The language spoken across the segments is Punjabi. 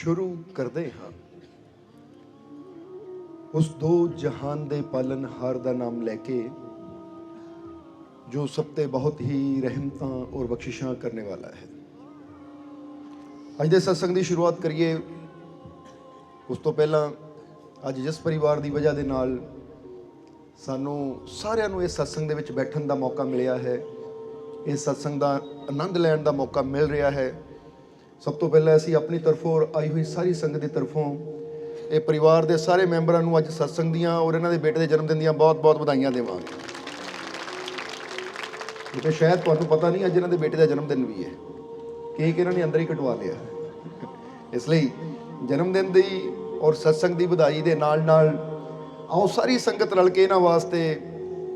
शुरू करते हाँ उस दो जहान दे पालनहार दा नाम लैके जो सब ते बहुत ही रहमतां और बख्शिशां करने वाला है। अज दे सत्संग की शुरुआत करिए। उस तो पहला अज जिस परिवार की वजह दे नाल सानू सारिਆਂ ਨੂੰ इस सत्संग दे विच बैठण दा मौका मिलिया है, इस सत्संग का आनंद लैण दा मौका मिल रहा है। सब तो पहले असी अपनी तरफों और आई हुई सारी संगत की तरफों ये परिवार के सारे मैंबरां नूं अज सत्संग दियां और इन्हां दे बेटे के जन्मदिन दियां बहुत बहुत बधाइयां देवांगे। क्योंकि शायद तुहानूं पता नहीं अज इन्हां दे बेटे का जन्मदिन भी है, केक इन्हां ने अंदर ही कटवा लिया है। इसलिए जन्मदिन दी और सत्संग की बधाई के नाल नाल आओ सारी संगत रल के इन्हां वास्ते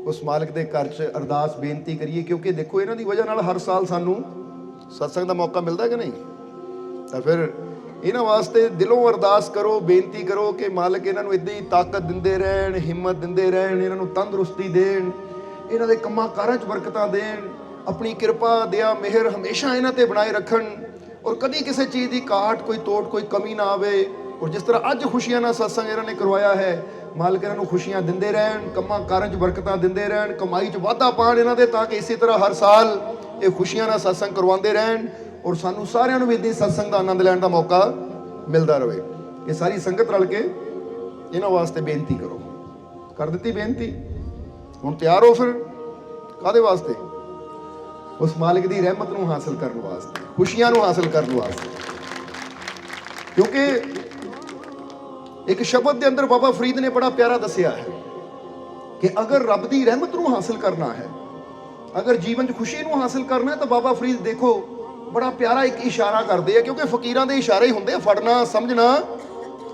उस मालिक के घर च अरदास बेनती करिए। क्योंकि देखो इन्हां दी वजह नाल हर साल सानूं सत्संग का मौका मिलता है कि नहीं, तो फिर इन्हां वास्ते दिलों अरदास करो, बेनती करो कि मालिक इन्हां नूं इदां ही ताकत दिंदे रहण, हिम्मत दिंदे रहण, इन्हां नूं तंदुरुस्ती देण, इन्हां दे कम्मां कारां च बरकतां देण, अपनी कृपा दया मेहर हमेशा इन्हां ते बनाए रखण और कभी किसी चीज़ की घाट कोई तोड़ कोई कमी ना आवे। और जिस तरह अज खुशियां नाल सत्संग इन्हां ने करवाया है, मालिक इन्हां नूं खुशियां दिंदे रहण, कम्मां कारां च बरकतां दिंदे रहण, कमाई च वाधा पाण इन्हां दे, ताकि इसी तरह हर साल ये खुशियां नाल सत्संग करवाते रहन और सानू सारिਆਂ ਨੂੰ भी इदां सत्संग का आनंद लैण का मौका मिलता रहे। ये सारी संगत रल के इन्हां वास्ते बेनती करो। कर दी बेनती, हुण तैयार हो फिर काहदे वास्ते? उस मालिक की रहमत नूं हासिल करने वास्ते, खुशियां नूं हासिल करने वास्ते। क्योंकि एक शब्द के अंदर बाबा फरीद ने बड़ा प्यारा दसिया है कि अगर रब की रहमत नूं हासिल करना है, अगर जीवन च खुशी नूं हासिल करना है, तो बाबा फरीद देखो बड़ा प्यारा एक इशारा करते हैं। क्योंकि फकीरां दे इशारे ही होंदे, फड़ना समझना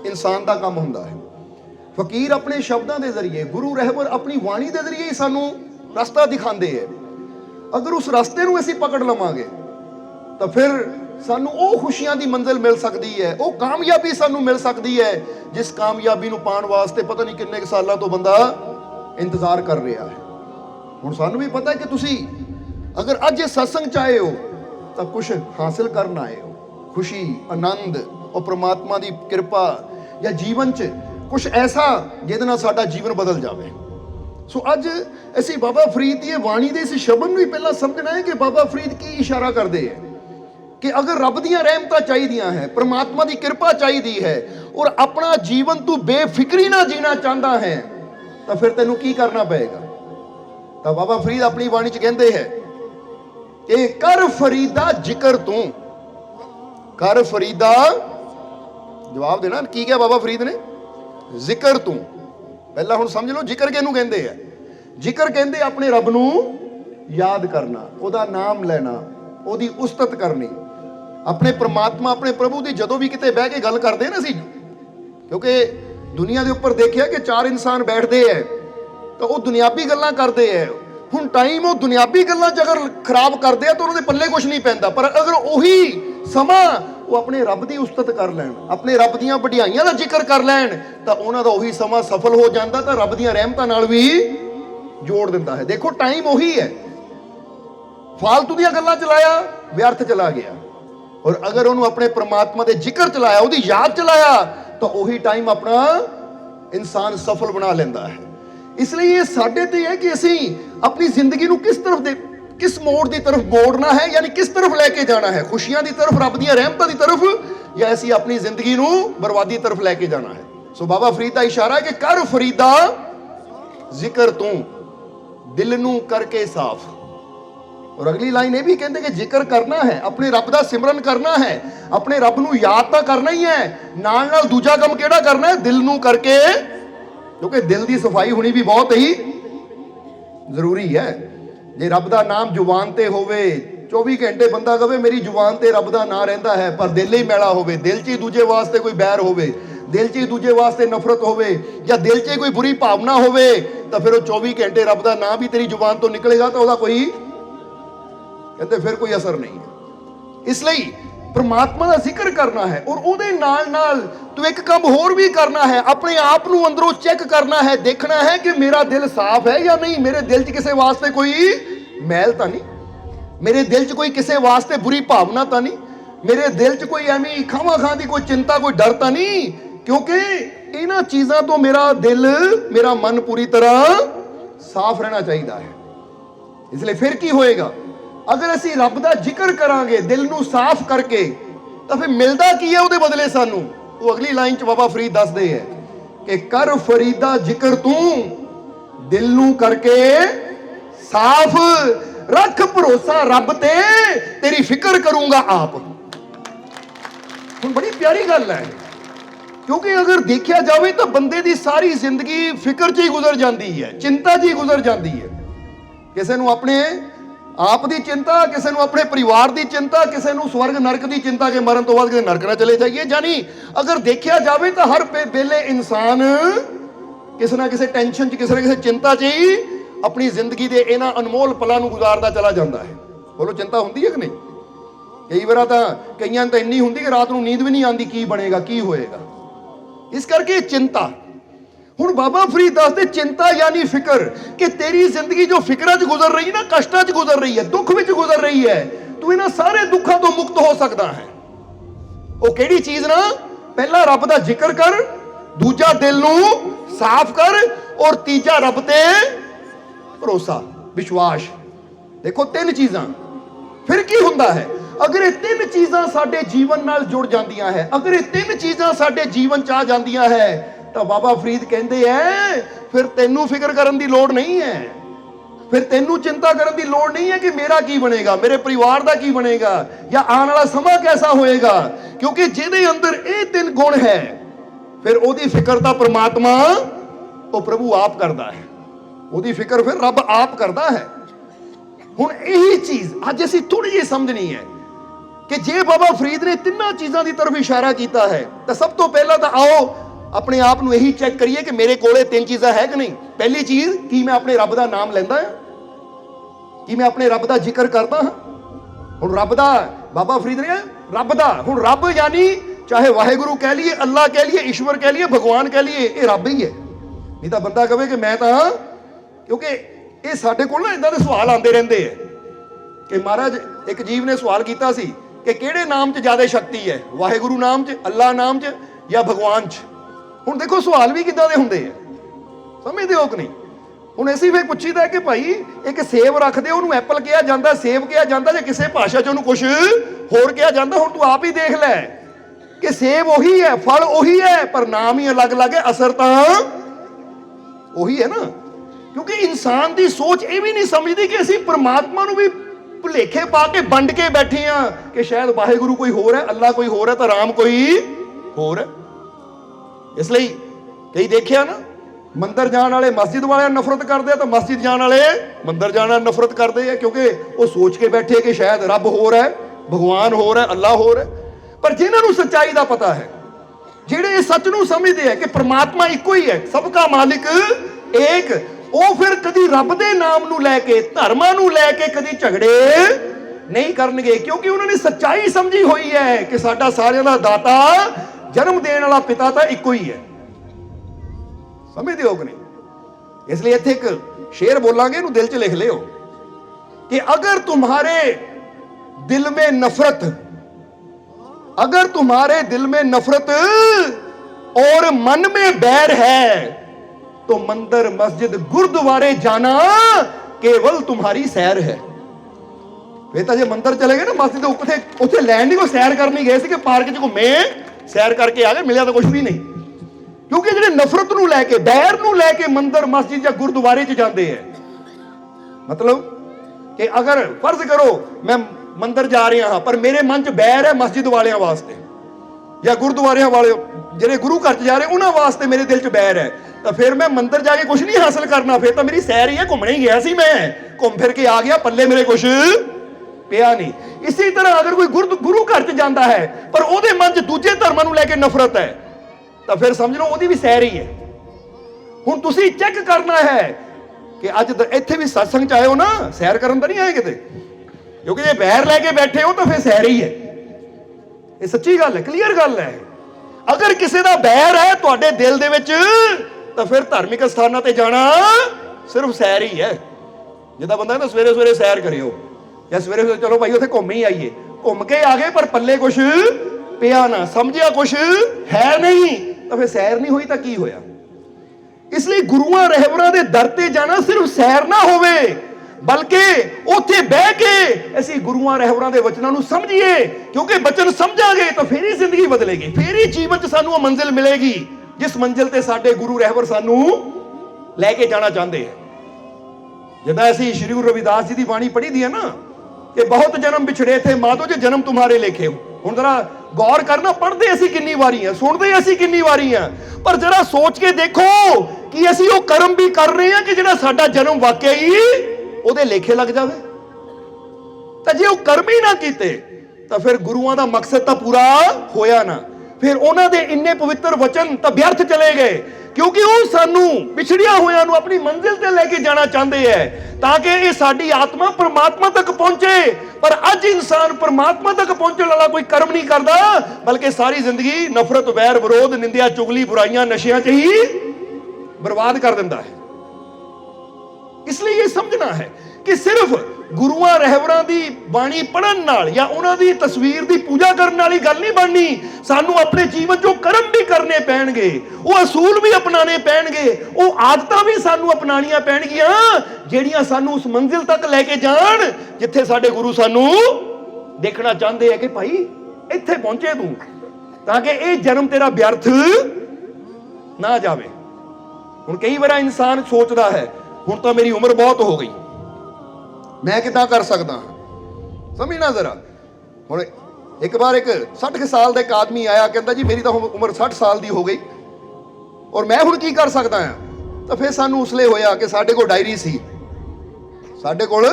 इंसान का काम होंदा है। फकीर अपने शब्दों के जरिए, गुरु रहबर अपनी वाणी के जरिए ही सानू रास्ता दिखाते हैं। अगर उस रास्ते नूं असीं पकड़ लवांगे तो फिर सानू वो खुशियां की मंजिल मिल सकती है, वो कामयाबी सानू मिल सकती है जिस कामयाबी नूं पाण वास्ते पता नहीं किन्ने सालों तो बंदा इंतजार कर रहा है। हुण सानू भी पता है कि तुसी अगर अज ये सत्संग च आए हो तो कुछ हासिल करना आए हो, खुशी आनंद और परमात्मा की कृपा या जीवन च कुछ ऐसा जिहदे नाल साडा जीवन बदल जाए। सो अज असीं बाबा फरीद की वाणी दे इस शब्द नूं ही पहला समझना है कि बाबा फरीद की इशारा करते हैं कि अगर रब दीयां रहमतां चाहीदियां है, परमात्मा की कृपा चाहिदी है और अपना जीवन तू बेफिक्री ना जीना चाहता है, तो फिर तेनू की करना पएगा? तो बाबा फरीद अपनी वाणी च कहते हैं कि कर फरीदा जिक्र तू, कर फरीदा, जवाब देना की क्या बाबा फरीद ने? जिक्र तू। पहला हुण समझ लो जिक्र किहनू कहंदे आ। जिक्र कहंदे अपने रब नूं याद करना, उहदा नाम लेना, उहदी उस्तत करनी, अपने परमात्मा अपने प्रभु की जदों भी किते बह के गल करते ना सी। क्योंकि दुनिया के उपर देखिया कि चार इंसान बैठते हैं तो वह दुनियावी गल्लां करते हैं। हुण टाइम वो दुनियावी गल्लां च अगर खराब करते हैं तो उन्होंने पल्ले कुछ नहीं पैंदा, पर अगर उही समा वो अपने रब की उस्तत कर लैण, अपने रब दीयां वडियाइयां दा जिक्र कर लैण, तो उन्हां दा उही समा सफल हो जाता, तो रब दीयां रहमतां नाल भी जोड़ दिंदा है। देखो टाइम उही है, फालतू दीयां गल्लां चलाया व्यर्थ चला गया, और अगर उन्होंने अपने परमात्मा के जिक्र चलाया, उसकी याद चलाया, तो उही टाइम अपना इंसान सफल बना लेंदा है। इसलिए ये साडे ते है कि असीं अपनी जिंदगी नूं किस तरफ दे, किस मोड़ की तरफ मोड़ना है, यानी किस तरफ लेके जाना है, खुशियां की तरफ, रब दीयां रहमतां की तरफ, या असीं अपनी जिंदगी नूं बर्बादी तरफ लेके जाना है। सो बाबा फरीद का इशारा है कि कर फरीदा जिक्र तू, दिल नूं करके साफ। और अगली लाइन ये भी कहते कि जिक्र करना है, अपने रब का सिमरन करना है, अपने रब नूं याद तो करना ही है, नाल नाल दूजा काम केड़ा करना है? दिल नूं करके, क्योंकि दिल की सफाई होनी भी बहुत ही जरूरी है। जे रब का नाम जुबान ते होवे, 24 घंटे बंदा कहे मेरी जुबान ते रब का नाम रहिंदा है, पर दिल ही मैला होवे, दिल च ही दूजे वास्ते कोई बैर होवे, दिल च ही दूजे वास्ते नफरत होवे, या दिल च कोई बुरी भावना होवे, तो फिर वो 24 घंटे रब का नाम भी तेरी जुबान तो निकलेगा तो वह कोई कहते फिर कोई असर नहीं है। इसलिए परमात्मा का जिक्र करना है, और उहदे नाल नाल तू एक काम होर भी करना है, अपने आप नूं अंदरों चेक करना है, देखना है कि मेरा दिल साफ है या नहीं, मेरे दिल च किसी वास्ते कोई मैल तो नहीं, मेरे दिल च कोई किसी वास्ते बुरी भावना तो नहीं, मेरे दिल च कोई एवं खावा खां की कोई चिंता कोई डर तो नहीं, क्योंकि इन्हां चीज़ों तो मेरा दिल मेरा मन पूरी तरह साफ रहना चाहिए है। इसलिए फिर की होएगा, अगर असी रब का जिक्र करांगे दिल नूं साफ करके, तो फिर मिलता की है उहदे बदले सानू। वो अगली लाइन च बाबा फरीद दसदे है कि कर फरीदा जिक्र तू दिल नूं करके साफ, रख भरोसा रब ते तेरी फिक्र करूंगा आप। हुण बड़ी प्यारी गल है, क्योंकि अगर देखा जाए तो बंदे की सारी जिंदगी फिक्र च ही गुजर जाती है, चिंता च ही गुजर जाती है। किसी को अपने आप की चिंता, किसी को अपने परिवार की चिंता, किसी को स्वर्ग नरक की चिंता के मरण तो बाद कि नरक ना चले जाइए। यानी अगर देखा जाए तो हर वेले इंसान किसी ना किसी टेंशन च, किसी ना किसी चिंता च ही अपनी जिंदगी के इन्हां अनमोल पलों को गुजारता चला जाता है। बोलो चिंता होंदी है कि नहीं? कई बार तो कईयां तो इन्नी होंदी कि रात को नींद भी नहीं आती, की बनेगा की होएगा। इस करके चिंता, हुण बाबा फरीद दसदे चिंता यानी फिक्र, कि तेरी जिंदगी जो फिक्र च गुजर रही है ना, कष्टां च गुजर रही है, दुख विच गुजर रही है, तू इन्हां सारे दुखों तो मुक्त हो सकता है। वो किहड़ी चीज ना, पहला रब दा जिक्र कर, दूजा दिल नूं साफ कर, और तीजा रब ते भरोसा विश्वास। देखो तीन चीज़ां, फिर की हुंदा है अगर ये तीन चीज़ां साडे जीवन नाल जुड़ जांदियां है, अगर ये तीन चीज़ां साडे जीवन च आ जांदियां है, तो बाबा फरीद कहते हैं फिर तेनू फिक्र करने की लोड़ नहीं है, फिर तेनू चिंता करने की लोड़ नहीं है कि मेरा की बनेगा, मेरे परिवार का की बनेगा, या आने वाला समा कैसा होएगा। क्योंकि जिहदे अंदर ये तीन गुण है, फिर ओदी फिक्र दा परमात्मा वो प्रभु आप करता है, ओदी फिक्र फिर रब आप करता है। हुण यही चीज अज असीं थोड़ी जी समझनी है कि जे बाबा फरीद ने तिन्ना चीज़ों की तरफ इशारा किया है, तो सब तो पहला तो आओ अपने आप को यही चेक करिए कि मेरे कोले तीन चीज़ां है कि नहीं। पहली चीज कि मैं अपने रब का नाम लैंदा हां, कि मैं अपने रब का जिक्र करता हाँ। हुण रब का बाबा फरीद ने रब का, हुण रब यानी चाहे वाहेगुरु कह लीए, अल्लाह कह लीए, ईश्वर कह लीए, भगवान कह लीए, ये रब ही है। नहीं तो बंदा कहे कि मैं तो हाँ, क्योंकि ये साडे कोल ना इदां दे सवाल आते रहते हैं कि महाराज एक जीव ने सवाल किया सी कि किहड़े नाम च ज्यादा शक्ति है, वाहेगुरु नाम च, अल्लाह नाम च, या भगवान च। हुण देखो सवाल भी किदां दे हुंदे हैं, समझदे हो कि नहीं। हुण असीं फिर पुछीदा कि भाई एक सेब रखदे, उहनूं एप्पल कहा जांदा, सेब कहा जांदा, जे किसी भाषा च उहनूं कुछ होर कहा जांदा। हुण तूं आप ही देख लै कि सेब उही है, फल उही है, पर नाम ही अलग अलग है, असर तां उही है ना। क्योंकि इंसान की सोच ये भी नहीं समझती कि असीं परमात्मा नूं भी भुलेखे पा के वंड के बैठे हैं कि शायद वाहेगुरु कोई होर है, अल्लाह कोई होर है, तो राम कोई होर है। इसलिए कई देखिया ना, मंदिर जाने वाले मस्जिद वाले नफरत करते हैं, तो मस्जिद जाने वाले मंदिर जाना नफरत करते हैं, क्योंकि वो सोच के बैठे कि शायद रब होर है, भगवान होर है, अल्लाह होर है। पर जिन्होंने सच्चाई का पता है, जिहड़े सच नूं समझते हैं कि परमात्मा इको ही है, सबका मालिक एक, वो फिर कदी रब दे नाम नूं लैके, धर्मां नूं लैके कदी झगड़े नहीं करनगे, क्योंकि उन्होंने सच्चाई समझी हुई है कि साडा सारियां दा दाता, जन्म देने वाला पिता तो इको ही है। समझते हो कि नहीं। इसलिए इत्थे एक शेर बोलांगे, इहनूं दिल च लिख लियो कि अगर तुम्हारे दिल में नफरत, अगर तुम्हारे दिल में नफरत और मन में बैर है, तो मंदिर मस्जिद गुरुद्वारे जाना केवल तुम्हारी सैर है। वे तो जो मंदिर चले गए ना, मस्जिद उत्थे लैंड ही को सैर करने गए थे कि पार्क च घूमे, सैर करके आ गए, मिलिया तो कुछ भी नहीं। क्योंकि जो नफरत नूं लैके, बैर नूं लैके मंदिर मस्जिद या गुरुद्वारे च जाते हैं, मतलब कि अगर फर्ज करो मैं मंदिर जा रहा हाँ, पर मेरे मन च बैर है मस्जिद वालियां वास्ते, या गुरुद्वारे वाले जिहड़े गुरु घर च जा रहे उन्होंने वास्ते मेरे दिल च बैर है, तो फिर मैं मंदिर जाके कुछ नहीं हासिल करना, फिर तो मेरी सैर ही है, घूमने ही गया सी, मैं घूम फिर के आ गया, पल्ले मेरे कुछ पिया नहीं। इसी तरह अगर कोई गुरु घर च जाता है पर ਉਹਦੇ मन च दूजे धर्मां नूं लैके नफरत है, तो फिर समझ लो ਉਹਦੀ भी सैर ही है। हुण तुसीं चेक करना है कि अज इत्थे भी सत्संग च आए हो ना, सैर करन तां नहीं आए किते, क्योंकि जे बैर लैके बैठे हो तो फिर सैर ही है। ये सच्ची गल है, क्लीयर गल है। अगर किसी का बैर है तुहाडे दिल दे विच, तो फिर धार्मिक स्थानां ते जाना सिर्फ सैर ही है। जिद्दां बंदा ना सवेरे सवेरे सैर करियो, या सवेरे सवेरे चलो भाई उत्थे घूम ही आइए, घूम के आ गए पर पल्ले कुछ पिया ना, समझिया कुछ है नहीं, तो फिर सैर नहीं हुई तो की होया। इसलिए गुरुआं रहबरां दे दर ते जाना सिर्फ सैर ना होवे, बल्कि उत्थे बह के ਅਸੀਂ ਗੁਰੂਆਂ ਰਹਿਬਰਾਂ ਦੇ ਵਚਨਾਂ ਨੂੰ ਸਮਝੀਏ, ਕਿਉਂਕਿ ਵਚਨ ਸਮਝਾਂਗੇ ਤਾਂ ਫੇਰ ਹੀ ਜ਼ਿੰਦਗੀ ਬਦਲੇਗੀ, ਫੇਰ ਹੀ ਜੀਵਨ 'ਚ ਸਾਨੂੰ ਉਹ ਮੰਜ਼ਿਲ ਮਿਲੇਗੀ ਜਿਸ ਮੰਜ਼ਿਲ ਤੇ ਸਾਡੇ ਗੁਰੂ ਰਹਿਬਰ ਸਾਨੂੰ ਲੈ ਕੇ ਜਾਣਾ ਚਾਹੁੰਦੇ ਹੈ। ਜਿੱਦਾਂ ਅਸੀਂ ਸ਼੍ਰੀ ਗੁਰੂ ਰਵਿਦਾਸ ਜੀ ਦੀ ਬਾਣੀ ਪੜ੍ਹੀ ਦੀ ਹੈ ਨਾ ਕਿ ਬਹੁਤ ਜਨਮ ਵਿਛੜੇ ਥੇ ਮਾਧੋ ਜੇ ਜਨਮ तुम्हारे लेखे हो। ਹੁਣ ਜਰਾ ਗੌਰ ਕਰਨਾ, ਪੜ੍ਹਦੇ ਅਸੀਂ ਕਿੰਨੀ ਵਾਰੀ ਆ, ਸੁਣਦੇ ਅਸੀਂ ਕਿੰਨੀ ਵਾਰੀ ਆ, ਪਰ ਜਰਾ ਸੋਚ ਕੇ ਦੇਖੋ ਕਿ ਅਸੀਂ ਉਹ ਕਰਮ ਵੀ ਕਰ ਰਹੇ ਹਾਂ ਕਿ ਜਿਹੜਾ ਸਾਡਾ ਜਨਮ ਵਾਕਿਆ ਹੀ ਉਹਦੇ ਲੇਖੇ ਲੱਗ ਜਾਵੇ। ਤਾਂ ਜੇ ਉਹ ਕਰਮ ਹੀ ਨਾ ਕੀਤੇ ਤਾਂ ਫਿਰ ਗੁਰੂਆਂ ਦਾ ਮਕਸਦ ਤਾਂ ਪੂਰਾ ਹੋਇਆ ਨਾ, ਫਿਰ ਉਹਨਾਂ ਦੇ ਇੰਨੇ ਪਵਿੱਤਰ ਵਚਨ ਤਾਂ ਵਿਅਰਥ ਚਲੇ ਗਏ, ਕਿਉਂਕਿ ਉਹ ਸਾਨੂੰ ਵਿਛੜਿਆ ਹੋਇਆਂ ਨੂੰ ਆਪਣੀ ਮੰਜ਼ਿਲ ਤੇ ਲੈ ਕੇ ਜਾਣਾ ਚਾਹੁੰਦੇ ਹੈ ਤਾਂ ਕਿ ਇਹ ਸਾਡੀ ਆਤਮਾ ਪਰਮਾਤਮਾ ਤੱਕ ਪਹੁੰਚੇ। ਪਰ ਅੱਜ ਇਨਸਾਨ ਪਰਮਾਤਮਾ ਤੱਕ ਪਹੁੰਚਣ ਵਾਲਾ ਕੋਈ ਕਰਮ ਨਹੀਂ ਕਰਦਾ, ਬਲਕਿ ਸਾਰੀ ਜ਼ਿੰਦਗੀ ਨਫ਼ਰਤ, ਵੈਰ, ਵਿਰੋਧ, ਨਿੰਦਿਆ, ਚੁਗਲੀ, ਬੁਰਾਈਆਂ, ਨਸ਼ਿਆਂ 'ਚ ਹੀ ਬਰਬਾਦ ਕਰ ਦਿੰਦਾ ਹੈ। इसलिए ये समझना है कि सिर्फ गुरुआं रहबरां दी बाणी पढ़न नाल या उन्हां दी तस्वीर दी पूजा करन वाली गल नहीं बननी, सानू अपने जीवन जो कर्म भी करने पैणगे, वो असूल भी अपनाने पैणगे, वो आदतां भी सानू अपनाणियां पैणगियां जेड़ियां सानू उस मंजिल तक लेके जाण जिथे साडे गुरु सानू देखना चाहते हैं कि भाई इत्थे पहुंचे तू, ताकि ये जन्म तेरा व्यर्थ ना जावे। हुण कई बार इंसान सोचता है ਹੁਣ ਤਾਂ ਮੇਰੀ ਉਮਰ ਬਹੁਤ ਹੋ ਗਈ, ਮੈਂ ਕਿੱਦਾਂ ਕਰ ਸਕਦਾ, ਸਮਝਣਾ ਜ਼ਰਾ। ਹੁਣ ਇੱਕ ਵਾਰ ਇੱਕ 60 ਸਾਲ ਦਾ ਇੱਕ ਆਦਮੀ ਆਇਆ, ਕਹਿੰਦਾ ਜੀ ਮੇਰੀ ਤਾਂ ਉਮਰ 60 ਸਾਲ ਦੀ ਹੋ ਗਈ ਔਰ ਮੈਂ ਹੁਣ ਕੀ ਕਰ ਸਕਦਾ ਆ। ਤਾਂ ਫਿਰ ਸਾਨੂੰ ਉਸਲੇ ਹੋਇਆ ਕਿ ਸਾਡੇ ਕੋਲ ਡਾਇਰੀ ਸੀ, ਸਾਡੇ ਕੋਲ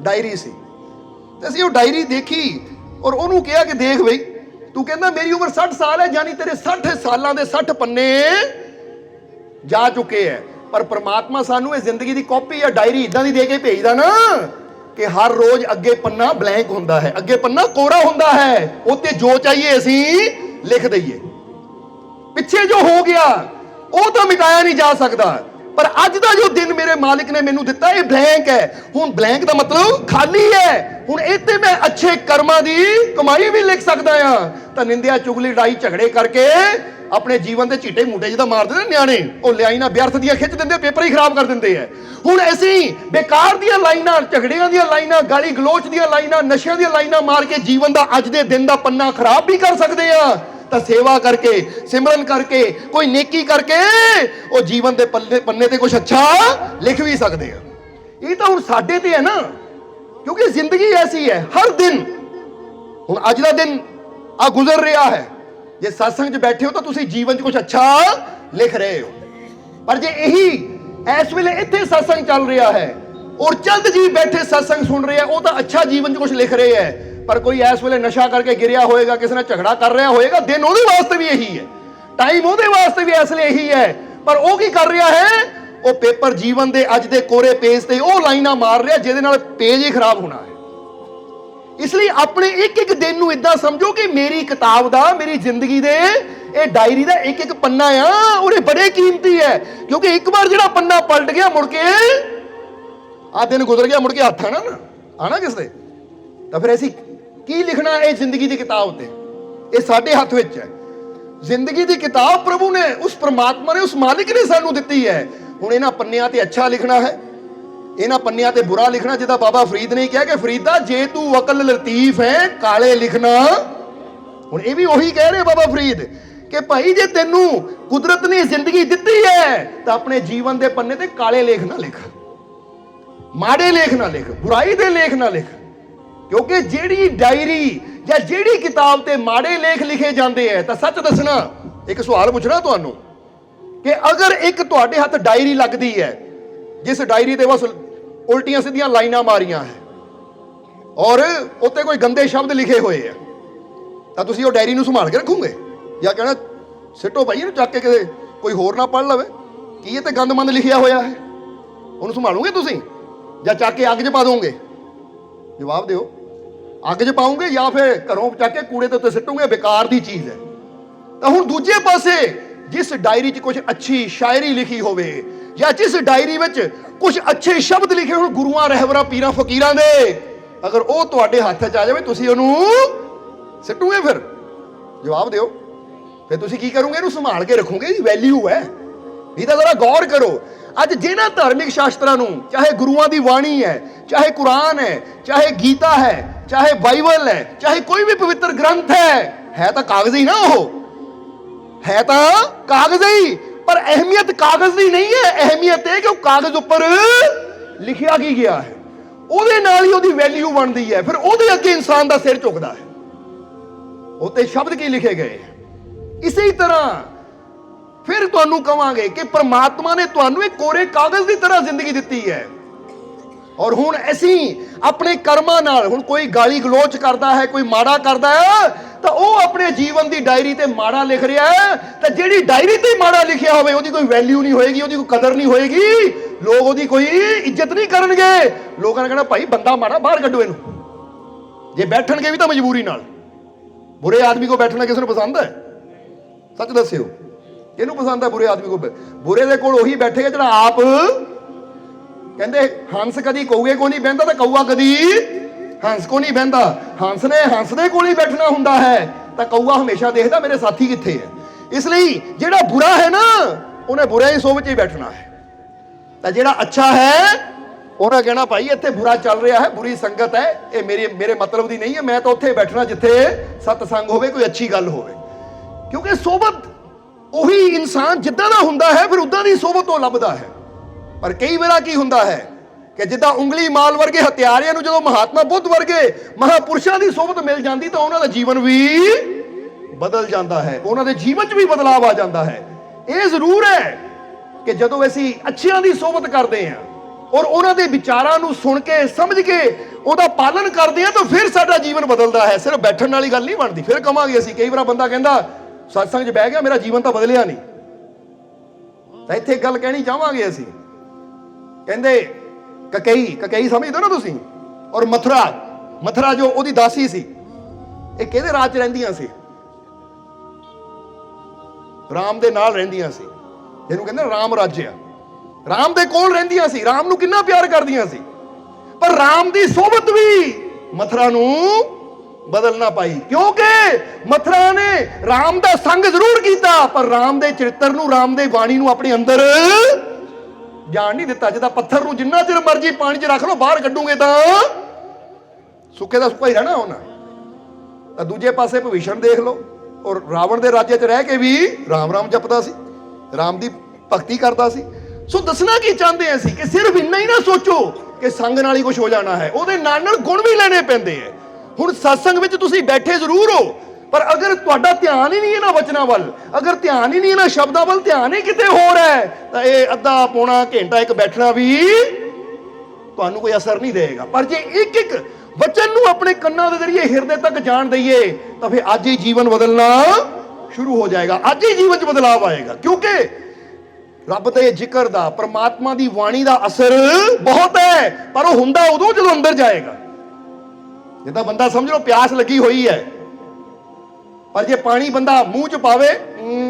ਡਾਇਰੀ ਸੀ, ਤੇ ਅਸੀਂ ਉਹ ਡਾਇਰੀ ਦੇਖੀ ਔਰ ਉਹਨੂੰ ਕਿਹਾ ਕਿ ਦੇਖ ਬਈ ਤੂੰ ਕਹਿੰਦਾ ਮੇਰੀ ਉਮਰ 60 ਸਾਲ ਹੈ, ਯਾਨੀ ਤੇਰੇ 60 ਸਾਲਾਂ ਦੇ 60 ਪੰਨੇ ਜਾ ਚੁੱਕੇ ਹੈ। पर परमात्मा सानू इस जिंदगी की कॉपी या डायरी इदां दी दे के भेजदा ना कि हर रोज अगे पन्ना ब्लैंक हुंदा है, अगे पन्ना कोरा हुंदा है, उत्ते जो चाहिए असी लिख दईए। पिछे जो हो गया वो तो मिटाया नहीं जा सकता, पर अज दा जो दिन मेरे मालिक ने मैनू दिता ये ब्लैंक है। हुण ब्लैंक दा मतलब खाली है, हुण इत्ते मैं अच्छे कर्मां दी कमाई भी लिख सकदा हां। तां निंदिया, चुगली, लड़ाई झगड़े करके अपने जीवन के झीटे मूटे जिदा मारते ना न्याणे, वो लियाई ना व्यर्थ दियां खिच दिंदे, पेपर ही खराब कर दिंदे है। हुण असीं बेकार दियां लाइनां, झगड़ियां दियां लाइनां, गाली गलोच दियां लाइनां, नशियां दियां लाइनां मार के जीवन का अज दे दिन का पन्ना खराब भी कर सकते हैं। तो सेवा करके, सिमरन करके, कोई नेकी करके वो जीवन के पन्ने ते कुछ अच्छा लिख भी सकते हैं। ये तो हुण साडे ते है ना, क्योंकि जिंदगी ऐसी है, हर दिन हुण अज दा दिन आ गुजर रहा है, जे सत्संग च बैठे हो तो तुसी जीवन च कुछ अच्छा लिख रहे हो, पर जे यही इस वेले इत्थे सत्संग चल रहा है और चंद जी बैठे सत्संग सुन रहे हैं, वो तो अच्छा जीवन च कुछ लिख रहे हैं, पर कोई इस वेले नशा करके गिरिया होएगा, किसी ने झगड़ा कर रहा होएगा, दिन ਉਹਦੇ वास्ते भी यही है, टाइम ਉਹਦੇ वास्ते भी इसलिए यही है, पर वो की कर रहा है, वो पेपर जीवन के अज के कोरे पेज से वो लाइनां मार रहा जिहदे नाल पेज ही खराब होना है। इसलिए अपने एक एक दिन नूं इदां समझो कि मेरी किताब दा, मेरी जिंदगी दे ये डायरी दा एक एक पन्ना आ, और ये बड़े कीमती है, क्योंकि एक बार जिहड़ा पन्ना पलट गया मुड़ के आ दिन गुजर गया, मुड़ के हथ आना किसदे, तो फिर असीं की लिखना है जिंदगी की किताब ते, ये साडे हथ विच है। जिंदगी की किताब प्रभु ने, उस परमात्मा ने, उस मालिक ने सानू दित्ती है। हुण इन्हां पन्नियां ते अच्छा लिखना है, इन्हां पन्नियां ते बुरा लिखना, जिदा बाबा फरीद ने कहा कि फरीदा जे तू वकल लतीफ है काले लिखना। हुण ये भी वही कह रहे बाबा फरीद कि भाई जे तेनू कुदरत ने जिंदगी दित्ती है तो अपने जीवन के पन्ने ते काले लेख ना लिख, माड़े लेख ना लिख, बुराई दे लेख ना लिख, क्योंकि जेड़ी डायरी या जेड़ी किताब ते माड़े लेख लिखे जाते हैं, तो सच दसना एक सवाल पूछना तुहानू कि अगर एक तुहाडे हथ डायरी लगती है जिस डायरी ते बस उल्टियां सीधियां लाइनां मारियां है और उत्ते कोई गंदे शब्द लिखे हुए हैं, तो तुसीं वो डायरी नूं संभाल के रखोगे या कहना सिटो भाई इहनूं चक के किते कोई होर ना पढ़ लवे, की ये ते गंदमंद लिखिया होया है, उहनूं संभालोगे तुसीं या चक के अग च पा दोगे? जवाब दिओ, अग च पाओगे या फिर घरों चक के कूड़े ते उत्ते सिटोगे? बेकार दी चीज़ है। तो हुण दूजे पासे जिस डायरी च कुछ अच्छी शायरी लिखी होवे या जिस डायरी विच कुछ अच्छे शब्द लिखे हो गुरुआं रहबरां पीरां फकीरां दे, ਅਗਰ ਉਹ ਤੁਹਾਡੇ ਹੱਥ 'ਚ ਆ ਜਾਵੇ ਤੁਸੀਂ ਉਹਨੂੰ ਸਿੱਟੋਗੇ? ਫਿਰ ਜਵਾਬ ਦਿਓ। ਫਿਰ ਤੁਸੀਂ ਕੀ ਕਰੋਗੇ? ਇਹਨੂੰ ਸੰਭਾਲ ਕੇ ਰੱਖੋਗੇ? ਇਹਦੀ ਵੈਲਿਊ ਹੈ। ਇਹਦਾ ਜ਼ਰਾ ਗੌਰ ਕਰੋ। ਅੱਜ ਜਿਹਨਾਂ ਧਾਰਮਿਕ ਸ਼ਾਸਤਰਾਂ ਨੂੰ, ਚਾਹੇ ਗੁਰੂਆਂ ਦੀ ਬਾਣੀ ਹੈ, ਚਾਹੇ ਕੁਰਾਨ ਹੈ, ਚਾਹੇ ਗੀਤਾ ਹੈ, ਚਾਹੇ ਬਾਈਬਲ ਹੈ, ਚਾਹੇ ਕੋਈ ਵੀ ਪਵਿੱਤਰ ਗ੍ਰੰਥ ਹੈ ਤਾਂ ਕਾਗਜ਼ ਹੀ ਨਾ, ਉਹ ਹੈ ਤਾਂ ਕਾਗਜ਼ ਹੀ, ਪਰ ਅਹਿਮੀਅਤ ਕਾਗਜ਼ ਦੀ ਨਹੀਂ ਹੈ। ਅਹਿਮੀਅਤ ਇਹ ਕਿ ਉਹ ਕਾਗਜ਼ ਉੱਪਰ ਲਿਖਿਆ ਕੀ ਗਿਆ ਹੈ, ਉਹਦੇ ਨਾਲ ਹੀ ਉਹਦੀ ਵੈਲਿਊ ਬਣਦੀ ਹੈ। ਫਿਰ ਉਹਦੇ ਅੱਗੇ ਇਨਸਾਨ ਦਾ ਸਿਰ ਝੁਕਦਾ ਹੈ, ਉੱਤੇ ਸ਼ਬਦ ਕੀ ਲਿਖੇ ਗਏ। ਇਸੇ ਤਰ੍ਹਾਂ ਫਿਰ ਤੁਹਾਨੂੰ ਕਵਾਂਗੇ ਕਿ ਪ੍ਰਮਾਤਮਾ ਨੇ ਤੁਹਾਨੂੰ ਇੱਕ ਕੋਰੇ ਕਾਗਜ਼ ਦੀ ਤਰ੍ਹਾਂ ਜ਼ਿੰਦਗੀ ਦਿੱਤੀ ਹੈ, ਔਰ ਹੁਣ ਅਸੀਂ ਆਪਣੇ ਕਰਮਾਂ ਨਾਲ, ਹੁਣ ਕੋਈ ਗਾਲੀ ਗਲੋਚ ਕਰਦਾ ਹੈ, ਕੋਈ ਮਾੜਾ ਕਰਦਾ ਹੈ, ਤਾਂ ਉਹ ਆਪਣੇ ਜੀਵਨ ਦੀ ਡਾਇਰੀ ਤੇ ਮਾੜਾ ਲਿਖ ਰਿਹਾ ਹੈ। ਤਾਂ ਜਿਹੜੀ ਡਾਇਰੀ ਤੇ ਮਾੜਾ ਲਿਖਿਆ ਹੋਵੇ ਉਹਦੀ ਕੋਈ ਵੈਲਿਊ ਨਹੀਂ ਹੋਏਗੀ, ਉਹਦੀ ਕੋਈ ਕਦਰ ਨਹੀਂ ਹੋਏਗੀ, ਲੋਕ ਉਹਦੀ ਕੋਈ ਇੱਜ਼ਤ ਨਹੀਂ ਕਰਨਗੇ। ਲੋਕਾਂ ਨੇ ਕਹਿਣਾ ਭਾਈ ਬੰਦਾ ਮਾੜਾ, ਬਾਹਰ ਕੱਢੋ ਇਹਨੂੰ। ਜੇ ਬੈਠਣਗੇ ਵੀ ਤਾਂ ਮਜਬੂਰੀ ਨਾਲ। ਬੁਰੇ ਆਦਮੀ ਕੋ ਬੈਠਣਾ ਕਿਸੇ ਨੂੰ ਪਸੰਦ ਹੈ? ਸੱਚ ਦੱਸਿਓ, ਕਿਹਨੂੰ ਪਸੰਦ ਹੈ ਬੁਰੇ ਆਦਮੀ ਕੋ? ਬੁਰੇ ਦੇ ਕੋਲ ਉਹੀ ਬੈਠੇਗਾ ਜਿਹੜਾ ਆਪ ਕਹਿੰਦੇ ਹੰਸ ਕਦੀ ਕਊਏ ਕੋ ਨਹੀਂ ਬਹਿੰਦਾ, ਤਾਂ ਕਊਆ ਕਦੀ ਹੰਸ ਕੋ ਨਹੀਂ ਬਹਿੰਦਾ। ਹੰਸ ਨੇ ਹੰਸ ਦੇ ਕੋਲ ਹੀ ਬੈਠਣਾ ਹੁੰਦਾ ਹੈ, ਤਾਂ ਕਊਆ ਹਮੇਸ਼ਾ ਦੇਖਦਾ ਮੇਰੇ ਸਾਥੀ ਕਿੱਥੇ ਹੈ। ਇਸ ਲਈ ਜਿਹੜਾ ਬੁਰਾ ਹੈ ਨਾ, ਉਹਨੇ ਬੁਰੇ ਹੀ ਸੋਚ ਹੀ ਬੈਠਣਾ ਹੈ, ਤਾਂ ਜਿਹੜਾ ਅੱਛਾ ਹੈ ਉਹਨੇ ਕਹਿਣਾ ਭਾਈ ਇੱਥੇ ਬੁਰਾ ਚੱਲ ਰਿਹਾ ਹੈ, ਬੁਰੀ ਸੰਗਤ ਹੈ, ਇਹ ਮੇਰੇ ਮਤਲਬ ਦੀ ਨਹੀਂ ਹੈ, ਮੈਂ ਤਾਂ ਉੱਥੇ ਬੈਠਣਾ ਜਿੱਥੇ ਸਤਸੰਗ ਹੋਵੇ, ਕੋਈ ਅੱਛੀ ਗੱਲ ਹੋਵੇ। ਕਿਉਂਕਿ ਸੋਬਤ ਉਹੀ ਇਨਸਾਨ ਜਿੱਦਾਂ ਦਾ ਹੁੰਦਾ ਹੈ ਫਿਰ ਉਦਾਂ ਦੀ ਸੋਬਤ ਉਹ ਲੱਭਦਾ ਹੈ। ਪਰ ਕਈ ਵਾਰ ਕੀ ਹੁੰਦਾ ਹੈ ਕਿ ਜਿੱਦਾਂ ਉਂਗਲੀ ਮਾਲ ਵਰਗੇ ਹਥਿਆਰਿਆਂ ਨੂੰ ਜਦੋਂ ਮਹਾਤਮਾ ਬੁੱਧ ਵਰਗੇ ਮਹਾਪੁਰਸ਼ਾਂ ਦੀ ਸੋਬਤ ਮਿਲ ਜਾਂਦੀ ਤਾਂ ਉਹਨਾਂ ਦਾ ਜੀਵਨ ਵੀ ਬਦਲ ਜਾਂਦਾ ਹੈ, ਉਹਨਾਂ ਦੇ ਜੀਵਨ 'ਚ ਵੀ ਬਦਲਾਵ ਆ ਜਾਂਦਾ ਹੈ। ਇਹ ਜ਼ਰੂਰ ਹੈ ਕਿ ਜਦੋਂ ਅਸੀਂ ਅੱਛਿਆਂ ਦੀ ਸੋਬਤ ਕਰਦੇ ਹਾਂ ਔਰ ਉਹਨਾਂ ਦੇ ਵਿਚਾਰਾਂ ਨੂੰ ਸੁਣ ਕੇ ਸਮਝ ਕੇ ਉਹਦਾ ਪਾਲਨ ਕਰਦੇ ਹਾਂ ਤਾਂ ਫਿਰ ਸਾਡਾ ਜੀਵਨ ਬਦਲਦਾ ਹੈ। ਸਿਰਫ ਬੈਠਣ ਵਾਲੀ ਗੱਲ ਨਹੀਂ ਬਣਦੀ। ਫਿਰ ਕਵਾਂਗੇ ਅਸੀਂ, ਕਈ ਵਾਰ ਬੰਦਾ ਕਹਿੰਦਾ ਸਤਸੰਗ 'ਚ ਬਹਿ ਗਿਆ ਮੇਰਾ ਜੀਵਨ ਤਾਂ ਬਦਲਿਆ ਨਹੀਂ, ਤਾਂ ਇੱਥੇ ਗੱਲ ਕਹਿਣੀ ਚਾਹਾਂਗੇ ਅਸੀਂ। ਕਹਿੰਦੇ ਕਕਈ ਸਮਝਦੇ ਹੋ ਨਾ ਤੁਸੀਂ, ਔਰ ਮਥੁਰਾ ਜੋ ਉਹਦੀ ਦਾਸੀ ਸੀ, ਇਹ ਕਿਹਦੇ ਰਾਜ 'ਚ ਰਹਿੰਦੀਆਂ ਸੀ? ਰਾਮ ਦੇ ਨਾਲ ਰਹਿੰਦੀਆਂ ਸੀ, ਜਿਹਨੂੰ ਕਹਿੰਦੇ ਰਾਮ ਰਾਜ ਆ। ਰਾਮ ਦੇ ਕੋਲ ਰਹਿੰਦੀਆਂ ਸੀ, ਰਾਮ ਨੂੰ ਕਿੰਨਾ ਪਿਆਰ ਕਰਦੀਆਂ ਸੀ, ਪਰ ਰਾਮ ਦੀ ਸੋਬਤ ਵੀ ਮਥੁਰਾ ਨੂੰ ਬਦਲ ਨਾ ਪਾਈ, ਕਿਉਂਕਿ ਮਥੁਰਾ ਨੇ ਰਾਮ ਦਾ ਸੰਗ ਜ਼ਰੂਰ ਕੀਤਾ ਪਰ ਰਾਮ ਦੇ ਚਰਿੱਤਰ ਨੂੰ, ਰਾਮ ਦੇ ਬਾਣੀ ਨੂੰ ਆਪਣੇ ਅੰਦਰ ਜਾਣ ਨਹੀਂ ਦਿੱਤਾ। ਜਿੱਦਾਂ ਪੱਥਰ ਨੂੰ ਜਿੰਨਾ ਚਿਰ ਮਰਜੀ ਪਾਣੀ 'ਚ ਰੱਖ ਲਓ, ਬਾਹਰ ਕੱਢੂਗੇ ਤਾਂ ਸੁੱਕੇ ਦਾ ਸੁੱਕਾ ਹੀ ਰਹਿਣਾ ਉਹਨਾਂ। ਤਾਂ ਦੂਜੇ ਪਾਸੇ ਭਵਿਸ਼ਣ ਦੇਖ ਲਓ, ਔਰ ਰਾਵਣ ਦੇ ਰਾਜੇ 'ਚ ਰਹਿ ਕੇ ਵੀ ਰਾਮ ਜਪਦਾ ਸੀ, ਰਾਮ ਦੀ ਭਗਤੀ ਕਰਦਾ ਸੀ। ਸੋ ਦੱਸਣਾ ਕੀ ਚਾਹੁੰਦੇ ਅਸੀਂ ਕਿ ਸਿਰਫ ਇੰਨਾ ਹੀ ਨਾ ਸੋਚੋ ਕਿ ਸੰਗ ਨਾਲ ਹੀ ਕੁਝ ਹੋ ਜਾਣਾ ਹੈ, ਉਹਦੇ ਨਾਲ ਗੁਣ ਵੀ ਲੈਣੇ ਪੈਂਦੇ ਹੈ। ਹੁਣ ਸਤਸੰਗ ਵਿੱਚ ਤੁਸੀਂ ਬੈਠੇ ਜ਼ਰੂਰ ਹੋ, ਪਰ ਅਗਰ ਤੁਹਾਡਾ ਧਿਆਨ ਹੀ ਨਹੀਂ ਇਹਨਾਂ ਵਚਨਾਂ ਵੱਲ, ਅਗਰ ਧਿਆਨ ਹੀ ਨਹੀਂ ਇਹਨਾਂ ਸ਼ਬਦਾਂ ਵੱਲ, ਧਿਆਨ ਹੀ ਕਿਤੇ ਹੋਰ ਹੈ, ਤਾਂ ਇਹ ਅੱਧਾ ਪੌਣਾ ਘੰਟਾ ਇੱਕ ਬੈਠਣਾ ਵੀ ਤੁਹਾਨੂੰ ਕੋਈ ਅਸਰ ਨਹੀਂ ਦੇਗਾ। ਪਰ ਜੇ ਇੱਕ ਇੱਕ ਵਚਨ ਨੂੰ ਆਪਣੇ ਕੰਨਾਂ ਦੇ ਜ਼ਰੀਏ ਹਿਰਦੇ ਤੱਕ ਜਾਣ ਦਈਏ ਤਾਂ ਫਿਰ ਅੱਜ ਹੀ ਜੀਵਨ ਬਦਲਣਾ ਸ਼ੁਰੂ ਹੋ ਜਾਏਗਾ, ਅੱਜ ਹੀ ਜੀਵਨ 'ਚ ਬਦਲਾਵ ਆਏਗਾ। ਕਿਉਂਕਿ ਰੱਬ ਦੇ ਜ਼ਿਕਰ ਦਾ, ਪਰਮਾਤਮਾ ਦੀ ਬਾਣੀ ਦਾ ਅਸਰ ਬਹੁਤ ਹੈ, ਪਰ ਉਹ ਹੁੰਦਾ ਉਦੋਂ ਜਦੋਂ ਅੰਦਰ ਜਾਏਗਾ। ਜਿੱਦਾਂ ਬੰਦਾ ਸਮਝ ਲਓ ਪਿਆਸ ਲੱਗੀ ਹੋਈ ਹੈ, ਪਰ ਜੇ ਪਾਣੀ ਬੰਦਾ ਮੂੰਹ 'ਚ ਪਾਵੇ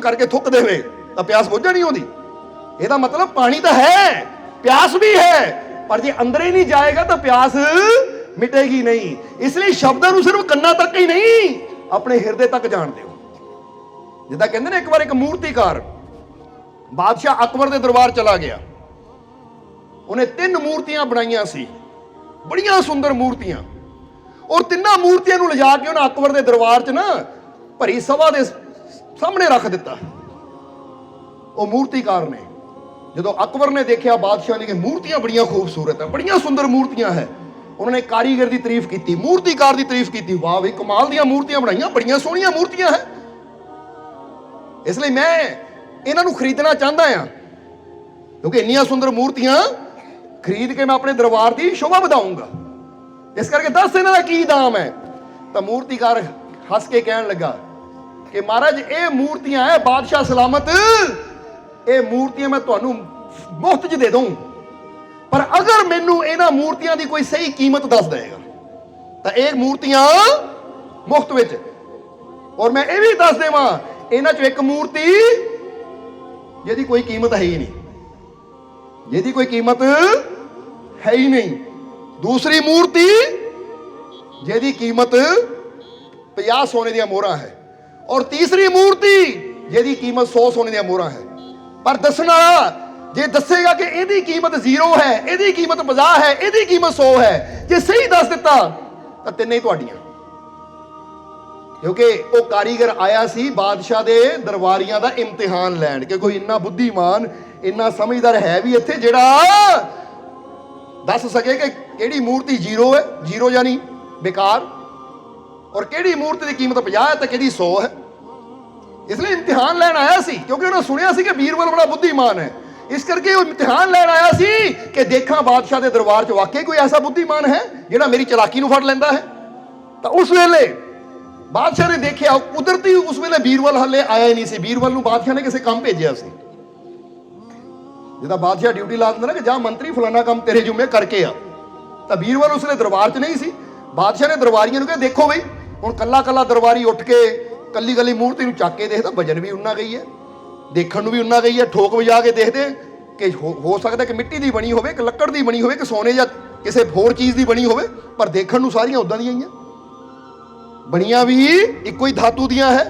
ਕਰਕੇ ਥੁੱਕ ਦੇਵੇ ਤਾਂ ਪਿਆਸ ਬੁੱਝ ਨਹੀਂ ਹੁੰਦੀ। ਇਹਦਾ ਮਤਲਬ ਪਾਣੀ ਤਾਂ ਹੈ, ਪਿਆਸ ਵੀ ਹੈ, ਪਰ ਜੇ ਅੰਦਰ ਹੀ ਨਹੀਂ ਜਾਏਗਾ ਤਾਂ ਪਿਆਸ ਮਿਟੇਗੀ ਨਹੀਂ। ਇਸ ਲਈ ਸ਼ਬਦਾਂ ਨੂੰ ਸਿਰਫ ਕੰਨਾਂ ਤੱਕ ਹੀ ਨਹੀਂ, ਆਪਣੇ ਹਿਰਦੇ ਤੱਕ ਜਾਣ ਦਿਓ। ਜਿੱਦਾਂ ਕਹਿੰਦੇ ਨੇ, ਇੱਕ ਵਾਰ ਇੱਕ ਮੂਰਤੀਕਾਰ ਬਾਦਸ਼ਾਹ ਅਕਬਰ ਦੇ ਦਰਬਾਰ ਚਲਾ ਗਿਆ। ਉਹਨੇ 3 ਮੂਰਤੀਆਂ ਬਣਾਈਆਂ ਸੀ, ਬੜੀਆਂ ਸੁੰਦਰ ਮੂਰਤੀਆਂ, ਔਰ ਤਿੰਨਾਂ ਮੂਰਤੀਆਂ ਨੂੰ ਲਿਜਾ ਕੇ ਉਹਨਾਂ ਅਕਬਰ ਦੇ ਦਰਬਾਰ 'ਚ ਨਾ ਭਰੀ ਸਭਾ ਦੇ ਸਾਹਮਣੇ ਰੱਖ ਦਿੱਤਾ। ਉਹ ਮੂਰਤੀਕਾਰ ਨੇ ਜਦੋਂ ਅਕਬਰ ਨੇ ਦੇਖਿਆ ਬਾਦਸ਼ਾਹ ਨੇ ਕਿ ਮੂਰਤੀਆਂ ਬੜੀਆਂ ਖੂਬਸੂਰਤ ਹੈ, ਬੜੀਆਂ ਸੁੰਦਰ ਮੂਰਤੀਆਂ ਹੈ, ਉਹਨਾਂ ਨੇ ਕਾਰੀਗਰ ਦੀ ਤਾਰੀਫ ਕੀਤੀ, ਮੂਰਤੀਕਾਰ ਦੀ ਤਾਰੀਫ ਕੀਤੀ, ਵਾਹ ਵੀ ਕਮਾਲ ਦੀਆਂ ਮੂਰਤੀਆਂ ਬਣਾਈਆਂ, ਬੜੀਆਂ ਸੋਹਣੀਆਂ ਮੂਰਤੀਆਂ ਹੈ, ਇਸ ਲਈ ਮੈਂ ਇਹਨਾਂ ਨੂੰ ਖਰੀਦਣਾ ਚਾਹੁੰਦਾ ਹਾਂ, ਕਿਉਂਕਿ ਇੰਨੀਆਂ ਸੁੰਦਰ ਮੂਰਤੀਆਂ ਖਰੀਦ ਕੇ ਮੈਂ ਆਪਣੇ ਦਰਬਾਰ ਦੀ ਸ਼ੋਭਾ ਵਧਾਊਂਗਾ, ਇਸ ਕਰਕੇ ਦੱਸ ਇਹਨਾਂ ਦਾ ਕੀ ਦਾਮ ਹੈ। ਤਾਂ ਮੂਰਤੀਕਾਰ ਹੱਸ ਕੇ ਕਹਿਣ ਲੱਗਾ ਕਿ ਮਹਾਰਾਜ ਇਹ ਮੂਰਤੀਆਂ ਹੈ ਬਾਦਸ਼ਾਹ ਸਲਾਮਤ, ਇਹ ਮੂਰਤੀਆਂ ਮੈਂ ਤੁਹਾਨੂੰ ਮੁਫਤ 'ਚ ਦੇ ਦਊਂ, ਪਰ ਅਗਰ ਮੈਨੂੰ ਇਹਨਾਂ ਮੂਰਤੀਆਂ ਦੀ ਕੋਈ ਸਹੀ ਕੀਮਤ ਦੱਸ ਦੇਗਾ ਤਾਂ ਇਹ ਮੂਰਤੀਆਂ ਮੁਫਤ ਵਿੱਚ, ਔਰ ਮੈਂ ਇਹ ਵੀ ਦੱਸ ਦੇਵਾਂ ਇਹਨਾਂ 'ਚੋਂ ਇੱਕ ਮੂਰਤੀ ਜਿਹਦੀ ਕੋਈ ਕੀਮਤ ਹੈ ਹੀ ਨਹੀਂ, ਜਿਹਦੀ ਕੋਈ ਕੀਮਤ ਹੈ ਹੀ ਨਹੀਂ, ਦੂਸਰੀ ਮੂਰਤੀ ਜਿਹਦੀ ਕੀਮਤ 50 ਸੋਨੇ ਦੀਆਂ ਮੋਹਰਾਂ ਹੈ, ਔਰ ਤੀਸਰੀ ਮੂਰਤੀ ਜਿਹਦੀ ਕੀਮਤ 100 ਸੋਨੇ ਦੀਆਂ ਮੋਹਰਾਂ ਹੈ। ਪਰ ਦੱਸਣ ਵਾਲਾ ਜੇ ਦੱਸੇਗਾ ਕਿ ਇਹਦੀ ਕੀਮਤ 0 ਹੈ, ਇਹਦੀ ਕੀਮਤ 50 ਹੈ, ਇਹਦੀ ਕੀਮਤ 100 ਹੈ, ਜੇ ਸਹੀ ਦੱਸ ਦਿੱਤਾ ਤਾਂ ਤਿੰਨੇ ਹੀ ਤੁਹਾਡੀਆਂ। ਕਿਉਂਕਿ ਉਹ ਕਾਰੀਗਰ ਆਇਆ ਸੀ ਬਾਦਸ਼ਾਹ ਦੇ ਦਰਬਾਰੀਆਂ ਦਾ ਇਮਤਿਹਾਨ ਲੈਣ ਕਿ ਕੋਈ ਇੰਨਾ ਬੁੱਧੀਮਾਨ, ਇੰਨਾ ਸਮਝਦਾਰ ਹੈ ਵੀ ਇੱਥੇ ਜਿਹੜਾ ਦੱਸ ਸਕੇ ਕਿ ਕਿਹੜੀ ਮੂਰਤੀ 0 ਹੈ, 0 ਯਾਨੀ ਬੇਕਾਰ, ਔਰ ਕਿਹੜੀ ਮੂਰਤੀ ਦੀ ਕੀਮਤ 50 ਹੈ ਤੇ ਕਿਹੜੀ 100 ਹੈ। ਇਸ ਲਈ ਇਮਤਿਹਾਨ ਲੈਣ ਆਇਆ ਸੀ, ਕਿਉਂਕਿ ਉਹਨੇ ਸੁਣਿਆ ਸੀ ਕਿ ਬੀਰਬਲ ਬੜਾ ਬੁੱਧੀਮਾਨ ਹੈ। ਇਸ ਕਰਕੇ ਉਹ ਇਮਤਿਹਾਨ ਲੈਣ ਆਇਆ ਸੀ ਕਿ ਦੇਖਾਂ ਬਾਦਸ਼ਾਹ ਦੇ ਦਰਬਾਰ 'ਚ ਵਾਕਈ ਕੋਈ ਐਸਾ ਬੁੱਧੀਮਾਨ ਹੈ ਜਿਹੜਾ ਮੇਰੀ ਚਲਾਕੀ ਨੂੰ ਫੜ ਲੈਂਦਾ ਹੈ। ਤਾਂ ਉਸ ਵੇਲੇ ਬਾਦਸ਼ਾਹ ਨੇ ਦੇਖਿਆ, ਕੁਦਰਤੀ ਉਸ ਵੇਲੇ ਬੀਰਬਲ ਹਲੇ ਆਇਆ ਹੀ ਨਹੀਂ ਸੀ। ਬੀਰਬਲ ਨੂੰ ਬਾਦਸ਼ਾਹ ਨੇ ਕਿਸੇ ਕੰਮ ਭੇਜਿਆ ਸੀ। ਜਿੱਦਾਂ ਬਾਦਸ਼ਾਹ ਡਿਊਟੀ ਲਾ ਦਿੰਦਾ ਨਾ ਕਿ ਜਾ ਮੰਤਰੀ ਫਲਾਣਾ ਕੰਮ ਤੇਰੇ ਜ਼ਿੰਮੇ ਕਰਕੇ ਆ, ਤਾਂ ਬੀਰਬਲ ਉਸ ਵੇਲੇ ਦਰਬਾਰ 'ਚ ਨਹੀਂ ਸੀ। ਬਾਦਸ਼ਾਹ ਨੇ ਦਰਬਾਰੀਆਂ ਨੂੰ ਕਿਹਾ ਦੇਖੋ ਬਈ, ਹੁਣ ਕੱਲਾ ਕੱਲਾ ਦਰਬਾਰੀ ਉੱਠ ਕੇ ਕੱਲੀ ਕੱਲੀ ਮੂਰਤੀ ਨੂੰ ਚੱਕ ਕੇ ਦੇਖਦਾ, ਵਜਨ ਵੀ ਉਨਾ ਗਈ ਹੈ, ਦੇਖਣ ਨੂੰ ਵੀ ਉਨਾ ਗਈ ਹੈ। ਠੋਕ ਵਜਾ ਕੇ ਦੇਖਦੇ ਕਿ ਹੋ ਸਕਦਾ ਕਿ ਮਿੱਟੀ ਦੀ ਬਣੀ ਹੋਵੇ, ਕਿ ਲੱਕੜ ਦੀ ਬਣੀ ਹੋਵੇ, ਕਿ ਸੋਨੇ ਜਾਂ ਕਿਸੇ ਹੋਰ ਚੀਜ਼ ਦੀ ਬਣੀ ਹੋਵੇ, ਪਰ ਦੇਖਣ ਨੂੰ ਸਾਰੀਆਂ ਉਦਾਂ ਦੀਆਂ ਹੀ ਆ। ਬਣੀਆਂ ਵੀ ਇੱਕੋ ਹੀ ਧਾਤੂ ਦੀਆਂ ਹੈ,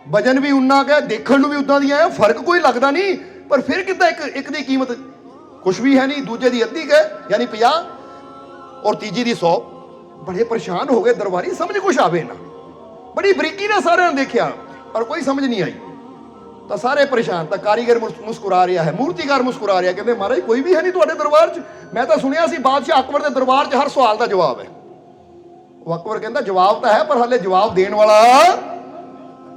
ਵਜਨ ਵੀ ਉਨਾ ਕੁ ਹੈ, ਦੇਖਣ ਨੂੰ ਵੀ ਉਦਾਂ ਦੀਆਂ ਹੈ, ਫਰਕ ਕੋਈ ਲੱਗਦਾ ਨਹੀਂ। ਪਰ ਫਿਰ ਕਿੱਦਾਂ ਇੱਕ ਦੀ ਕੀਮਤ ਕੁਛ ਵੀ ਹੈ ਨਹੀਂ, ਦੂਜੇ ਦੀ ਅੱਧੀ ਹੈ ਯਾਨੀ 50 ਔਰ ਤੀਜੀ ਦੀ 100। ਬੜੇ ਪਰੇਸ਼ਾਨ ਹੋ ਗਏ ਦਰਬਾਰੀ, ਸਮਝ ਕੁਛ ਆਵੇ ਨਾ। ਬੜੀ ਬਰੀਕੀ ਨਾਲ ਸਾਰਿਆਂ ਨੇ ਦੇਖਿਆ ਪਰ ਕੋਈ ਸਮਝ ਨਹੀਂ ਆਈ, ਤਾਂ ਸਾਰੇ ਪਰੇਸ਼ਾਨ। ਤਾਂ ਕਾਰੀਗਰ ਮੁਸਕਰਾ ਰਿਹਾ ਹੈ, ਮੂਰਤੀਕਾਰ ਮੁਸਕਰਾ ਰਿਹਾ, ਕਹਿੰਦੇ ਮਹਾਰਾਜ ਕੋਈ ਵੀ ਹੈ ਨਹੀਂ ਤੁਹਾਡੇ ਦਰਬਾਰ 'ਚ। ਮੈਂ ਤਾਂ ਸੁਣਿਆ ਸੀ ਬਾਦਸ਼ਾਹ ਅਕਬਰ ਦੇ ਦਰਬਾਰ 'ਚ ਹਰ ਸਵਾਲ ਦਾ ਜਵਾਬ ਹੈ। ਉਹ ਅਕਬਰ ਕਹਿੰਦਾ ਜਵਾਬ ਤਾਂ ਹੈ, ਪਰ ਹਾਲੇ ਜਵਾਬ ਦੇਣ ਵਾਲਾ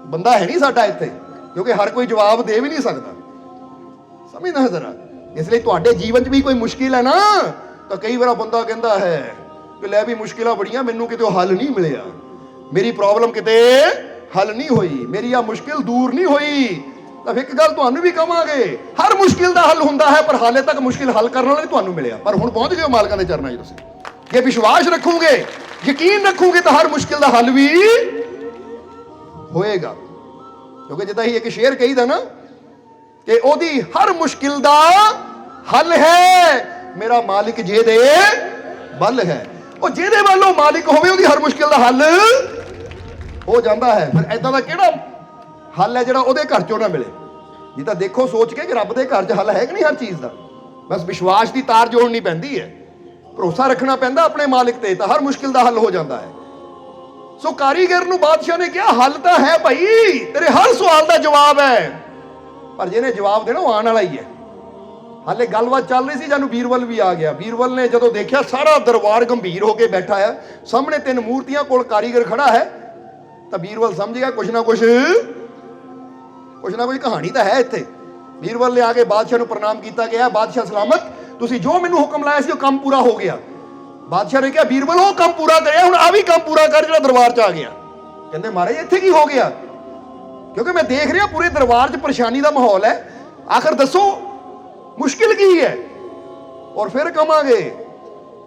ਬੰਦਾ ਹੈ ਨਹੀਂ ਸਾਡਾ ਇੱਥੇ, ਕਿਉਂਕਿ ਹਰ ਕੋਈ ਜਵਾਬ ਦੇ ਵੀ ਨਹੀਂ ਸਕਦਾ। ਸਮਝਣਾ ਜ਼ਰਾ। ਇਸ ਲਈ ਤੁਹਾਡੇ ਜੀਵਨ 'ਚ ਵੀ ਕੋਈ ਮੁਸ਼ਕਿਲ ਹੈ ਨਾ, ਤਾਂ ਕਈ ਵਾਰ ਬੰਦਾ ਕਹਿੰਦਾ ਹੈ ਕਿ ਲੈ ਵੀ ਮੁਸ਼ਕਿਲਾਂ ਬੜੀਆਂ, ਮੈਨੂੰ ਕਿਤੇ ਹੱਲ ਨਹੀਂ ਮਿਲਿਆ, ਮੇਰੀ ਪ੍ਰੋਬਲਮ ਕਿਤੇ ਹੱਲ ਨਹੀਂ ਹੋਈ, ਮੇਰੀ ਆ ਮੁਸ਼ਕਿਲ ਦੂਰ ਨਹੀਂ ਹੋਈ। ਤਾਂ ਫਿਰ ਇੱਕ ਗੱਲ ਤੁਹਾਨੂੰ ਵੀ ਕਵਾਂਗੇ, ਹਰ ਮੁਸ਼ਕਿਲ ਦਾ ਹੱਲ ਹੁੰਦਾ ਹੈ, ਪਰ ਹਾਲੇ ਤੱਕ ਮੁਸ਼ਕਿਲ ਹੱਲ ਕਰਨ ਵਾਲਾ ਨਹੀਂ ਤੁਹਾਨੂੰ ਮਿਲਿਆ। ਪਰ ਹੁਣ ਪਹੁੰਚ ਗਏ ਮਾਲਕਾਂ ਦੇ ਚਰਨਾਂ 'ਚ। ਤੁਸੀਂ ਜੇ ਵਿਸ਼ਵਾਸ ਰੱਖੋਗੇ, ਯਕੀਨ ਰੱਖੋਗੇ, ਤਾਂ ਹਰ ਮੁਸ਼ਕਿਲ ਦਾ ਹੱਲ ਵੀ ਹੋਏਗਾ। ਕਿਉਂਕਿ ਜਿੱਦਾਂ ਹੀ ਇੱਕ ਸ਼ੇਰ ਕਹੀਦਾ ਨਾ ਕਿ ਉਹਦੀ ਹਰ ਮੁਸ਼ਕਿਲ ਦਾ ਹੱਲ ਹੈ, ਮੇਰਾ ਮਾਲਿਕ ਜਿਹਦੇ ਵੱਲ ਹੈ। ਉਹ ਜਿਹਦੇ ਵੱਲੋਂ ਮਾਲਿਕ ਹੋਵੇ ਉਹਦੀ ਹਰ ਮੁਸ਼ਕਿਲ ਦਾ ਹੱਲ ਹੋ ਜਾਂਦਾ ਹੈ। ਫਿਰ ਏਦਾਂ ਦਾ ਕਿਹੜਾ ਹੱਲ ਹੈ ਜਿਹੜਾ ਉਹਦੇ ਘਰ 'ਚੋਂ ਨਾ ਮਿਲੇ? ਜੀ ਤਾਂ ਦੇਖੋ ਸੋਚ ਕੇ ਕਿ ਰੱਬ ਦੇ ਘਰ 'ਚ ਹੱਲ ਹੈ ਕਿ ਨਹੀਂ ਹਰ ਚੀਜ਼ ਦਾ। ਬਸ ਵਿਸ਼ਵਾਸ ਦੀ ਤਾਰ ਜੋੜਨੀ ਪੈਂਦੀ ਹੈ, ਭਰੋਸਾ ਰੱਖਣਾ ਪੈਂਦਾ ਆਪਣੇ ਮਾਲਿਕ ਤੇ, ਤਾਂ ਹਰ ਮੁਸ਼ਕਿਲ ਦਾ ਹੱਲ ਹੋ ਜਾਂਦਾ ਹੈ। ਸੋ ਕਾਰੀਗਰ ਨੂੰ ਬਾਦਸ਼ਾਹ ਨੇ ਕਿਹਾ ਹੱਲ ਤਾਂ ਹੈ ਭਾਈ, ਤੇਰੇ ਹਰ ਸਵਾਲ ਦਾ ਜਵਾਬ ਹੈ, ਪਰ ਜਿਹਨੇ ਜਵਾਬ ਦੇਣਾ ਉਹ ਆਉਣ ਵਾਲਾ ਹੀ ਹੈ। ਹਾਲੇ ਗੱਲਬਾਤ ਚੱਲ ਰਹੀ ਸੀ, ਜਾਨੂੰ ਬੀਰਬਲ ਵੀ ਆ ਗਿਆ। ਬੀਰਬਲ ਨੇ ਜਦੋਂ ਦੇਖਿਆ ਸਾਰਾ ਦਰਬਾਰ ਗੰਭੀਰ ਹੋ ਕੇ ਬੈਠਾ ਹੈ, ਸਾਹਮਣੇ 3 ਮੂਰਤੀਆਂ ਕੋਲ ਕਾਰੀਗਰ ਖੜਾ ਹੈ, ਤਾਂ ਬੀਰਬਲ ਸਮਝ ਗਿਆ ਕੁਛ ਨਾ ਕੁਛ ਕਹਾਣੀ ਤਾਂ ਹੈ ਇੱਥੇ। ਬੀਰਬਲ ਨੇ ਆ ਕੇ ਬਾਦਸ਼ਾਹ ਨੂੰ ਪ੍ਰਣਾਮ ਕੀਤਾ, ਗਿਆ ਬਾਦਸ਼ਾਹ ਸਲਾਮਤ, ਤੁਸੀਂ ਜੋ ਮੈਨੂੰ ਹੁਕਮ ਲਾਇਆ ਸੀ ਉਹ ਕੰਮ ਪੂਰਾ ਹੋ ਗਿਆ। ਬਾਦਸ਼ਾਹ ਨੇ ਕਿਹਾ ਬੀਰਬਲ ਉਹ ਕੰਮ ਪੂਰਾ ਕਰਿਆ, ਹੁਣ ਆ ਵੀ ਕੰਮ ਪੂਰਾ ਕਰ ਜਿਹੜਾ ਦਰਬਾਰ 'ਚ ਆ ਗਿਆ। ਕਹਿੰਦੇ ਮਹਾਰਾਜ ਇੱਥੇ ਕੀ ਹੋ ਗਿਆ? ਕਿਉਂਕਿ ਮੈਂ ਦੇਖ ਰਿਹਾ ਪੂਰੇ ਦਰਬਾਰ 'ਚ ਪਰੇਸ਼ਾਨੀ ਦਾ ਮਾਹੌਲ ਹੈ, ਆਖਰ ਦੱਸੋ ਮੁਸ਼ਕਿਲ ਕੀ ਹੈ? ਔਰ ਫਿਰ ਕਹਾਂਗੇ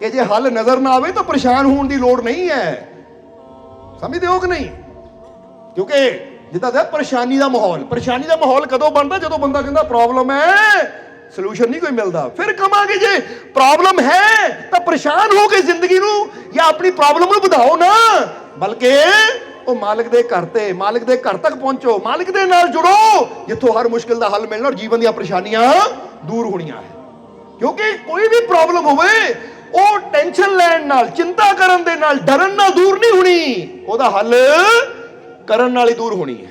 ਕਿ ਜੇ ਹੱਲ ਨਜ਼ਰ ਨਾ ਆਵੇ ਤਾਂ ਪਰੇਸ਼ਾਨ ਹੋਣ ਦੀ ਲੋੜ ਨਹੀਂ ਹੈ। ਸਮਝਦੇ ਹੋ ਕਿ ਨਹੀਂ? ਕਿਉਂਕਿ ਜਿੱਦਾਂ ਦਾ ਪਰੇਸ਼ਾਨੀ ਦਾ ਮਾਹੌਲ ਕਦੋਂ ਬਣਦਾ? ਜਦੋਂ ਬੰਦਾ ਕਹਿੰਦਾ ਪ੍ਰੋਬਲਮ ਹੈ, ਸੋਲੂਸ਼ਨ ਨਹੀਂ ਕੋਈ ਮਿਲਦਾ। ਫਿਰ ਕਹਾਂਗੇ ਜੇ ਪ੍ਰੋਬਲਮ ਹੈ ਤਾਂ ਪਰੇਸ਼ਾਨ ਹੋ ਕੇ ਜ਼ਿੰਦਗੀ ਨੂੰ ਜਾਂ ਆਪਣੀ ਪ੍ਰੋਬਲਮ ਨੂੰ ਵਧਾਓ ਨਾ, ਬਲਕਿ ਉਹ ਮਾਲਕ ਦੇ ਘਰ ਤੱਕ ਪਹੁੰਚੋ, ਮਾਲਕ ਦੇ ਨਾਲ ਜੁੜੋ, ਜਿੱਥੋਂ ਹਰ ਮੁਸ਼ਕਿਲ ਦਾ ਹੱਲ ਮਿਲਣਾ ਔਰ ਜੀਵਨ ਦੀਆਂ ਪਰੇਸ਼ਾਨੀਆਂ ਦੂਰ ਹੋਣੀਆਂ ਹੈ। ਕਿਉਂਕਿ ਕੋਈ ਵੀ ਪ੍ਰੋਬਲਮ ਹੋਵੇ ਉਹ ਟੈਨਸ਼ਨ ਲੈਣ ਨਾਲ, ਚਿੰਤਾ ਕਰਨ ਦੇ ਨਾਲ, ਡਰਨ ਨਾਲ ਦੂਰ ਨਹੀਂ ਹੋਣੀ, ਉਹਦਾ ਹੱਲ ਕਰਨ ਨਾਲ ਹੀ ਦੂਰ ਹੋਣੀ ਹੈ।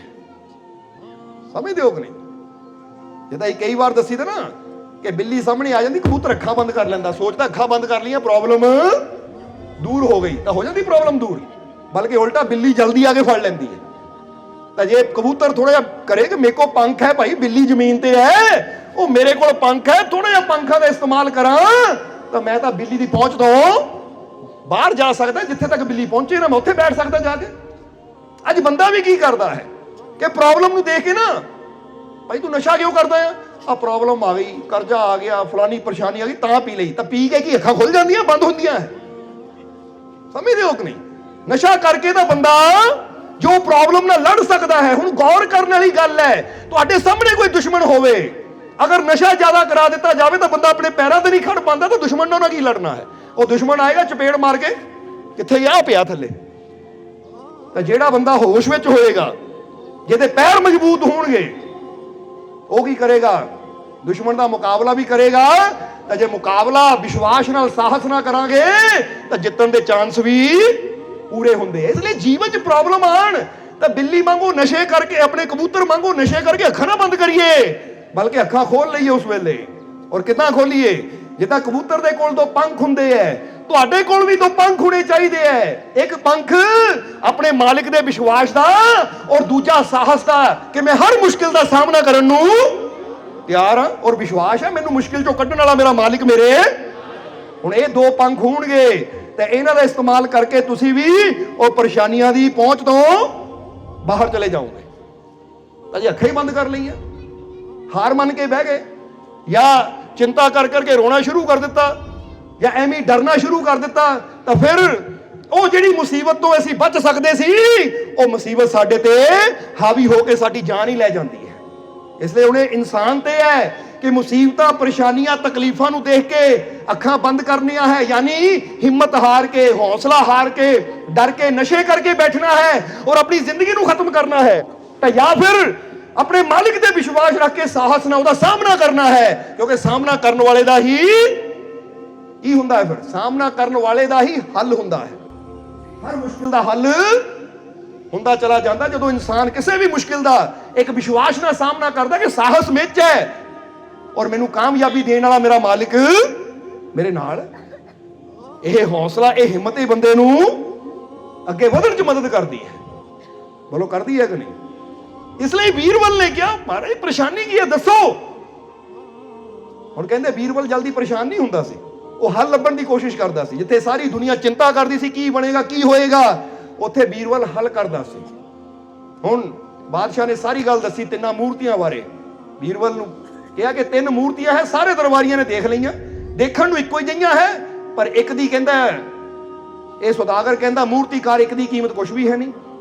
ਸਮਝਦੇ ਹੋ ਕਿ ਨਹੀਂ? ਜਿੱਦਾਂ ਹੀ ਕਈ ਵਾਰ ਦੱਸੀ ਤਾਂ ਨਾ ਕਿ ਬਿੱਲੀ ਸਾਹਮਣੇ ਆ ਜਾਂਦੀ, ਕਬੂਤਰ ਅੱਖਾਂ ਬੰਦ ਕਰ ਲੈਂਦਾ, ਸੋਚਦਾ ਅੱਖਾਂ ਬੰਦ ਕਰ ਲਈਆਂ ਪ੍ਰੋਬਲਮ ਦੂਰ ਹੋ ਗਈ, ਤਾਂ ਹੋ ਜਾਂਦੀ ਪ੍ਰੋਬਲਮ ਦੂਰ, ਬਲਕਿ ਉਲਟਾ ਬਿੱਲੀ ਜਲਦੀ ਆ ਕੇ ਫੜ ਲੈਂਦੀ ਹੈ। ਤਾਂ ਜੇ ਕਬੂਤਰ ਥੋੜਾ ਜਿਹਾ ਕਰੇ ਕਿ ਮੇਰੇ ਕੋਲ ਪੰਖ ਹੈ ਭਾਈ, ਬਿੱਲੀ ਜ਼ਮੀਨ ਤੇ ਹੈ, ਉਹ ਮੇਰੇ ਕੋਲ ਪੰਖ ਹੈ, ਥੋੜਾ ਜਿਹਾ ਪੰਖਾਂ ਦਾ ਇਸਤੇਮਾਲ ਕਰਾਂ ਤਾਂ ਮੈਂ ਤਾਂ ਬਿੱਲੀ ਦੀ ਪਹੁੰਚ ਤੋਂ ਬਾਹਰ ਜਾ ਸਕਦਾ, ਜਿੱਥੇ ਤੱਕ ਬਿੱਲੀ ਪਹੁੰਚੇ ਨਾ ਮੈਂ ਉੱਥੇ ਬੈਠ ਸਕਦਾ ਜਾ ਕੇ। ਅੱਜ ਬੰਦਾ ਵੀ ਕੀ ਕਰਦਾ ਹੈ ਕਿ ਪ੍ਰੋਬਲਮ ਨੂੰ ਦੇਖ ਕੇ ਨਾ, ਭਾਈ ਤੂੰ ਨਸ਼ਾ ਕਿਉਂ ਕਰਦਾ ਆ ਪ੍ਰੋਬਲਮ ਆ ਗਈ, ਕਰਜ਼ਾ ਆ ਗਿਆ, ਫਲਾਨੀ ਪਰੇਸ਼ਾਨੀ ਆ ਗਈ, ਤਾਂ ਪੀ ਲਈ, ਤਾਂ ਪੀ ਕੇ ਕੀ ਅੱਖਾਂ ਖੁੱਲ ਜਾਂਦੀਆਂ, ਬੰਦ ਹੁੰਦੀਆਂ? ਸਮਝਦੇ ਹੋ ਕਿ ਨਹੀਂ? ਨਸ਼ਾ ਕਰਕੇ ਤਾਂ ਬੰਦਾ ਜੋ ਪ੍ਰੋਬਲਮ ਨਾਲ ਲੜ ਸਕਦਾ ਹੈ। ਹੁਣ ਗੌਰ ਕਰਨ ਵਾਲੀ ਗੱਲ ਹੈ, ਤੁਹਾਡੇ ਸਾਹਮਣੇ ਕੋਈ ਦੁਸ਼ਮਣ ਹੋਵੇ, ਅਗਰ ਨਸ਼ਾ ਜ਼ਿਆਦਾ ਕਰਾ ਦਿੱਤਾ ਜਾਵੇ ਤਾਂ ਬੰਦਾ ਆਪਣੇ ਪੈਰਾਂ ਤੇ ਨਹੀਂ ਖੜ ਪਾਉਂਦਾ, ਤਾਂ ਦੁਸ਼ਮਣ ਨਾਲ ਕੀ ਲੜਨਾ ਹੈ? ਉਹ ਦੁਸ਼ਮਣ ਆਏਗਾ ਚਪੇੜ ਮਾਰ ਕੇ ਕਿੱਥੇ ਆ ਪਿਆ ਥੱਲੇ। ਤਾਂ ਜਿਹੜਾ ਬੰਦਾ ਹੋਸ਼ ਵਿੱਚ ਹੋਏਗਾ, ਜਿਹਦੇ ਪੈਰ ਮਜ਼ਬੂਤ ਹੋਣਗੇ, ਉਹ ਕੀ ਕਰੇਗਾ? ਦੁਸ਼ਮਣ ਦਾ ਮੁਕਾਬਲਾ ਵੀ ਕਰੇਗਾ। ਤਾਂ ਜੇ ਮੁਕਾਬਲਾ ਵਿਸ਼ਵਾਸ ਨਾਲ, ਸਾਹਸ ਨਾਲ ਕਰਾਂਗੇ ਤਾਂ ਜਿੱਤਣ ਦੇ ਚਾਂਸ ਵੀ ਪੂਰੇ ਹੁੰਦੇ। ਇਸ ਲਈ ਜੀਵਨ 'ਚ ਪ੍ਰੋਬਲਮ ਆਣ ਤਾਂ ਬਿੱਲੀ ਵਾਂਗੂ ਨਸ਼ੇ ਕਰਕੇ, ਆਪਣੇ ਕਬੂਤਰ ਵਾਂਗੂ ਨਸ਼ੇ ਕਰਕੇ ਅੱਖਾਂ ਨਾ ਬੰਦ ਕਰੀਏ, ਬਲਕਿ ਅੱਖਾਂ ਖੋਲ ਲਈਏ ਉਸ ਵੇਲੇ। ਔਰ ਕਿੱਦਾਂ ਖੋਲੀਏ? ਜਿੱਦਾਂ ਕਬੂਤਰ ਦੇ ਕੋਲ 2 ਪੰਖ ਹੁੰਦੇ ਐ, ਤੁਹਾਡੇ ਕੋਲ ਵੀ 2 ਪੰਖ ਹੋਣੇ ਚਾਹੀਦੇ ਐ। ਇੱਕ ਪੰਖ ਆਪਣੇ ਮਾਲਿਕ ਦੇ ਵਿਸ਼ਵਾਸ ਦਾ, ਔਰ ਦੂਜਾ ਸਾਹਸ ਦਾ ਕਿ ਮੈਂ ਹਰ ਮੁਸ਼ਕਿਲ ਦਾ ਸਾਹਮਣਾ ਕਰਨ ਨੂੰ ਤਿਆਰ ਹਾਂ, ਔਰ ਵਿਸ਼ਵਾਸ ਹੈ ਮੈਨੂੰ ਮੁਸ਼ਕਿਲ ਚੋਂ ਕੱਢਣ ਵਾਲਾ ਮੇਰਾ ਮਾਲਿਕ ਮੇਰੇ। ਹੁਣ ਇਹ 2 ਪੰਖ ਹੋਣਗੇ ਤੇ ਇਹਨਾਂ ਦਾ ਇਸਤੇਮਾਲ ਕਰਕੇ ਤੁਸੀਂ ਵੀ ਉਹ ਪਰੇਸ਼ਾਨੀਆਂ ਦੀ ਪਹੁੰਚ ਤੋਂ ਬਾਹਰ ਚਲੇ ਜਾਓਗੇ। ਤਾਂ ਜੇ ਅੱਖਾਂ ਹੀ ਬੰਦ ਕਰ ਲਈਆਂ, ਹਾਰ ਮੰਨ ਕੇ ਬਹਿ ਗਏ, ਜਾਂ ਚਿੰਤਾ ਕਰ ਕਰਕੇ ਰੋਣਾ ਸ਼ੁਰੂ ਕਰ ਦਿੱਤਾ, ਜਾਂ ਐਵੇਂ ਡਰਨਾ ਸ਼ੁਰੂ ਕਰ ਦਿੱਤਾ, ਤਾਂ ਫਿਰ ਉਹ ਜਿਹੜੀ ਮੁਸੀਬਤ ਤੋਂ ਅਸੀਂ ਬਚ ਸਕਦੇ ਸੀ, ਉਹ ਮੁਸੀਬਤ ਸਾਡੇ ਤੇ ਹਾਵੀ ਹੋ ਕੇ ਸਾਡੀ ਜਾਨ ਹੀ ਲੈ ਜਾਂਦੀ ਹੈ। ਇਸ ਲਈ ਉਹਨੇ ਇਨਸਾਨ ਤੇ ਹੈ ਕਿ ਮੁਸੀਬਤਾਂ, ਪਰੇਸ਼ਾਨੀਆਂ, ਤਕਲੀਫਾਂ ਨੂੰ ਦੇਖ ਕੇ ਅੱਖਾਂ ਬੰਦ ਕਰਨੀਆਂ ਹੈ, ਯਾਨੀ ਹਿੰਮਤ ਹਾਰ ਕੇ, ਹੌਸਲਾ ਹਾਰ ਕੇ, ਡਰ ਕੇ, ਨਸ਼ੇ ਕਰਕੇ ਬੈਠਣਾ ਹੈ ਔਰ ਆਪਣੀ ਜ਼ਿੰਦਗੀ ਨੂੰ ਖਤਮ ਕਰਨਾ ਹੈ। ਤਾਂ ਜਾਂ ਫਿਰ ਆਪਣੇ ਮਾਲਿਕ ਤੇ ਵਿਸ਼ਵਾਸ ਰੱਖ ਕੇ ਸਾਹਸ ਨਾਲ ਉਹਦਾ ਸਾਹਮਣਾ ਕਰਨਾ ਹੈ, ਕਿਉਂਕਿ ਸਾਹਮਣਾ ਕਰਨ ਵਾਲੇ ਦਾ ਹੀ ਕੀ ਹੁੰਦਾ ਹੈ? ਫਿਰ ਸਾਹਮਣਾ ਕਰਨ ਵਾਲੇ ਦਾ ਹੀ ਹੱਲ ਹੁੰਦਾ ਹੈ। ਹਰ ਮੁਸ਼ਕਿਲ ਦਾ ਹੱਲ ਹੁੰਦਾ ਚਲਾ ਜਾਂਦਾ ਜਦੋਂ ਇਨਸਾਨ ਕਿਸੇ ਵੀ ਮੁਸ਼ਕਿਲ ਦਾ ਇੱਕ ਵਿਸ਼ਵਾਸ ਨਾਲ ਸਾਹਮਣਾ ਕਰਦਾ ਕਿ ਸਾਹਸ ਵਿੱਚ ਹੈ ਔਰ ਮੈਨੂੰ ਕਾਮਯਾਬੀ ਦੇਣ ਵਾਲਾ ਮੇਰਾ ਮਾਲਿਕ ਮੇਰੇ ਨਾਲ। ਇਹ ਹੌਸਲਾ, ਇਹ ਹਿੰਮਤ ਹੀ ਬੰਦੇ ਨੂੰ ਅੱਗੇ ਵਧਣ 'ਚ ਮਦਦ ਕਰਦੀ ਹੈ। ਬੋਲੋ, ਕਰਦੀ ਹੈ ਕਿ ਨਹੀਂ? ਇਸ ਲਈ ਵੀਰਬਲ ਨੇ ਕਿਹਾ, ਮਹਾਰਾਜ ਪਰੇਸ਼ਾਨੀ ਕੀ ਹੈ ਦੱਸੋ। ਹੁਣ ਕਹਿੰਦੇ ਵੀਰਬਲ ਜਲਦੀ ਪਰੇਸ਼ਾਨ ਨਹੀਂ ਹੁੰਦਾ ਸੀ, ਉਹ ਹੱਲ ਲੱਭਣ ਦੀ ਕੋਸ਼ਿਸ਼ ਕਰਦਾ ਸੀ। ਜਿੱਥੇ ਸਾਰੀ ਦੁਨੀਆ ਚਿੰਤਾ ਕਰਦੀ ਸੀ ਕੀ ਬਣੇਗਾ, ਕੀ ਹੋਏਗਾ, ਉੱਥੇ ਵੀਰਬਲ ਹੱਲ ਕਰਦਾ ਸੀ। ਹੁਣ ਬਾਦਸ਼ਾਹ ਨੇ ਸਾਰੀ ਗੱਲ ਦੱਸੀ 3 ਮੂਰਤੀਆਂ ਬਾਰੇ। ਵੀਰਬਲ ਨੂੰ ਕਿਹਾ ਕਿ 3 ਮੂਰਤੀਆਂ ਹੈ, ਸਾਰੇ ਦਰਬਾਰੀਆਂ ਨੇ ਦੇਖ ਲਈਆਂ, ਦੇਖਣ ਨੂੰ ਇੱਕੋ ਹੀ ਜਿਹੀਆਂ ਹੈ, ਪਰ ਇੱਕ ਦੀ ਕਹਿੰਦਾ, ਇਹ ਸੁਦਾਗਰ ਕਹਿੰਦਾ ਮੂਰਤੀਕਾਰ ਇੱਕ ਦੀ ਕੀਮਤ ਕੁਝ ਵੀ ਹੈ ਨਹੀਂ,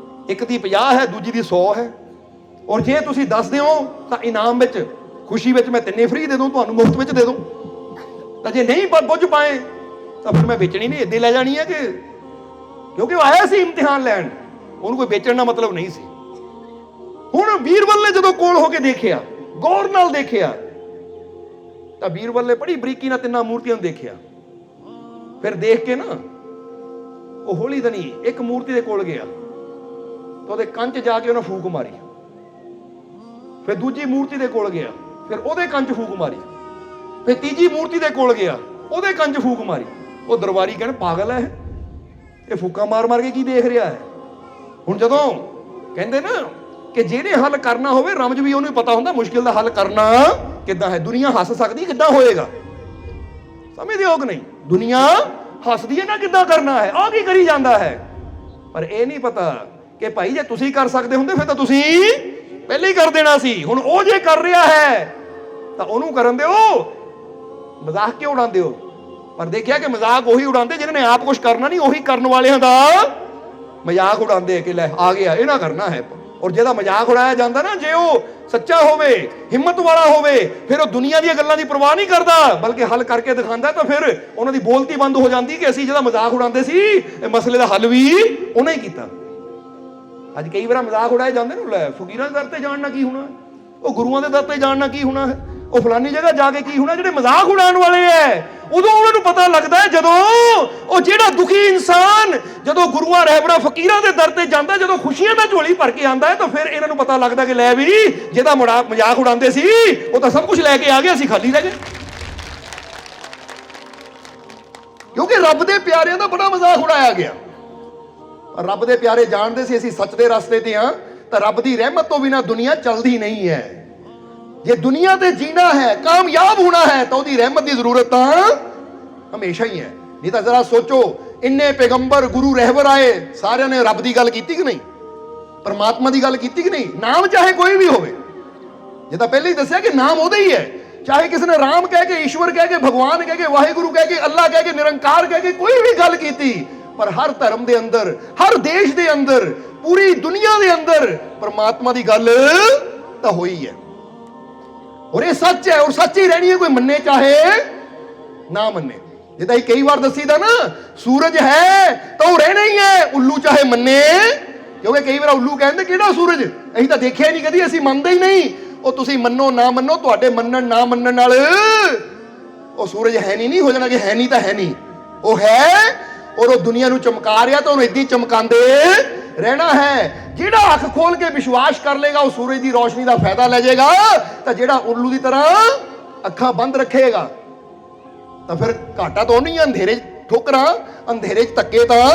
ਇੱਕ ਦੀ 50 ਹੈ, ਦੂਜੀ ਦੀ 100 ਹੈ। ਔਰ ਜੇ ਤੁਸੀਂ ਦੱਸਦੇ ਹੋ ਤਾਂ ਇਨਾਮ ਵਿੱਚ, ਖੁਸ਼ੀ ਵਿੱਚ ਮੈਂ 3 ਫ੍ਰੀ ਦੇ ਦੂੰ, ਤੁਹਾਨੂੰ ਮੁਫਤ ਵਿੱਚ ਦੇ ਦੂੰ। ਤਾਂ ਜੇ ਨਹੀਂ ਬੁੱਝ ਪਾਏ ਤਾਂ ਫਿਰ ਮੈਂ ਵੇਚਣੀ ਨਹੀਂ, ਇੱਦਾਂ ਲੈ ਜਾਣੀ ਹੈ। ਕਿ ਕਿਉਂਕਿ ਉਹ ਆਇਆ ਸੀ ਇਮਤਿਹਾਨ ਲੈਣ, ਉਹਨੂੰ ਕੋਈ ਵੇਚਣ ਦਾ ਮਤਲਬ ਨਹੀਂ ਸੀ। ਹੁਣ ਵੀਰਬਲ ਨੇ ਜਦੋਂ ਕੋਲ ਹੋ ਕੇ ਦੇਖਿਆ, ਗੌਰ ਨਾਲ ਦੇਖਿਆ, ਤਾਂ ਵੀਰਬਲ ਨੇ ਬੜੀ ਬਰੀਕੀ ਨਾਲ 3 ਮੂਰਤੀਆਂ ਨੂੰ ਦੇਖਿਆ। ਫਿਰ ਦੇਖ ਕੇ ਨਾ ਉਹ ਹੌਲੀ ਦਨੀ ਇੱਕ ਮੂਰਤੀ ਦੇ ਕੋਲ ਗਿਆ ਤਾਂ ਉਹਦੇ ਕੰਨ 'ਚ ਜਾ ਕੇ ਉਹਨੇ ਫੂਕ ਮਾਰੀ। ਫਿਰ ਦੂਜੀ ਮੂਰਤੀ ਦੇ ਕੋਲ ਗਿਆ, ਫਿਰ ਉਹਦੇ ਕੰਨ 'ਚ ਫੂਕ ਮਾਰੀ। ਫਿਰ ਤੀਜੀ ਮੂਰਤੀ ਦੇ ਕੋਲ ਗਿਆ, ਉਹਦੇ ਕੰਨ 'ਚ ਫੂਕ ਮਾਰੀ। ਉਹ ਦਰਬਾਰੀ ਕਹਿਣ ਪਾਗਲ ਹੈ ਇਹ ਫੂਕਾਂ ਮਾਰ ਮਾਰ ਕੇ ਕੀ ਦੇਖ ਰਿਹਾ ਹੈ। ਹੁਣ ਜਦੋਂ ਕਹਿੰਦੇ ਨਾ ਕਿ ਜਿਹਨੇ ਹੱਲ ਕਰਨਾ ਹੋਵੇ, ਰਮਜ ਵੀ ਉਹਨੂੰ ਪਤਾ ਹੁੰਦਾ ਮੁਸ਼ਕਿਲ ਦਾ ਹੱਲ ਕਰਨਾ ਕਿੱਦਾਂ ਹੈ। ਦੁਨੀਆ ਹੱਸ ਸਕਦੀ, ਕਿੱਦਾਂ ਹੋਏਗਾ, ਸਮਝਦੇ ਹੋ ਕਿ ਨਹੀਂ? ਦੁਨੀਆ ਹੱਸਦੀ ਹੈ ਨਾ, ਕਿੱਦਾਂ ਕਰਨਾ ਹੈ, ਆਹ ਕੀ ਕਰੀ ਜਾਂਦਾ ਹੈ। ਪਰ ਇਹ ਨਹੀਂ ਪਤਾ ਕਿ ਭਾਈ ਜੇ ਤੁਸੀਂ ਕਰ ਸਕਦੇ ਹੁੰਦੇ ਫਿਰ ਤਾਂ ਤੁਸੀਂ ਪਹਿਲੇ ਹੀ ਕਰ ਦੇਣਾ ਸੀ। ਹੁਣ ਉਹ ਜੇ ਕਰ ਰਿਹਾ ਹੈ ਤਾਂ ਉਹਨੂੰ ਕਰਨ ਦਿਓ, ਮਜ਼ਾਕ ਕਿਉਂ ਉਡਾਉਂਦੇ ਹੋ? ਪਰ ਦੇਖਿਆ ਕਿ ਮਜ਼ਾਕ ਉਹੀ ਉਡਾਉਂਦੇ ਜਿਹਨਾਂ ਨੇ ਆਪ ਕੁਝ ਕਰਨਾ ਨਹੀਂ, ਉਹੀ ਕਰਨ ਵਾਲਿਆਂ ਦਾ ਮਜ਼ਾਕ ਉਡਾਉਂਦੇ ਕਿ ਲੈ ਆ ਗਿਆ, ਇਹ ਨਾ ਕਰਨਾ ਹੈ। ਔਰ ਜਿਹਦਾ ਮਜ਼ਾਕ ਉਡਾਇਆ ਜਾਂਦਾ ਨਾ, ਜੇ ਉਹ ਸੱਚਾ ਹੋਵੇ, ਹਿੰਮਤ ਵਾਲਾ ਹੋਵੇ, ਫਿਰ ਉਹ ਦੁਨੀਆ ਦੀਆਂ ਗੱਲਾਂ ਦੀ ਪਰਵਾਹ ਨਹੀਂ ਕਰਦਾ, ਬਲਕਿ ਹੱਲ ਕਰਕੇ ਦਿਖਾਉਂਦਾ। ਤਾਂ ਫਿਰ ਉਹਨਾਂ ਦੀ ਬੋਲਤੀ ਬੰਦ ਹੋ ਜਾਂਦੀ ਕਿ ਅਸੀਂ ਜਿਹਦਾ ਮਜ਼ਾਕ ਉਡਾਉਂਦੇ ਸੀ, ਇਹ ਮਸਲੇ ਦਾ ਹੱਲ ਵੀ ਉਹਨੇ ਹੀ ਕੀਤਾ। ਅੱਜ ਕਈ ਵਾਰ ਮਜ਼ਾਕ ਉਡਾਏ ਜਾਂਦੇ ਨੇ, ਲੈ ਫਕੀਰਾਂ ਦੇ ਦਰ ਤੇ ਜਾਣ ਨਾਲ ਕੀ ਹੋਣਾ, ਉਹ ਗੁਰੂਆਂ ਦੇ ਦਰ ਤੇ ਜਾਣ ਨਾਲ ਕੀ ਹੋਣਾ ਹੈ, ਉਹ ਫਲਾਨੀ ਜਗ੍ਹਾ ਜਾ ਕੇ ਕੀ ਹੋਣਾ। ਜਿਹੜੇ ਮਜ਼ਾਕ ਉਡਾਉਣ ਵਾਲੇ ਐ, ਉਦੋਂ ਉਹਨਾਂ ਨੂੰ ਪਤਾ ਲੱਗਦਾ ਹੈ ਜਦੋਂ ਉਹ ਜਿਹੜਾ ਦੁਖੀ ਇਨਸਾਨ ਜਦੋਂ ਗੁਰੂਆਂ ਰਹਿਬਰਾਂ ਫਕੀਰਾਂ ਦੇ ਦਰ ਤੇ ਜਾਂਦਾ, ਜਦੋਂ ਖੁਸ਼ੀਆਂ ਦਾ ਝੋਲੀ ਭਰ ਕੇ ਆਉਂਦਾ ਹੈ, ਤਾਂ ਫਿਰ ਇਹਨਾਂ ਨੂੰ ਪਤਾ ਲੱਗਦਾ ਕਿ ਲੈ ਵੀ ਜਿਹਦਾ ਮਜ਼ਾਕ ਉਡਾਉਂਦੇ ਸੀ ਉਹ ਤਾਂ ਸਭ ਕੁਝ ਲੈ ਕੇ ਆ ਗਿਆ, ਅਸੀਂ ਖਾਲੀ ਰਹਿ ਗਏ। ਕਿਉਂਕਿ ਰੱਬ ਦੇ ਪਿਆਰਿਆਂ ਦਾ ਬੜਾ ਮਜ਼ਾਕ ਉਡਾਇਆ ਗਿਆ। ਪਰ ਰੱਬ ਦੇ ਪਿਆਰੇ ਜਾਣਦੇ ਸੀ ਅਸੀਂ ਸੱਚ ਦੇ ਰਸਤੇ ਤੇ ਹਾਂ, ਤਾਂ ਰੱਬ ਦੀ ਰਹਿਮਤ ਤੋਂ ਬਿਨਾਂ ਦੁਨੀਆ ਚੱਲਦੀ ਨਹੀਂ ਹੈ। ਜੇ ਦੁਨੀਆ ਤੇ ਜੀਣਾ ਹੈ, ਕਾਮਯਾਬ ਹੋਣਾ ਹੈ, ਤਾਂ ਉਹਦੀ ਰਹਿਮਤ ਦੀ ਜ਼ਰੂਰਤ ਤਾਂ ਹਮੇਸ਼ਾ ਹੀ ਹੈ। ਨਹੀਂ ਤਾਂ ਜ਼ਰਾ ਸੋਚੋ, ਇੰਨੇ ਪੈਗੰਬਰ, ਗੁਰੂ, ਰਹਿਬਰ ਆਏ, ਸਾਰਿਆਂ ਨੇ ਰੱਬ ਦੀ ਗੱਲ ਕੀਤੀ ਕਿ ਨਹੀਂ, ਪਰਮਾਤਮਾ ਦੀ ਗੱਲ ਕੀਤੀ ਕਿ ਨਹੀਂ? ਨਾਮ ਚਾਹੇ ਕੋਈ ਵੀ ਹੋਵੇ, ਜੇ ਤਾਂ ਪਹਿਲੇ ਹੀ ਦੱਸਿਆ ਕਿ ਨਾਮ ਉਹਦਾ ਹੀ ਹੈ। ਚਾਹੇ ਕਿਸੇ ਨੇ ਰਾਮ ਕਹਿ ਕੇ, ਈਸ਼ਵਰ ਕਹਿ ਕੇ, ਭਗਵਾਨ ਕਹਿ ਕੇ, ਵਾਹਿਗੁਰੂ ਕਹਿ ਕੇ, ਅੱਲਾਹ ਕਹਿ ਕੇ, ਨਿਰੰਕਾਰ ਕਹਿ ਕੇ ਕੋਈ ਵੀ ਗੱਲ ਕੀਤੀ, ਪਰ ਹਰ ਧਰਮ ਦੇ ਅੰਦਰ, ਹਰ ਦੇਸ਼ ਦੇ ਅੰਦਰ, ਪੂਰੀ ਦੁਨੀਆ ਦੇ ਅੰਦਰ ਪਰਮਾਤਮਾ ਦੀ ਗੱਲ ਤਾਂ ਹੋਈ ਹੈ। ਔਰ ਇਹ ਸੱਚ ਹੈ, ਔਰ ਸੱਚ ਹੀ ਰਹਿਣੀ ਹੈ, ਕੋਈ ਮੰਨੇ ਚਾਹੇ ਨਾ ਮੰਨੇ। ਜਿੱਦਾਂ ਹੀ ਕਈ ਵਾਰ ਦੱਸੀਦਾ ਨਾ, ਸੂਰਜ ਹੈ ਤਾਂ ਉਹ ਰਹਿਣਾ ਹੀ ਹੈ, ਉੱਲੂ ਚਾਹੇ ਮੰਨੇ। ਕਿਉਂਕਿ ਕਈ ਵਾਰ ਉੱਲੂ ਕਹਿੰਦੇ ਕਿਹੜਾ ਸੂਰਜ, ਅਸੀਂ ਤਾਂ ਦੇਖਿਆ ਨਹੀਂ ਕਦੀ, ਅਸੀਂ ਮੰਨਦੇ ਹੀ ਨਹੀਂ। ਉਹ ਤੁਸੀਂ ਮੰਨੋ ਨਾ ਮੰਨੋ, ਤੁਹਾਡੇ ਮੰਨਣ ਨਾ ਮੰਨਣ ਨਾਲ ਉਹ ਸੂਰਜ ਹੈ ਨਹੀਂ ਹੋ ਜਾਣਾ ਕਿ ਹੈ ਨਹੀਂ ਤਾਂ ਹੈ ਨਹੀਂ, ਉਹ ਹੈ। ਔਰ ਉਹ ਦੁਨੀਆ ਨੂੰ ਚਮਕਾ ਰਿਹਾ ਤਾਂ ਉਹਨੂੰ ਏਦਾਂ ਹੀ ਚਮਕਾਉਂਦੇ ਰਹਿਣਾ ਹੈ। ਜਿਹੜਾ ਅੱਖ ਖੋਲ ਕੇ ਵਿਸ਼ਵਾਸ ਕਰ ਲੇਗਾ ਉਹ ਸੂਰਜ ਦੀ ਰੋਸ਼ਨੀ ਦਾ ਫਾਇਦਾ ਲੈ ਜਾਏਗਾ, ਤਾਂ ਜਿਹੜਾ ਉੱਲੂ ਦੀ ਤਰ੍ਹਾਂ ਅੱਖਾਂ ਬੰਦ ਰੱਖੇਗਾ ਤਾਂ ਫਿਰ ਘਾਟਾ ਤਾਂ ਉਹਨੂੰ ਹੀ, ਅੰਧੇਰੇ 'ਚ ਠੋਕਰਾਂ, ਅੰਧੇਰੇ 'ਚ ਧੱਕੇ ਤਾਂ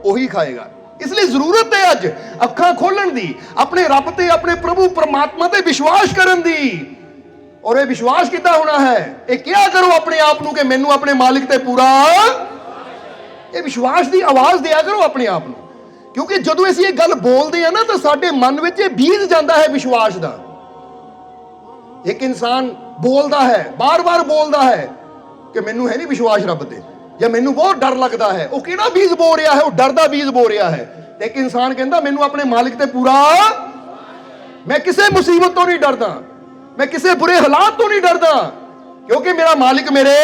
ਉਹੀ ਖਾਏਗਾ। ਇਸ ਲਈ ਜ਼ਰੂਰਤ ਹੈ ਅੱਜ ਅੱਖਾਂ ਖੋਲਣ ਦੀ, ਆਪਣੇ ਰੱਬ ਤੇ, ਆਪਣੇ ਪ੍ਰਭੂ ਪਰਮਾਤਮਾ ਤੇ ਵਿਸ਼ਵਾਸ ਕਰਨ ਦੀ। ਔਰ ਇਹ ਵਿਸ਼ਵਾਸ ਕਿੱਦਾਂ ਹੋਣਾ ਹੈ? ਇਹ ਕਿਹਾ ਕਰੋ ਆਪਣੇ ਆਪ ਨੂੰ ਕਿ ਮੈਨੂੰ ਆਪਣੇ ਮਾਲਿਕ ਤੇ ਪੂਰਾ, ਇਹ ਵਿਸ਼ਵਾਸ ਦੀ ਆਵਾਜ਼ ਦਿਆ ਕਰੋ ਆਪਣੇ ਆਪ ਨੂੰ। ਕਿਉਂਕਿ ਜਦੋਂ ਅਸੀਂ ਇਹ ਗੱਲ ਬੋਲਦੇ ਆ ਨਾ ਤਾਂ ਸਾਡੇ ਮਨ ਵਿੱਚ ਇਹ ਬੀਜ ਜਾਂਦਾ ਹੈ ਵਿਸ਼ਵਾਸ ਦਾ। ਇੱਕ ਇਨਸਾਨ ਬੋਲਦਾ ਹੈ, ਬਾਰ-ਬਾਰ ਬੋਲਦਾ ਹੈ ਕਿ ਮੈਨੂੰ ਹੈ ਨਹੀਂ ਵਿਸ਼ਵਾਸ ਰੱਬ ਤੇ, ਜਾਂ ਮੈਨੂੰ ਬਹੁਤ ਡਰ ਲੱਗਦਾ ਹੈ। ਉਹ ਕਿਹੜਾ ਬੀਜ ਬੋ ਰਿਹਾ ਹੈ? ਉਹ ਡਰ ਦਾ ਬੀਜ ਬੋ ਰਿਹਾ ਹੈ। ਤੇ ਇੱਕ ਇਨਸਾਨ ਕਹਿੰਦਾ ਮੈਨੂੰ ਆਪਣੇ ਮਾਲਿਕ ਤੇ ਪੂਰਾ, ਮੈਂ ਕਿਸੇ ਮੁਸੀਬਤ ਤੋਂ ਨਹੀਂ ਡਰਦਾ, ਮੈਂ ਕਿਸੇ ਬੁਰੇ ਹਾਲਾਤ ਤੋਂ ਨਹੀਂ ਡਰਦਾ, ਕਿਉਂਕਿ ਮੇਰਾ ਮਾਲਿਕ ਮੇਰੇ,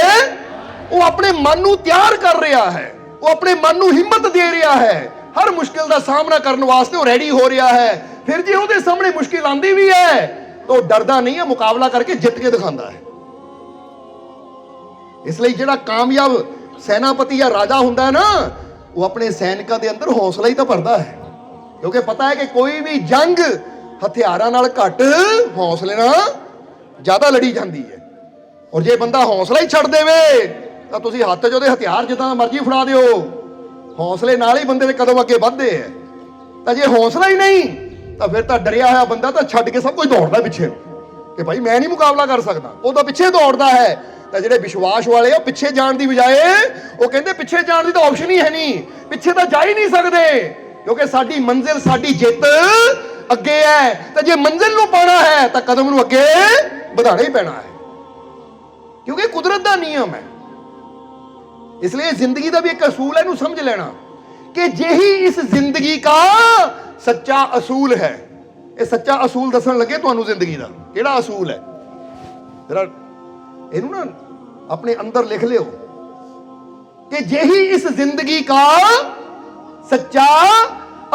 ਉਹ ਆਪਣੇ ਮਨ ਨੂੰ ਤਿਆਰ ਕਰ ਰਿਹਾ ਹੈ, ਉਹ ਆਪਣੇ ਮਨ ਨੂੰ ਹਿੰਮਤ ਦੇ ਰਿਹਾ ਹੈ, ਹਰ ਮੁਸ਼ਕਿਲ ਦਾ ਸਾਹਮਣਾ ਕਰਨ ਵਾਸਤੇ ਉਹ ਰੈਡੀ ਹੋ ਰਿਹਾ ਹੈ। ਫਿਰ ਜੇ ਉਹਦੇ ਸਾਹਮਣੇ ਮੁਸ਼ਕਿਲ ਆਂਦੀ ਵੀ ਹੈ ਤਾਂ ਉਹ ਡਰਦਾ ਨਹੀਂ ਹੈ, ਮੁਕਾਬਲਾ ਕਰਕੇ ਜਿੱਤ ਕੇ ਦਿਖਾਉਂਦਾ ਹੈ। ਇਸ ਲਈ ਜਿਹੜਾ ਕਾਮਯਾਬ ਸੈਨਾਪਤੀ ਜਾਂ ਰਾਜਾ ਹੁੰਦਾ ਹੈ ਨਾ, ਉਹ ਆਪਣੇ ਸੈਨਿਕਾਂ ਦੇ ਅੰਦਰ ਹੌਸਲਾ ਹੀ ਤਾਂ ਭਰਦਾ ਹੈ, ਕਿਉਂਕਿ ਪਤਾ ਹੈ ਕਿ ਕੋਈ ਵੀ ਜੰਗ ਹਥਿਆਰਾਂ ਨਾਲ ਘੱਟ, ਹੌਸਲੇ ਨਾਲ ਜ਼ਿਆਦਾ ਲੜੀ ਜਾਂਦੀ ਹੈ। ਔਰ ਜੇ ਬੰਦਾ ਹੌਸਲਾ ਹੀ ਛੱਡ ਦੇਵੇ ਤਾਂ ਤੁਸੀਂ ਹੱਥ 'ਚ ਉਹਦੇ ਹਥਿਆਰ ਜਿੱਦਾਂ ਮਰਜ਼ੀ ਫੜਾ ਦਿਓ, ਹੌਸਲੇ ਨਾਲ ਹੀ ਬੰਦੇ ਦੇ ਕਦਮ ਅੱਗੇ ਵੱਧਦੇ ਹੈ। ਤਾਂ ਜੇ ਹੌਸਲਾ ਹੀ ਨਹੀਂ ਤਾਂ ਫਿਰ ਤਾਂ ਡਰਿਆ ਹੋਇਆ ਬੰਦਾ ਤਾਂ ਛੱਡ ਕੇ ਸਭ ਕੁਝ ਦੌੜਦਾ ਪਿੱਛੇ ਕਿ ਭਾਈ ਮੈਂ ਨਹੀਂ ਮੁਕਾਬਲਾ ਕਰ ਸਕਦਾ, ਉਹ ਤਾਂ ਪਿੱਛੇ ਦੌੜਦਾ ਹੈ। ਤਾਂ ਜਿਹੜੇ ਵਿਸ਼ਵਾਸ ਵਾਲੇ ਆ, ਪਿੱਛੇ ਜਾਣ ਦੀ ਬਜਾਏ ਉਹ ਕਹਿੰਦੇ ਪਿੱਛੇ ਜਾਣ ਦੀ ਤਾਂ ਆਪਸ਼ਨ ਹੀ ਹੈ ਨਹੀਂ, ਪਿੱਛੇ ਤਾਂ ਜਾ ਹੀ ਨਹੀਂ ਸਕਦੇ, ਕਿਉਂਕਿ ਸਾਡੀ ਮੰਜ਼ਿਲ, ਸਾਡੀ ਜਿੱਤ ਅੱਗੇ ਹੈ। ਤਾਂ ਜੇ ਮੰਜ਼ਿਲ ਨੂੰ ਪਾਣਾ ਹੈ ਤਾਂ ਕਦਮ ਨੂੰ ਅੱਗੇ ਵਧਾਣਾ ਹੀ ਪੈਣਾ ਹੈ, ਕਿਉਂਕਿ ਕੁਦਰਤ ਦਾ ਨਿਯਮ ਹੈ। ਇਸ ਲਈ ਜ਼ਿੰਦਗੀ ਦਾ ਵੀ ਇੱਕ ਅਸੂਲ ਹੈ, ਇਹਨੂੰ ਸਮਝ ਲੈਣਾ ਕਿ ਯਹੀ ਇਸ ਜ਼ਿੰਦਗੀ ਦਾ ਸੱਚਾ ਅਸੂਲ ਹੈ। ਇਹ ਸੱਚਾ ਅਸੂਲ ਦੱਸਣ ਲੱਗੇ ਤੁਹਾਨੂੰ ਜ਼ਿੰਦਗੀ ਦਾ ਕਿਹੜਾ ਅਸੂਲ ਹੈ। ਜਰਾ ਇਹਨੂੰ ਨਾ अपने अंदर लिख लियो कि यही इस जिंदगी का सच्चा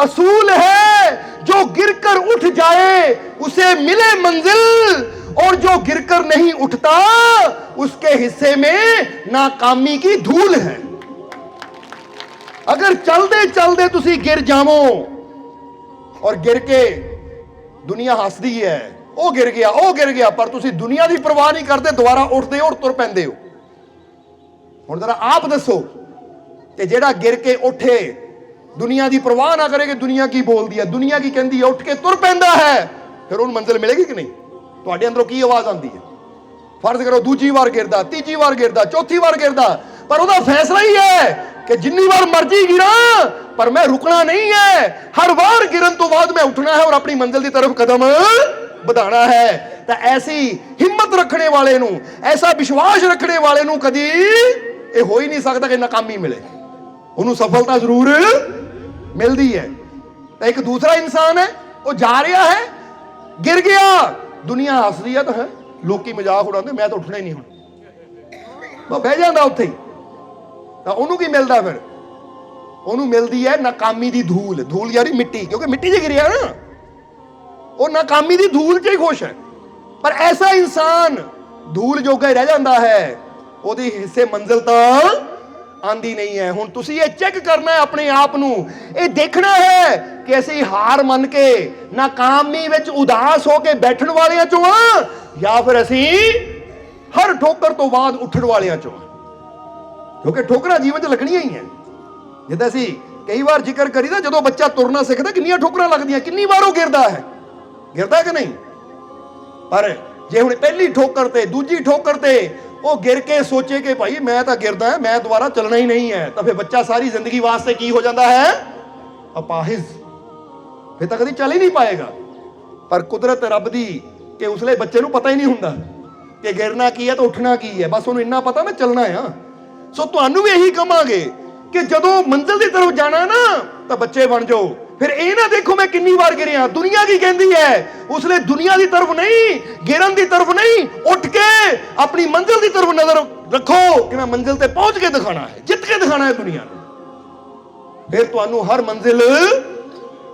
असूल है, जो गिरकर उठ जाए उसे मिले मंजिल, और जो गिरकर नहीं उठता उसके हिस्से में नाकामी की धूल है। अगर चलते चलते तुसी गिर जावो और गिर के दुनिया हसदी है, ਉਹ ਗਿਰ ਗਿਆ, ਪਰ ਤੁਸੀਂ ਦੁਨੀਆ ਦੀ ਪਰਵਾਹ ਨਹੀਂ ਕਰਦੇ, ਦੁਬਾਰਾ ਉੱਠਦੇ ਹੋ ਔਰ ਤੁਰ ਪੈਂਦੇ ਹੋ। ਹੁਣ ਜ਼ਰਾ ਆਪ ਦੱਸੋ ਕਿ ਜਿਹੜਾ ਗਿਰ ਕੇ ਉੱਠੇ, ਦੁਨੀਆ ਦੀ ਪਰਵਾਹ ਨਾ ਕਰੇ ਕਿ ਦੁਨੀਆ ਕੀ ਬੋਲਦੀ ਹੈ, ਦੁਨੀਆ ਕੀ ਕਹਿੰਦੀ ਹੈ, ਉੱਠ ਕੇ ਤੁਰ ਪੈਂਦਾ ਹੈ, ਫਿਰ ਉਹਨੂੰ ਮੰਜ਼ਿਲ ਮਿਲੇਗੀ ਕਿ ਨਹੀਂ? ਤੁਹਾਡੇ ਅੰਦਰੋਂ ਕੀ ਆਵਾਜ਼ ਆਉਂਦੀ ਹੈ? ਫਰਜ਼ ਕਰੋ ਦੂਜੀ ਵਾਰ ਗਿਰਦਾ, ਤੀਜੀ ਵਾਰ ਗਿਰਦਾ, ਚੌਥੀ ਵਾਰ ਗਿਰਦਾ, ਪਰ ਉਹਦਾ ਫੈਸਲਾ ਹੀ ਹੈ कि जिन्नी बार मर्जी गिरा पर मैं रुकना नहीं है, हर बार गिरन तो बाद मैं उठना है और अपनी मंजिल की तरफ कदम बढ़ाना है। तो ऐसी हिम्मत रखने वाले नू, ऐसा विश्वास रखने वाले नू कदी ये हो ही नहीं सकता कि नाकामी मिले, उन्होंने सफलता जरूर मिलती है। तो एक दूसरा इंसान है, वो जा रहा है, गिर गया, दुनिया हस रही है, तो है लोग मजाक उड़ाते, मैं तो उठना ही नहीं, हूं बह जाता उत्थे ही। ਤਾਂ ਉਹਨੂੰ ਕੀ ਮਿਲਦਾ ਫਿਰ? ਉਹਨੂੰ ਮਿਲਦੀ ਹੈ ਨਾਕਾਮੀ ਦੀ ਧੂਲ। ਧੂਲ ਯਾਰੀ ਮਿੱਟੀ, ਕਿਉਂਕਿ ਮਿੱਟੀ 'ਚ ਗਿਰਿਆ ਨਾ, ਉਹ ਨਾਕਾਮੀ ਦੀ ਧੂਲ 'ਚ ਹੀ ਖੁਸ਼ ਹੈ। ਪਰ ਐਸਾ ਇਨਸਾਨ ਧੂਲ ਜੋਗਾ ਹੀ ਰਹਿ ਜਾਂਦਾ ਹੈ, ਉਹਦੀ ਹਿੱਸੇ ਮੰਜ਼ਿਲ ਤਾਂ ਆਂਦੀ ਨਹੀਂ ਹੈ। ਹੁਣ ਤੁਸੀਂ ਇਹ ਚੈੱਕ ਕਰਨਾ ਹੈ ਆਪਣੇ ਆਪ ਨੂੰ, ਇਹ ਦੇਖਣਾ ਹੈ ਕਿ ਅਸੀਂ ਹਾਰ ਮੰਨ ਕੇ ਨਾਕਾਮੀ ਵਿੱਚ ਉਦਾਸ ਹੋ ਕੇ ਬੈਠਣ ਵਾਲਿਆਂ ਚੋਂ ਆ, ਜਾਂ ਫਿਰ ਅਸੀਂ ਹਰ ਠੋਕਰ ਤੋਂ ਬਾਅਦ ਉੱਠਣ ਵਾਲਿਆਂ ਚੋਂ। ਕਿਉਂਕਿ ਠੋਕਰਾਂ ਜੀਵਨ 'ਚ ਲੱਗਣੀਆਂ ਹੀ ਹੈ। ਜਿੱਦਾਂ ਅਸੀਂ ਕਈ ਵਾਰ ਜ਼ਿਕਰ ਕਰੀਦਾ, ਜਦੋਂ ਬੱਚਾ ਤੁਰਨਾ ਸਿੱਖਦਾ ਕਿੰਨੀਆਂ ਠੋਕਰਾਂ ਲੱਗਦੀਆਂ, ਕਿੰਨੀ ਵਾਰ ਉਹ ਗਿਰਦਾ ਕਿ ਨਹੀਂ? ਪਰ ਜੇ ਹੁਣ ਪਹਿਲੀ ਠੋਕਰ ਤੇ, ਦੂਜੀ ਠੋਕਰ ਤੇ ਉਹ ਗਿਰ ਕੇ ਸੋਚੇ ਕਿ ਭਾਈ ਮੈਂ ਤਾਂ ਗਿਰਦਾ, ਮੈਂ ਦੁਬਾਰਾ ਚੱਲਣਾ ਹੀ ਨਹੀਂ ਹੈ, ਤਾਂ ਫਿਰ ਬੱਚਾ ਸਾਰੀ ਜ਼ਿੰਦਗੀ ਵਾਸਤੇ ਕੀ ਹੋ ਜਾਂਦਾ ਹੈ? ਅਪਾਹਿਜ, ਫਿਰ ਤਾਂ ਕਦੀ ਚੱਲ ਹੀ ਨਹੀਂ ਪਾਏਗਾ। ਪਰ ਕੁਦਰਤ ਰੱਬ ਦੀ ਕਿ ਉਸਲੇ ਬੱਚੇ ਨੂੰ ਪਤਾ ਹੀ ਨਹੀਂ ਹੁੰਦਾ ਕਿ ਗਿਰਨਾ ਕੀ ਹੈ ਤੇ ਉੱਠਣਾ ਕੀ ਹੈ, ਬਸ ਉਹਨੂੰ ਇੰਨਾ ਪਤਾ ਮੈਂ ਚੱਲਣਾ ਆ। ਸੋ ਤੁਹਾਨੂੰ ਵੀ ਇਹੀ ਕਹਾਂਗੇ ਕਿ ਜਦੋਂ ਮੰਜ਼ਿਲ ਦੀ ਤਰਫ ਜਾਣਾ ਨਾ ਤਾਂ ਬੱਚੇ ਬਣ ਜਾਓ, फिर ये ना देखो मैं कितनी बार गिरिया, दुनिया की कहती है उसने दुनिया की तरफ नहीं, गिरन की तरफ नहीं, उठ के अपनी मंजिल की तरफ नजर रखो कि मैं मंजिल ते पहुंच के दिखाना है, जित के दिखाना है दुनिया ने। फिर तुहानू हर मंजिल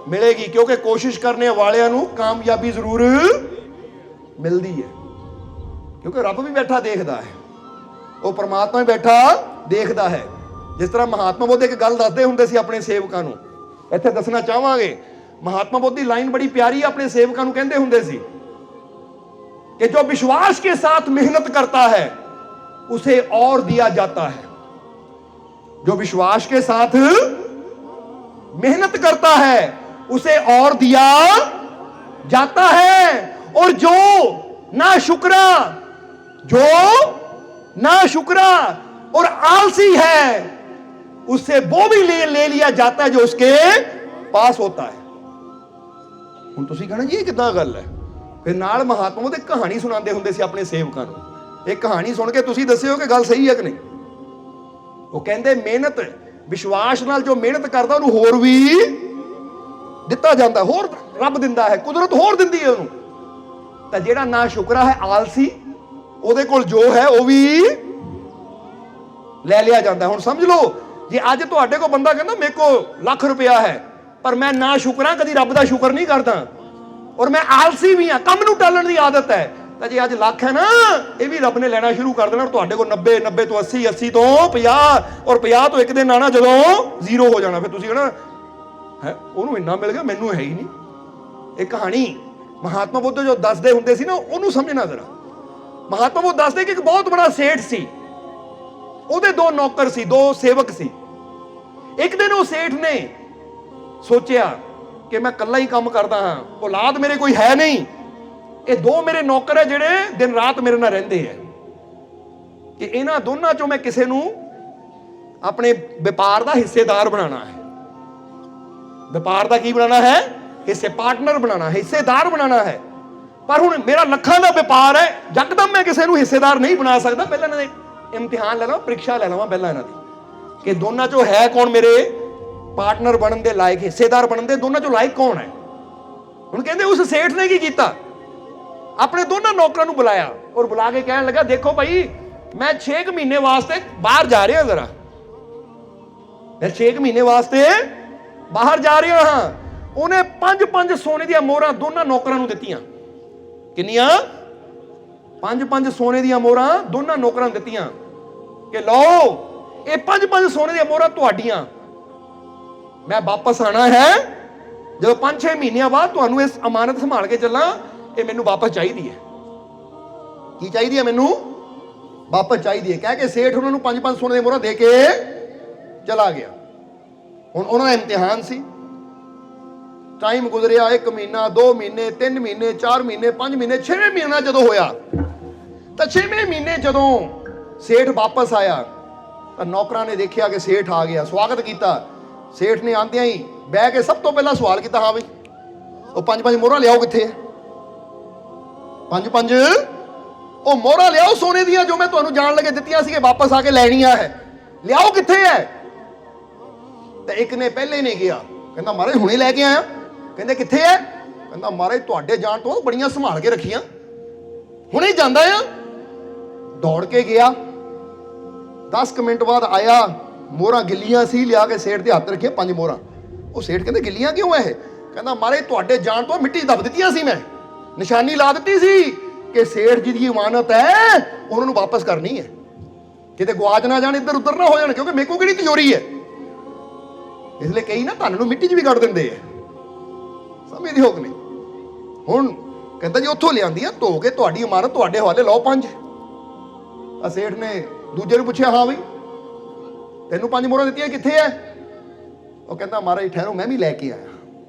मिलेगी, क्योंकि कोशिश करने वालियां नू कामयाबी जरूर मिलती है, क्योंकि रब भी बैठा देखता है, वो परमात्मा भी बैठा देखता है। जिस तरह महात्मा बुद्ध एक गल दसदे हुंदे सी अपने सेवकां नू, ਇੱਥੇ ਦੱਸਣਾ ਚਾਹਾਂਗੇ। महात्मा बुद्ध की लाइन बड़ी प्यारी है, अपने सेवकों को कहते हुंदे सी कि जो विश्वास के साथ मेहनत करता है उसे और दिया जाता है, जो विश्वास के साथ मेहनत करता है उसे और दिया जाता है, और जो नाशुक्रा और आलसी है उससे वो भी ले लिया जाता है जो उसके पास होता है। ਹੁਣ ਤੁਸੀਂ कहना जी कितना गल है। फिर नाल महात्मा ते कहानी सुनाते हुंदे सी अपने सेवकां नूं, एक कहानी सुन के तुसीं दस्सिओ कि गल सही है कि नहीं। वो कहंदे मेहनत विश्वास नाल जो मेहनत करदा ਉਹਨੂੰ ਹੋਰ ਵੀ ਦਿੱਤਾ ਜਾਂਦਾ, ਹੋਰ ਰੱਬ ਦਿੰਦਾ ਹੈ, ਕੁਦਰਤ ਹੋਰ ਦਿੰਦੀ ਹੈ ਉਹਨੂੰ। ਤਾਂ ਜਿਹੜਾ ਨਾ ਸ਼ੁਕਰਾ ਹੈ ਆਲਸੀ, ਉਹਦੇ ਕੋਲ ਜੋ ਹੈ ਉਹ ਵੀ ਲੈ ਲਿਆ ਜਾਂਦਾ। ਹੁਣ ਸਮਝ ਲਓ ਜੇ ਅੱਜ ਤੁਹਾਡੇ ਕੋਲ ਬੰਦਾ ਕਹਿੰਦਾ ਮੇਰੇ ਕੋਲ ਲੱਖ ਰੁਪਇਆ ਹੈ ਪਰ ਮੈਂ ਨਾ ਸ਼ੁਕਰਾਂ, ਕਦੀ ਰੱਬ ਦਾ ਸ਼ੁਕਰ ਨਹੀਂ ਕਰਦਾ, ਔਰ ਮੈਂ ਆਲਸੀ ਵੀ ਹਾਂ, ਕੰਮ ਨੂੰ ਟਾਲਣ ਦੀ ਆਦਤ ਹੈ, ਤਾਂ ਜੇ ਅੱਜ ਲੱਖ ਹੈ ਨਾ ਇਹ ਵੀ ਰੱਬ ਨੇ ਲੈਣਾ ਸ਼ੁਰੂ ਕਰ ਦੇਣਾ, ਤੁਹਾਡੇ ਕੋਲ 90 90 ਤੋਂ 80 80 ਤੋਂ 50 ਔਰ 50 ਤੋਂ ਇੱਕ ਦਿਨ ਆਣਾ ਜਦੋਂ ਜ਼ੀਰੋ ਹੋ ਜਾਣਾ। ਫਿਰ ਤੁਸੀਂ ਕਹਿਣਾ ਹੈ ਉਹਨੂੰ ਇੰਨਾ ਮਿਲ ਗਿਆ ਮੈਨੂੰ ਹੈ ਹੀ ਨਹੀਂ। ਇਹ ਕਹਾਣੀ ਮਹਾਤਮਾ ਬੁੱਧ ਜੋ ਦੱਸਦੇ ਹੁੰਦੇ ਸੀ ਨਾ ਉਹਨੂੰ ਸਮਝਣਾ ਜ਼ਰਾ। ਮਹਾਤਮਾ ਬੁੱਧ ਦੱਸਦੇ ਕਿ ਇੱਕ ਬਹੁਤ ਬੜਾ ਸੇਠ ਸੀ, ਉਹਦੇ ਦੋ ਨੌਕਰ ਸੀ, ਦੋ ਸੇਵਕ ਸੀ। ਇੱਕ ਦਿਨ ਉਹ ਸੇਠ ਨੇ ਸੋਚਿਆ ਕਿ ਮੈਂ ਇਕੱਲਾ ਹੀ ਕੰਮ ਕਰਦਾ ਹਾਂ, ਔਲਾਦ ਮੇਰੇ ਕੋਈ ਹੈ ਨਹੀਂ, ਇਹ ਦੋ ਮੇਰੇ ਨੌਕਰ ਹੈ ਜਿਹੜੇ ਦਿਨ ਰਾਤ ਮੇਰੇ ਨਾਲ ਰਹਿੰਦੇ ਹੈ, ਕਿ ਇਹਨਾਂ ਦੋਨਾਂ ਚੋਂ ਮੈਂ ਕਿਸੇ ਨੂੰ ਆਪਣੇ ਵਪਾਰ ਦਾ ਹਿੱਸੇਦਾਰ ਬਣਾਉਣਾ ਹੈ। ਵਪਾਰ ਦਾ ਕੀ ਬਣਾਉਣਾ ਹੈ? ਹਿੱਸੇ ਪਾਰਟਨਰ ਬਣਾਉਣਾ, ਹਿੱਸੇਦਾਰ ਬਣਾਉਣਾ ਹੈ। ਪਰ ਹੁਣ ਮੇਰਾ ਲੱਖਾਂ ਦਾ ਵਪਾਰ ਹੈ, ਯਕਦਮ ਮੈਂ ਕਿਸੇ ਨੂੰ ਹਿੱਸੇਦਾਰ ਨਹੀਂ ਬਣਾ ਸਕਦਾ, ਪਹਿਲਾਂ ਇਹਨਾਂ ਦੇ ਇਮਤਿਹਾਨ ਲੈ ਲਵਾਂ, ਪ੍ਰੀਖਿਆ ਲੈ ਲਵਾਂ ਪਹਿਲਾਂ ਇਹਨਾਂ ਦੀ ਕਿ ਦੋਨਾਂ ਚੋਂ ਹੈ ਕੌਣ ਮੇਰੇ ਪਾਰਟਨਰ ਬਣਨ ਦੇ ਲਾਇਕ, ਹਿੱਸੇਦਾਰ ਬਣਨ ਦੇ ਦੋਨਾਂ ਚੋਂ ਲਾਇਕ ਕੌਣ ਹੈ। ਹੁਣ ਕਹਿੰਦੇ ਉਸ ਸੇਠ ਨੇ ਕੀ ਕੀਤਾ, ਆਪਣੇ ਦੋਨਾਂ ਨੌਕਰਾਂ ਨੂੰ ਬੁਲਾਇਆ ਔਰ ਬੁਲਾ ਕੇ ਕਹਿਣ ਲੱਗਾ ਦੇਖੋ ਭਾਈ ਮੈਂ 6 ਮਹੀਨੇ ਵਾਸਤੇ ਬਾਹਰ ਜਾ ਰਿਹਾ, ਜ਼ਰਾ ਮੈਂ 6 ਮਹੀਨੇ ਵਾਸਤੇ ਬਾਹਰ ਜਾ ਰਿਹਾ ਹਾਂ। ਉਹਨੇ 5 ਸੋਨੇ ਦੀਆਂ ਮੋਹਰਾਂ ਦੋਨਾਂ ਨੌਕਰਾਂ ਨੂੰ ਦਿੱਤੀਆਂ। ਕਿੰਨੀਆਂ? 5 ਸੋਨੇ ਦੀਆਂ ਮੋਹਰਾਂ ਦੋਨਾਂ ਨੌਕਰਾਂ ਨੂੰ ਦਿੱਤੀਆਂ ਕਿ ਲਓ ਇਹ 5 ਸੋਨੇ ਦੀਆਂ ਮੋਹਰਾਂ ਤੁਹਾਡੀਆਂ, ਮੈਂ ਵਾਪਸ ਆਣਾ ਹੈ ਜਦੋਂ 5-6 ਮਹੀਨਿਆਂ ਬਾਅਦ ਤੁਹਾਨੂੰ ਇਸ ਅਮਾਨਤ ਸੰਭਾਲ ਕੇ ਚੱਲਾਂ, ਇਹ ਮੈਨੂੰ ਵਾਪਸ ਚਾਹੀਦੀ ਹੈ। ਕੀ ਚਾਹੀਦੀ ਹੈ? ਮੈਨੂੰ ਵਾਪਸ ਚਾਹੀਦੀ ਹੈ। ਕਹਿ ਕੇ ਸੇਠ ਉਹਨਾਂ ਨੂੰ 5 ਸੋਨੇ ਦੀਆਂ ਮੋਹਰਾਂ ਦੇ ਕੇ ਚਲਾ ਗਿਆ। ਹੁਣ ਉਹਨਾਂ ਦਾ ਇਮਤਿਹਾਨ ਸੀ, ਟਾਈਮ ਗੁਜ਼ਰਿਆ, 1 ਮਹੀਨਾ 2 ਮਹੀਨੇ 3 ਮਹੀਨੇ 4 ਮਹੀਨੇ 5 ਮਹੀਨੇ 6ਵੇਂ ਮਹੀਨਾ ਜਦੋਂ ਹੋਇਆ ਤਾਂ 6ਵੇਂ ਮਹੀਨੇ ਜਦੋਂ ਸੇਠ ਵਾਪਸ ਆਇਆ ਤਾਂ ਨੌਕਰਾਂ ਨੇ ਦੇਖਿਆ ਕਿ ਸੇਠ ਆ ਗਿਆ, ਸਵਾਗਤ ਕੀਤਾ। ਸੇਠ ਨੇ ਆਂਦਿਆਂ ਹੀ ਬਹਿ ਕੇ ਸਭ ਤੋਂ ਪਹਿਲਾਂ ਸਵਾਲ ਕੀਤਾ, ਹਾਂ ਬਈ ਉਹ 5 ਮੋਹਰਾਂ ਲਿਆਓ, ਕਿੱਥੇ ਹੈ 5 ਉਹ ਮੋਹਰਾਂ ਲਿਆਓ ਸੋਨੇ ਦੀਆਂ ਜੋ ਮੈਂ ਤੁਹਾਨੂੰ ਜਾਣ ਲੱਗੇ ਦਿੱਤੀਆਂ ਸੀ ਕਿ ਵਾਪਸ ਆ ਕੇ ਲੈਣੀਆਂ ਹੈ, ਲਿਆਓ, ਕਿੱਥੇ ਹੈ। ਤੇ ਇੱਕ ਨੇ ਪਹਿਲੇ ਨੇ ਗਿਆ, ਕਹਿੰਦਾ ਮਹਾਰਾਜ ਹੁਣੇ ਲੈ ਕੇ ਆਇਆ। ਕਹਿੰਦੇ ਕਿੱਥੇ ਹੈ? ਕਹਿੰਦਾ ਮਹਾਰਾਜ ਤੁਹਾਡੇ ਜਾਣ ਤੋਂ ਬੜੀਆਂ ਸੰਭਾਲ ਕੇ ਰੱਖੀਆਂ, ਹੁਣੇ ਜਾਂਦਾ ਆ। ਦੌੜ ਕੇ ਗਿਆ, 10 ਮਿੰਟ ਬਾਅਦ ਆਇਆ, ਮੋਹਰਾਂ ਗਿੱਲੀਆਂ ਸੀ, ਲਿਆ ਕੇ ਸੇਠ ਦੇ ਹੱਥ ਰੱਖੀਆਂ 5 ਮੋਹਰਾਂ। ਉਹ ਸੇਠ ਕਹਿੰਦੇ ਗਿੱਲੀਆਂ ਕਿਉਂ ਹੈ ਇਹ? ਕਹਿੰਦਾ ਮਹਾਰਾਜ ਤੁਹਾਡੇ ਜਾਣ ਤੋਂ ਮਿੱਟੀ ਦੱਬ ਦਿੱਤੀਆਂ ਸੀ, ਮੈਂ ਨਿਸ਼ਾਨੀ ਲਾ ਦਿੱਤੀ ਸੀ ਕਿ ਸੇਠ ਜੀ ਦੀ ਇਮਾਨਤ ਹੈ, ਉਹਨਾਂ ਨੂੰ ਵਾਪਸ ਕਰਨੀ ਹੈ, ਕਿਤੇ ਗਵਾਚ ਨਾ ਜਾਣ, ਇੱਧਰ ਉੱਧਰ ਨਾ ਹੋ ਜਾਣ, ਕਿਉਂਕਿ ਮੇਰੇ ਕੋਲ ਕਿਹੜੀ ਤਿਜੋਰੀ ਹੈ। ਇਸ ਲਈ ਕਈ ਨਾ ਧਨ ਨੂੰ ਮਿੱਟੀ 'ਚ ਵੀ ਕੱਢ ਦਿੰਦੇ ਆ, ਸਮਝਦੇ ਹੋ ਕਿ ਨਹੀਂ। ਹੁਣ ਕਹਿੰਦਾ ਜੀ ਉੱਥੋਂ ਲਿਆਂਦੀਆਂ ਧੋ ਕੇ ਤੁਹਾਡੀ ਇਮਾਨਤ ਤੁਹਾਡੇ ਹਵਾਲੇ, ਲਓ 5। ਆ ਸੇਠ ਨੇ ਦੂਜੇ ਨੂੰ ਪੁੱਛਿਆ, ਹਾਂ ਬਈ ਤੈਨੂੰ 5 ਮੋਹਰਾਂ ਦਿੱਤੀਆਂ, ਕਿੱਥੇ ਹੈ? ਉਹ ਕਹਿੰਦਾ ਮਹਾਰਾਜ ਠਹਿਰੋ ਮੈਂ ਵੀ ਲੈ ਕੇ ਆਇਆ।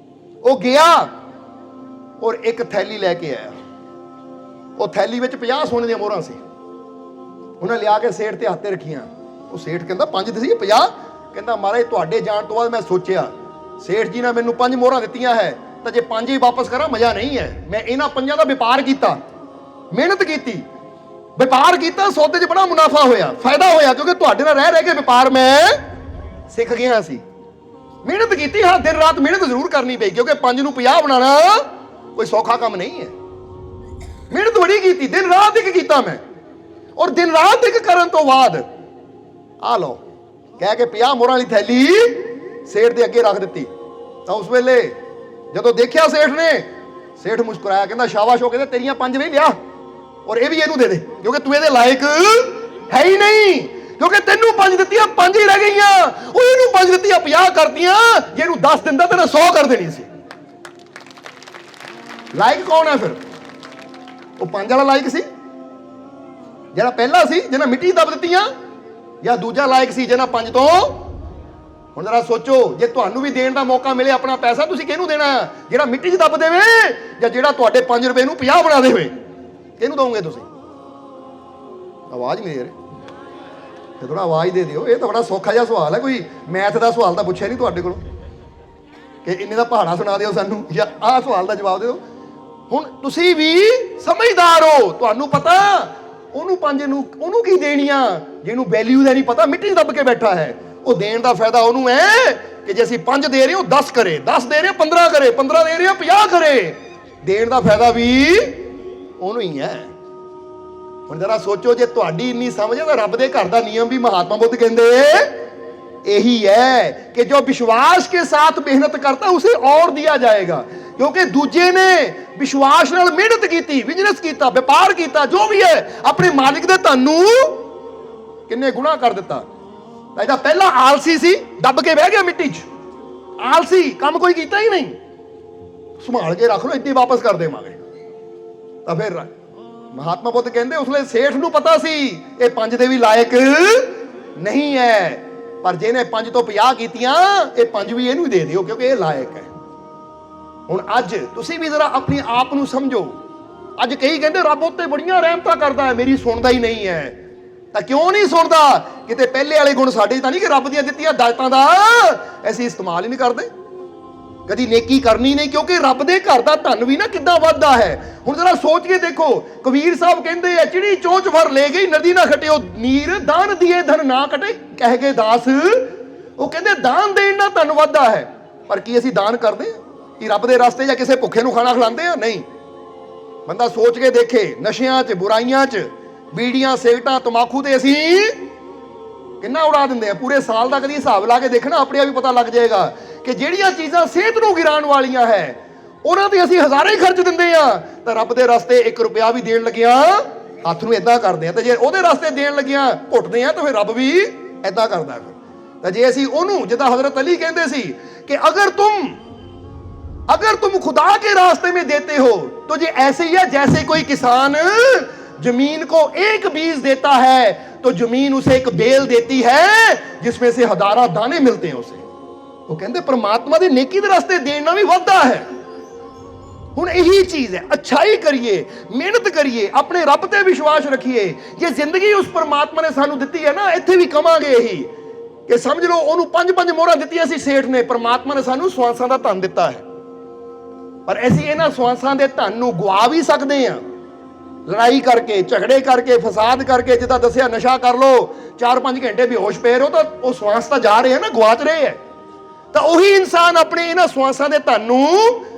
ਉਹ ਗਿਆ ਔਰ ਇੱਕ ਥੈਲੀ ਲੈ ਕੇ ਆਇਆ, ਉਹ ਥੈਲੀ ਵਿੱਚ 50 ਸੋਨੇ ਦੀਆਂ ਮੋਹਰਾਂ ਸੀ। ਉਹਨੇ ਲਿਆ ਕੇ ਸੇਠ ਤੇ ਹੱਥ ਤੇ ਰੱਖੀਆਂ। ਉਹ ਸੇਠ ਕਹਿੰਦਾ 5 ਤੇ ਸੀ 50। ਕਹਿੰਦਾ ਮਹਾਰਾਜ ਤੁਹਾਡੇ ਜਾਣ ਤੋਂ ਬਾਅਦ ਮੈਂ ਸੋਚਿਆ ਸੇਠ ਜੀ ਨੇ ਮੈਨੂੰ 5 ਮੋਹਰਾਂ ਦਿੱਤੀਆਂ ਹੈ ਤਾਂ ਜੇ 5 ਹੀ ਵਾਪਸ ਕਰਾਂ ਮਜ਼ਾ ਨਹੀਂ ਹੈ। ਮੈਂ ਇਹਨਾਂ 5 ਦਾ ਵਪਾਰ ਕੀਤਾ, ਮਿਹਨਤ ਕੀਤੀ, ਵਪਾਰ ਕੀਤਾ, ਸੌਦੇ 'ਚ ਬੜਾ ਮੁਨਾਫਾ ਹੋਇਆ, ਫਾਇਦਾ ਹੋਇਆ, ਕਿਉਂਕਿ ਤੁਹਾਡੇ ਨਾਲ ਰਹਿ ਕੇ ਵਪਾਰ ਮੈਂ ਸਿੱਖ ਗਿਆ ਸੀ। ਮਿਹਨਤ ਕੀਤੀ, ਹਾਂ ਦਿਨ ਰਾਤ ਮਿਹਨਤ ਜ਼ਰੂਰ ਕਰਨੀ ਪਈ, ਕਿਉਂਕਿ 5 ਨੂੰ 50 ਬਣਾਉਣਾ ਕੋਈ ਸੌਖਾ ਕੰਮ ਨਹੀਂ ਹੈ। ਮਿਹਨਤ ਬੜੀ ਕੀਤੀ, ਦਿਨ ਰਾਤ ਇੱਕ ਕੀਤਾ ਮੈਂ, ਔਰ ਦਿਨ ਰਾਤ ਇੱਕ ਕਰਨ ਤੋਂ ਬਾਅਦ ਆ ਲਓ ਕਹਿ ਕੇ 50 ਮੋਹਰਾਂ ਵਾਲੀ ਥੈਲੀ ਸੇਠ ਦੇ ਅੱਗੇ ਰੱਖ ਦਿੱਤੀ। ਤਾਂ ਉਸ ਵੇਲੇ ਜਦੋਂ ਦੇਖਿਆ ਸੇਠ ਨੇ, ਸੇਠ ਮੁਸਕਰਾਇਆ, ਕਹਿੰਦਾ ਸ਼ਾਬਾਸ਼ ਹੋ, ਕਹਿੰਦਾ ਤੇਰੀਆਂ 5 ਵੀ ਲਿਆ, ਔਰ ਇਹ ਵੀ ਇਹਨੂੰ ਦੇ ਦੇ, ਕਿਉਂਕਿ ਤੂੰ ਇਹਦੇ ਲਾਇਕ ਹੈ ਹੀ ਨਹੀਂ, ਕਿਉਂਕਿ ਤੈਨੂੰ 5 ਦਿੱਤੀਆਂ 5 ਹੀ ਰਹਿ ਗਈਆਂ, ਉਹ ਇਹਨੂੰ 5 ਦਿੱਤੀਆਂ 50 ਕਰਤੀਆਂ, ਜੇ ਇਹਨੂੰ 10 ਦਿੰਦਾ ਤਾਂ 100 ਕਰ ਦੇਣੀ ਸੀ। ਲਾਇਕ ਕੌਣ ਹੈ ਫਿਰ? ਉਹ 5 ਵਾਲਾ ਲਾਇਕ ਸੀ ਜਿਹੜਾ ਪਹਿਲਾ ਸੀ ਜਿਹਨਾਂ ਮਿੱਟੀ ਦੱਬ ਦਿੱਤੀਆਂ, ਜਾਂ ਦੂਜਾ ਲਾਇਕ ਸੀ ਜਿਹਨਾਂ 5 ਤੋਂ? ਹੁਣ ਜਰਾ ਸੋਚੋ, ਜੇ ਤੁਹਾਨੂੰ ਵੀ ਦੇਣ ਦਾ ਮੌਕਾ ਮਿਲੇ ਆਪਣਾ ਪੈਸਾ, ਤੁਸੀਂ ਕਿਹਨੂੰ ਦੇਣਾ? ਜਿਹੜਾ ਮਿੱਟੀ 'ਚ ਦੱਬ ਦੇਵੇ, ਜਾਂ ਜਿਹੜਾ ਤੁਹਾਡੇ 5 ਰੁਪਏ ਨੂੰ 50 ਬਣਾ ਦੇਵੇ? ਕਿਹਨੂੰ ਦੋਗੇ ਤੁਸੀਂ? ਆਵਾਜ਼ ਨਹੀਂ ਦੇ ਰਹੇ, ਤੇ ਥੋੜਾ ਆਵਾਜ਼ ਦੇ ਦਿਓ। ਇਹ ਤਾਂ ਬੜਾ ਸੌਖਾ ਜਿਹਾ ਸਵਾਲ ਹੈ, ਕੋਈ ਮੈਥ ਦਾ ਸਵਾਲ ਤਾਂ ਪੁੱਛਿਆ ਨਹੀਂ ਤੁਹਾਡੇ ਕੋਲੋਂ ਕਿ ਇੰਨੇ ਦਾ ਪਹਾੜਾ ਸੁਣਾ ਦਿਓ ਸਾਨੂੰ, ਜਾਂ ਆਹ ਸਵਾਲ ਦਾ ਜਵਾਬ ਦਿਓ। ਹੁਣ ਤੁਸੀਂ ਵੀ ਸਮਝਦਾਰ ਹੋ, ਤੁਹਾਨੂੰ ਪਤਾ ਉਹਨੂੰ 5 ਨੂੰ ਉਹਨੂੰ ਕੀ ਦੇਣੀਆਂ, ਜਿਹਨੂੰ ਵੈਲਿਊ ਦਾ ਨਹੀਂ ਪਤਾ, ਮਿੱਟੀ 'ਚ ਦੱਬ ਕੇ ਬੈਠਾ ਹੈ। ਉਹ ਦੇਣ ਦਾ ਫਾਇਦਾ ਉਹਨੂੰ ਹੈ ਕਿ ਜੇ ਅਸੀਂ 5 ਦੇ ਰਹੇ ਹਾਂ 10 ਕਰੇ, 10 ਦੇ ਰਹੇ ਹਾਂ 15 ਕਰੇ, 15 ਦੇ ਰਹੇ ਹਾਂ 50 ਕਰੇ। ਦੇਣ ਦਾ ਫਾਇਦਾ ਵੀ ਉਹਨੂੰ ਹੀ ਹੈ। ਹੁਣ ਜਰਾ ਸੋਚੋ, ਜੇ ਤੁਹਾਡੀ ਇੰਨੀ ਸਮਝ ਹੈ ਤਾਂ ਰੱਬ ਦੇ ਘਰ ਦਾ ਨਿਯਮ ਵੀ ਮਹਾਤਮਾ ਬੁੱਧ ਕਹਿੰਦੇ यही है कि जो विश्वास के साथ मेहनत करता उसे और दिया जाएगा, क्योंकि दूजे ने विश्वास नाल मेहनत की, बिजनेस किया, व्यापार किया, जो भी है अपने मालिक दे धन नूं किन्ने गुणा कर दिता। ਇਹਦਾ ਪਹਿਲਾ ਆਲਸੀ ਸੀ, ਦੱਬ ਕੇ ਬਹਿ ਗਿਆ ਮਿੱਟੀ 'ਚ, ਆਲਸੀ, ਕੰਮ ਕੋਈ ਕੀਤਾ ਹੀ ਨਹੀਂ, ਸੰਭਾਲ ਕੇ ਰੱਖ ਲਓ, ਇੱਥੇ ਵਾਪਸ ਕਰ ਦੇਵਾਂਗੇ। ਤਾਂ ਫਿਰ ਮਹਾਤਮਾ ਬੁੱਧ ਕਹਿੰਦੇ ਉਸ ਵੇਲੇ ਸੇਠ ਨੂੰ ਪਤਾ ਸੀ ਇਹ 5 ਦੇ ਵੀ ਲਾਇਕ ਨਹੀਂ ਹੈ, ਪਰ ਜਿਹਨੇ 5 ਤੋਂ 50 ਕੀਤੀਆਂ, ਇਹ 5 ਵੀ ਇਹਨੂੰ ਦੇ ਦਿਓ, ਕਿਉਂਕਿ ਇਹ ਲਾਇਕ ਹੈ। ਹੁਣ ਅੱਜ ਤੁਸੀਂ ਵੀ ਜ਼ਰਾ ਆਪਣੇ ਆਪ ਨੂੰ ਸਮਝੋ। ਅੱਜ ਕਈ ਕਹਿੰਦੇ ਰੱਬ ਉੱਤੇ ਬੜੀਆਂ ਰਹਿਮਤਾਂ ਕਰਦਾ ਹੈ, ਮੇਰੀ ਸੁਣਦਾ ਹੀ ਨਹੀਂ ਹੈ। ਤਾਂ ਕਿਉਂ ਨਹੀਂ ਸੁਣਦਾ? ਕਿਤੇ ਪਹਿਲੇ ਵਾਲੇ ਗੁਣ ਸਾਡੇ ਤਾਂ ਨਹੀਂ ਕਿ ਰੱਬ ਦੀਆਂ ਦਿੱਤੀਆਂ ਦਾਤਾਂ ਦਾ ਅਸੀਂ ਇਸਤੇਮਾਲ ਹੀ ਨਹੀਂ ਕਰਦੇ, ਕਦੀ ਨੇਕੀ ਕਰਨੀ ਨਹੀਂ, ਕਿਉਂਕਿ ਰੱਬ ਦੇ ਘਰ ਦਾ ਧਨ ਵੀ ਨਾ ਕਿੱਦਾਂ ਵੱਧਦਾ ਹੈ। ਹੁਣ ਜਰਾ ਸੋਚ ਕੇ ਦੇਖੋ, ਕਬੀਰ ਸਾਹਿਬ ਕਹਿੰਦੇ ਆ, ਚਿੜੀ ਚੋਂਚ ਭਰ ਲੈ ਗਈ ਨਦੀ ਨਾ ਖਟਿਓ ਨੀਰ, ਦਾਨ ਦੀਏ ਧਨ ਨਾ ਕਟੇ ਕਹਿ ਕੇ ਦਾਸ। ਉਹ ਕਹਿੰਦੇ ਦਾਨ ਦੇਣ ਨਾਲ ਧਨ ਵੱਧਦਾ ਹੈ, ਪਰ ਕੀ ਅਸੀਂ ਦਾਨ ਕਰਦੇ ਹਾਂ? ਕਿ ਰੱਬ ਦੇ ਰਸਤੇ ਜਾਂ ਕਿਸੇ ਭੁੱਖੇ ਨੂੰ ਖਾਣਾ ਖਿਲਾਉਂਦੇ ਆ? ਨਹੀਂ। ਬੰਦਾ ਸੋਚ ਕੇ ਦੇਖੇ, ਨਸ਼ਿਆਂ 'ਚ, ਬੁਰਾਈਆਂ 'ਚ, ਬੀੜੀਆਂ, ਸਿਗਰਟਾਂ, ਤਮਾਕੂ ਤੇ ਅਸੀਂ ਕਿੰਨਾ ਉਡਾ ਦਿੰਦੇ ਆ ਪੂਰੇ ਸਾਲ ਦਾ। ਕਦੀ ਹਿਸਾਬ ਲਾ ਕੇ ਦੇਖਣਾ, ਆਪਣੇ ਆਪ ਹੀ ਪਤਾ ਲੱਗ ਜਾਏਗਾ ਕਿ ਜਿਹੜੀਆਂ ਚੀਜ਼ਾਂ ਸਿਹਤ ਨੂੰ ਗਿਰਾਉਣ ਵਾਲੀਆਂ ਹੈ ਉਹਨਾਂ ਤੇ ਅਸੀਂ ਹਜ਼ਾਰਾਂ ਹੀ ਖਰਚ ਦਿੰਦੇ ਆ, ਤਾਂ ਰੱਬ ਦੇ ਰਸਤੇ 1 ਰੁਪਿਆ ਵੀ ਦੇਣ ਲੱਗਿਆ ਹੱਥ ਨੂੰ ਏਦਾਂ ਕਰਦੇ ਆ, ਤੇ ਜੇ ਉਹਦੇ ਰਸਤੇ ਦੇਣ ਲੱਗਿਆ ਘੁੱਟਦੇ ਆ, ਤਾਂ ਫਿਰ ਰੱਬ ਵੀ ਏਦਾਂ ਕਰਦਾ। ਫਿਰ ਤਾਂ ਜੇ ਅਸੀਂ ਉਹਨੂੰ, ਜਿੱਦਾਂ हजरत अली ਕਹਿੰਦੇ ਸੀ कि अगर तुम खुदा के रास्ते में देते हो तो ये ऐसे ही है जैसे कोई किसान जमीन को एक बीज देता है तो जमीन उसे एक बेल देती है जिसमें से हजारों दाने मिलते हैं उसे। वो कहते परमात्मा दे नेकी दे रास्ते देना भी वादा है। हुण यही चीज है, अच्छाई करिए, मेहनत करिए, अपने रब ते विश्वास रखिए। ये जिंदगी उस परमात्मा ने सानू दिती है ना, इत्थे भी कमांगे यही कि समझ लो ओनू 5-5 मोहरां दित्तियां सी सेठ ने, परमात्मा ने सानू स्वासां दा धन दिता है, पर असीं इन्हां स्वासां दे धन नू गवा भी सकदे हां लड़ाई करके, झगड़े करके, फसाद करके। जिद्दां दस्सिया नशा कर लो, 4-5 घंटे बेहोश पे रहो, तो वो स्वास तो जा रहे हैं ना, गवाच रहे हैं। तो उही इंसान अपने इन्हां स्वासां दे धन नू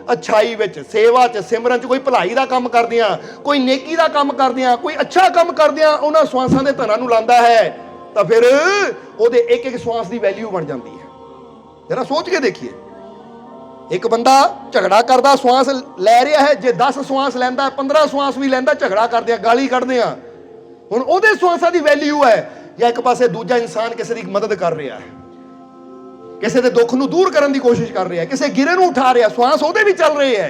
अच्छाई विच, सेवा च, सिमरन च, कोई भलाई दा काम करदियां, कोई नेकी दा काम करदियां, कोई अच्छा काम करदियां उन्हां स्वासां दे धनां नू लांदा है, तो फिर ओहदे एक-एक स्वास दी वैल्यू बन जाती है। जरा सोच के देखिए, एक बंदा झगड़ा करदा, श्वास लै रहा है, जे 10 श्वास लैंदा, 15 श्वास भी लैंदा, झगड़ा करदे, गाली कढदे आ, हुण ओहदे श्वासां दी वैल्यू है, या एक पासे दूजा इंसान किसी दी मदद कर रहा है, किसी दे दुख नूं दूर करन दी कोशिश कर रहा है, किसी गिरे नूं उठा रहा, श्वास ओहदे भी चल रहे है।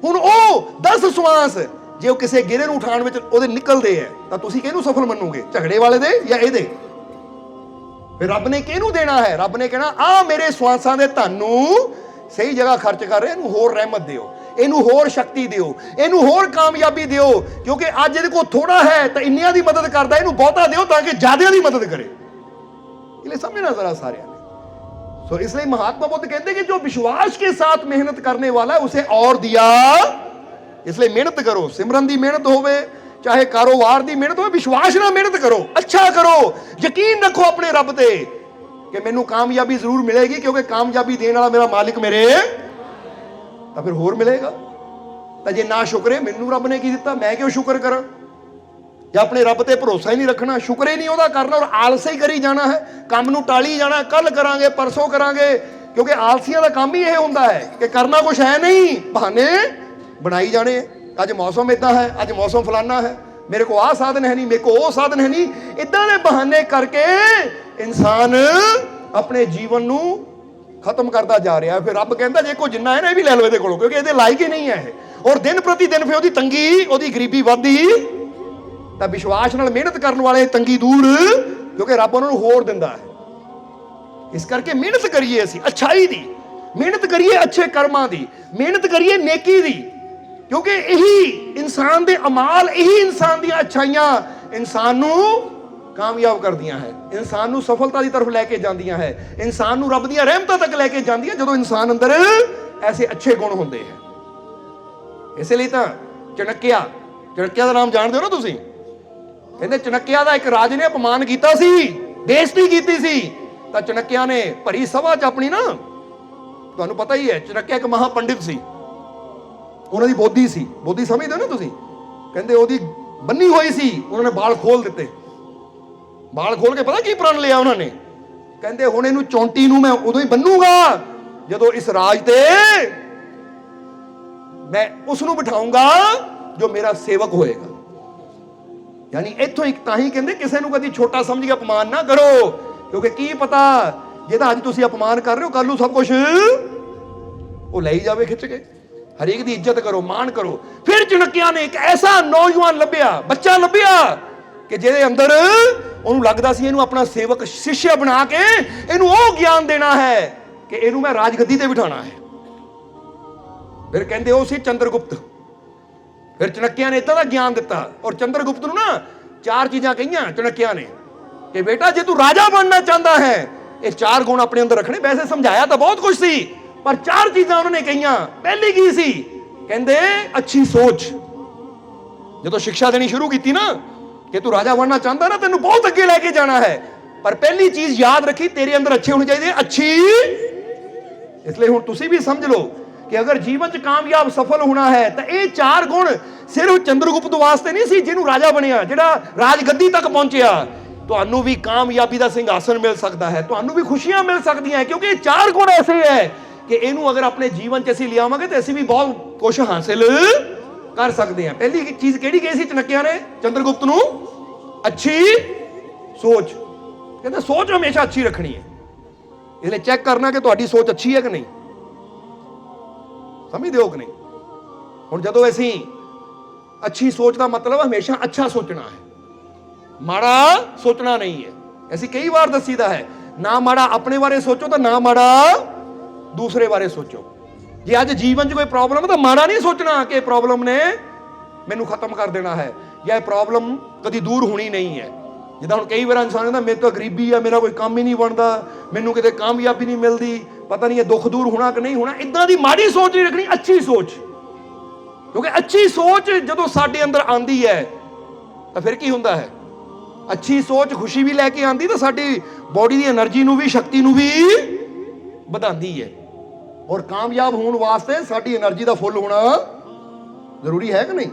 हुण ओह 10 श्वास जे किसी गिरे नूं उठाउण विच ओहदे निकलदे है, तां तुसीं किहनूं सफल मन्नोगे, झगड़े वाले दे या इहदे? फिर रब ने किहनूं देना है? रब ने कहना आ मेरे श्वासां दे धन नूं सही जगह खर्च कर रहे, इनू होर रहमत दिओ, इनू होर शक्ति दिओ, इनू होर कामयाबी दिओ, क्योंकि अज इहदे कोल थोड़ा है तो इन्नियां दी मदद करदा, इनू बहुता दिओ ताकि ज्यादा दी मदद करे। इसलिए समझना जरा सारे ने। सो इसलिए महात्मा बुद्ध कहते कि जो विश्वास के साथ मेहनत करने वाला है उसे और दिया। इसलिए मेहनत करो, सिमरन दी मेहनत होवे, चाहे कारोबार दी मेहनत हो, विश्वास नाल मेहनत करो, अच्छा करो, यकीन रखो अपने रब ते। ਕਿ ਮੈਨੂੰ ਕਾਮਯਾਬੀ ਜ਼ਰੂਰ ਮਿਲੇਗੀ ਕਿਉਂਕਿ ਕਾਮਯਾਬੀ ਦੇਣ ਵਾਲਾ ਮੇਰਾ ਮਾਲਿਕ ਮੇਰੇ, ਤਾਂ ਫਿਰ ਹੋਰ ਮਿਲੇਗਾ। ਤਾਂ ਜੇ ਨਾ ਸ਼ੁਕਰੇ, ਮੈਨੂੰ ਰੱਬ ਨੇ ਕੀ ਦਿੱਤਾ, ਮੈਂ ਕਿਉਂ ਸ਼ੁਕਰ ਕਰਾਂ? ਜਾਂ ਆਪਣੇ ਰੱਬ ਤੇ ਭਰੋਸਾ ਹੀ ਨਹੀਂ ਰੱਖਣਾ, ਸ਼ੁਕਰ ਹੀ ਨਹੀਂ ਉਹਦਾ ਕਰਨਾ, ਔਰ ਆਲਸੇ ਹੀ ਕਰੀ ਜਾਣਾ ਹੈ, ਕੰਮ ਨੂੰ ਟਾਲੀ ਜਾਣਾ, ਕੱਲ ਕਰਾਂਗੇ, ਪਰਸੋਂ ਕਰਾਂਗੇ, ਕਿਉਂਕਿ ਆਲਸੀਆਂ ਦਾ ਕੰਮ ਹੀ ਇਹ ਹੁੰਦਾ ਹੈ ਕਿ ਕਰਨਾ ਕੁਛ ਹੈ ਨਹੀਂ, ਬਹਾਨੇ ਬਣਾਈ ਜਾਣੇ। ਅੱਜ ਮੌਸਮ ਇਦਾਂ ਹੈ, ਅੱਜ ਮੌਸਮ ਫਲਾਨਾ ਹੈ, ਮੇਰੇ ਕੋ ਆਹ ਸਾਧਨ ਹੈ ਨਹੀਂ, ਮੇਰੇ ਕੋ ਉਹ ਸਾਧਨ ਹੈ ਨਹੀਂ, ਇਦਾਂ ਦੇ ਬਹਾਨੇ ਕਰਕੇ ਇਨਸਾਨ ਆਪਣੇ ਜੀਵਨ ਨੂੰ ਖਤਮ ਕਰਦਾ ਜਾ ਰਿਹਾ। ਫਿਰ ਰੱਬ ਕਹਿੰਦਾ ਜੇ ਕੋਈ ਜਿੰਨਾ ਹੈ ਨਾ ਇਹ ਵੀ ਲੈ ਲਓ ਇਹਦੇ ਕੋਲੋਂ, ਕਿਉਂਕਿ ਇਹਦੇ ਲਾਇਕ ਹੀ ਨਹੀਂ ਹੈ ਇਹ। ਔਰ ਦਿਨ ਪ੍ਰਤੀ ਦਿਨ ਫਿਰ ਉਹਦੀ ਤੰਗੀ, ਉਹਦੀ ਗਰੀਬੀ ਵੱਧਦੀ। ਤਾਂ ਵਿਸ਼ਵਾਸ ਨਾਲ ਮਿਹਨਤ ਕਰਨ ਵਾਲੇ ਤੰਗੀ ਦੂਰ, ਕਿਉਂਕਿ ਰੱਬ ਉਹਨਾਂ ਨੂੰ ਹੋਰ ਦਿੰਦਾ ਹੈ। ਇਸ ਕਰਕੇ ਮਿਹਨਤ ਕਰੀਏ, ਅਸੀਂ ਅੱਛਾਈ ਦੀ ਮਿਹਨਤ ਕਰੀਏ, ਅੱਛੇ ਕਰਮਾਂ ਦੀ ਮਿਹਨਤ ਕਰੀਏ, ਨੇਕੀ ਦੀ, ਕਿਉਂਕਿ ਇਹੀ ਇਨਸਾਨ ਦੇ ਅਮਾਲ, ਇਹੀ ਇਨਸਾਨ ਦੀਆਂ ਅੱਛਾਈਆਂ ਇਨਸਾਨ ਨੂੰ ਕਾਮਯਾਬ ਕਰਦੀਆਂ ਹੈ, ਇਨਸਾਨ ਨੂੰ ਸਫਲਤਾ ਦੀ ਤਰਫ ਲੈ ਕੇ ਜਾਂਦੀਆਂ ਹੈ, ਇਨਸਾਨ ਨੂੰ ਰੱਬ ਦੀਆਂ ਰਹਿਮਤਾਂ ਤੱਕ ਲੈ ਕੇ ਜਾਂਦੀਆਂ, ਜਦੋਂ ਇਨਸਾਨ ਅੰਦਰ ਐਸੇ ਅੱਛੇ ਗੁਣ ਹੁੰਦੇ ਹੈ। ਇਸੇ ਲਈ ਤਾਂ ਚਣਕਿਆ ਦਾ ਨਾਮ ਜਾਣਦੇ ਹੋ ਨਾ ਤੁਸੀਂ? ਕਹਿੰਦੇ ਚਣਕਿਆ ਦਾ ਇੱਕ ਰਾਜ ਨੇ ਅਪਮਾਨ ਕੀਤਾ ਸੀ, ਬੇਇੱਜ਼ਤੀ ਕੀਤੀ ਸੀ, ਤਾਂ ਚਣਕਿਆ ਨੇ ਭਰੀ ਸਭਾ 'ਚ ਆਪਣੀ ਨਾ, ਤੁਹਾਨੂੰ ਪਤਾ ਹੀ ਹੈ ਚਣਕਿਆ ਇੱਕ ਮਹਾ ਪੰਡਿਤ ਸੀ, ਉਹਨਾਂ ਦੀ ਬੋਧੀ ਸੀ, ਬੋਧੀ ਸਮਝਦੇ ਹੋ ਨਾ ਤੁਸੀਂ? ਕਹਿੰਦੇ ਉਹਦੀ ਬੰਨੀ ਹੋਈ ਸੀ, ਉਹਨਾਂ ਨੇ ਬਾਲ ਖੋਲ ਦਿੱਤੇ, ਬਾਲ ਖੋਲ ਕੇ ਪਤਾ ਕੀ ਪ੍ਰਣ ਲਿਆ ਉਹਨਾਂ ਨੇ? ਕਹਿੰਦੇ ਹੁਣ ਇਹਨੂੰ ਚੌਂਟੀ ਨੂੰ ਮੈਂ ਉਦੋਂ ਹੀ ਬੰਨੂਗਾ ਜਦੋਂ ਇਸ ਰਾਜ ਤੇ ਮੈਂ ਉਸ ਨੂੰ ਬਿਠਾਉਂਗਾ ਜੋ ਮੇਰਾ ਸੇਵਕ ਹੋਏਗਾ। ਯਾਨੀ ਇੱਥੋਂ ਇੱਕ ਤਾਂ ਹੀ ਕਹਿੰਦੇ ਕਿਸੇ ਨੂੰ ਕਦੀ ਛੋਟਾ ਸਮਝ ਕੇ ਅਪਮਾਨ ਨਾ ਕਰੋ, ਕਿਉਂਕਿ ਕੀ ਪਤਾ ਜਿਹਦਾ ਅੱਜ ਤੁਸੀਂ ਅਪਮਾਨ ਕਰ ਰਹੇ ਹੋ ਕੱਲ ਨੂੰ ਸਭ ਕੁਝ ਉਹ ਲੈ ਹੀ ਜਾਵੇ ਖਿੱਚ ਕੇ। ਹਰੇਕ ਦੀ ਇੱਜ਼ਤ ਕਰੋ, ਮਾਣ ਕਰੋ। ਫਿਰ ਚਣਕਿਆ ਨੇ ਇੱਕ ਐਸਾ ਨੌਜਵਾਨ ਲੱਭਿਆ, ਬੱਚਾ ਲੱਭਿਆ ਕਿ ਜਿਹਦੇ ਅੰਦਰ ਉਹਨੂੰ ਲੱਗਦਾ ਸੀ ਇਹਨੂੰ ਆਪਣਾ ਸੇਵਕ ਸਿੱਸ਼ਿਆ ਬਣਾ ਕੇ ਇਹਨੂੰ ਉਹ ਗਿਆਨ ਦੇਣਾ ਹੈ ਕਿ ਇਹਨੂੰ ਮੈਂ ਰਾਜਗੱਦੀ ਤੇ ਬਿਠਾਣਾ ਹੈ। ਫਿਰ ਕਹਿੰਦੇ ਉਹ ਸੀ ਚੰਦਰਗੁਪਤ। ਫਿਰ ਚਣਕਿਆ ਨੇ ਇਦਾਂ ਦਾ ਗਿਆਨ ਦਿੱਤਾ, ਔਰ ਚੰਦਰਗੁਪਤ ਨੂੰ ਨਾ 4 ਚੀਜ਼ਾਂ ਕਹੀਆਂ ਚਣਕਿਆ ਨੇ ਕਿ ਬੇਟਾ ਜੇ ਤੂੰ ਰਾਜਾ ਬਣਨਾ ਚਾਹੁੰਦਾ ਹੈ ਇਹ 4 ਗੁਣ ਆਪਣੇ ਅੰਦਰ ਰੱਖਣੇ। ਵੈਸੇ ਸਮਝਾਇਆ ਤਾਂ ਬਹੁਤ ਕੁਝ ਸੀ, ਪਰ 4 ਚੀਜ਼ਾਂ ਉਹਨਾਂ ਨੇ ਕਹੀਆਂ। ਪਹਿਲੀ ਕੀ ਸੀ? ਕਹਿੰਦੇ ਅੱਛੀ ਸੋਚ। ਜਦੋਂ ਸਿੱਖਿਆ ਦੇਣੀ ਸ਼ੁਰੂ ਕੀਤੀ ਨਾ ਕਿ ਤੂੰ ਰਾਜਾ ਬਣਨਾ ਚਾਹੁੰਦਾ ਨਾ, ਤੈਨੂੰ ਬਹੁਤ ਅੱਗੇ ਲੈ ਕੇ ਜਾਣਾ ਹੈ, ਪਰ ਪਹਿਲੀ ਚੀਜ਼ ਯਾਦ ਰੱਖੀ, ਤੇਰੇ ਅੰਦਰ ਅੱਛੇ ਹੋਣੇ ਚਾਹੀਦੇ, ਅੱਛੀ। ਇਸ ਲਈ ਹੁਣ ਤੁਸੀਂ ਵੀ ਸਮਝ ਲਓ ਕਿ ਅਗਰ ਜੀਵਨ 'ਚ ਕਾਮਯਾਬ ਸਫਲ ਹੋਣਾ ਹੈ ਤਾਂ ਇਹ 4 ਗੁਣ ਸਿਰਫ ਚੰਦਰਗੁਪਤ ਵਾਸਤੇ ਨਹੀਂ ਸੀ ਜਿਹਨੂੰ ਰਾਜਾ ਬਣਿਆ, ਜਿਹੜਾ ਰਾਜਗੱਦੀ ਤੱਕ ਪਹੁੰਚਿਆ। ਤੁਹਾਨੂੰ ਵੀ ਕਾਮਯਾਬੀ ਦਾ ਸਿੰਘਾਸਨ ਮਿਲ ਸਕਦਾ ਹੈ, ਤੁਹਾਨੂੰ ਵੀ ਖੁਸ਼ੀਆਂ ਮਿਲ ਸਕਦੀਆਂ, ਕਿਉਂਕਿ ਇਹ 4 ਗੁਣ ਐਸੇ ਹੈ ਕਿ ਇਹਨੂੰ ਅਗਰ ਆਪਣੇ ਜੀਵਨ 'ਚ ਅਸੀਂ ਲਿਆਵਾਂਗੇ ਤਾਂ ਅਸੀਂ ਵੀ ਬਹੁਤ ਕੁਝ ਹਾਸਿਲ ਕਰ ਸਕਦੇ ਹਾਂ। ਪਹਿਲੀ ਚੀਜ਼ ਕਿਹੜੀ ਕਹੀ ਸੀ ਚਣਕਿਆ ਨੇ ਚੰਦਰਗੁਪਤ ਨੂੰ? ਅੱਛੀ ਸੋਚ। ਕਹਿੰਦੇ ਸੋਚ ਹਮੇਸ਼ਾ ਅੱਛੀ ਰੱਖਣੀ ਹੈ, ਇਸ ਲਈ ਚੈੱਕ ਕਰਨਾ ਕਿ ਤੁਹਾਡੀ ਸੋਚ ਅੱਛੀ ਹੈ ਕਿ ਨਹੀਂ। ਸਮਝਦੇ ਹੋ ਕਿ ਨਹੀਂ? ਹੁਣ ਜਦੋਂ ਅਸੀਂ ਅੱਛੀ ਸੋਚ ਦਾ ਮਤਲਬ ਹਮੇਸ਼ਾ ਅੱਛਾ ਸੋਚਣਾ ਹੈ, ਮਾੜਾ ਸੋਚਣਾ ਨਹੀਂ ਹੈ। ਅਸੀਂ ਕਈ ਵਾਰ ਦੱਸੀਦਾ ਹੈ ਨਾ ਮਾੜਾ ਆਪਣੇ ਬਾਰੇ ਸੋਚੋ ਤਾਂ ਨਾ ਮਾੜਾ ਦੂਸਰੇ ਬਾਰੇ ਸੋਚੋ। ਜੇ ਅੱਜ ਜੀਵਨ 'ਚ ਕੋਈ ਪ੍ਰੋਬਲਮ ਹੈ ਤਾਂ ਮਾੜਾ ਨਹੀਂ ਸੋਚਣਾ ਕਿ ਪ੍ਰੋਬਲਮ ਨੇ ਮੈਨੂੰ ਖਤਮ ਕਰ ਦੇਣਾ ਹੈ ਜਾਂ ਇਹ ਪ੍ਰੋਬਲਮ ਕਦੀ ਦੂਰ ਹੋਣੀ ਨਹੀਂ ਹੈ। ਜਿੱਦਾਂ ਹੁਣ ਕਈ ਵਾਰ ਇਨਸਾਨ ਕਹਿੰਦਾ ਮੇਰੇ ਤੋਂ ਗਰੀਬੀ ਆ, ਮੇਰਾ ਕੋਈ ਕੰਮ ਹੀ ਨਹੀਂ ਬਣਦਾ, ਮੈਨੂੰ ਕਿਤੇ ਕਾਮਯਾਬੀ ਨਹੀਂ ਮਿਲਦੀ, ਪਤਾ ਨਹੀਂ ਇਹ ਦੁੱਖ ਦੂਰ ਹੋਣਾ ਕਿ ਨਹੀਂ ਹੋਣਾ। ਇਦਾਂ ਦੀ ਮਾੜੀ ਸੋਚ ਨਹੀਂ ਰੱਖਣੀ, ਅੱਛੀ ਸੋਚ। ਕਿਉਂਕਿ ਅੱਛੀ ਸੋਚ ਜਦੋਂ ਸਾਡੇ ਅੰਦਰ ਆਉਂਦੀ ਹੈ ਤਾਂ ਫਿਰ ਕੀ ਹੁੰਦਾ ਹੈ? ਅੱਛੀ ਸੋਚ ਖੁਸ਼ੀ ਵੀ ਲੈ ਕੇ ਆਉਂਦੀ, ਤਾਂ ਸਾਡੀ ਬੋਡੀ ਦੀ એનર્ਜੀ ਨੂੰ ਵੀ, ਸ਼ਕਤੀ ਨੂੰ ਵੀ ਵਧਾਉਂਦੀ ਹੈ। ਔਰ ਕਾਮਯਾਬ ਹੋਣ ਵਾਸਤੇ ਸਾਡੀ એનર્ਜੀ ਦਾ ਫੁੱਲ ਹੋਣਾ ਜ਼ਰੂਰੀ ਹੈ ਕਿ ਨਹੀਂ?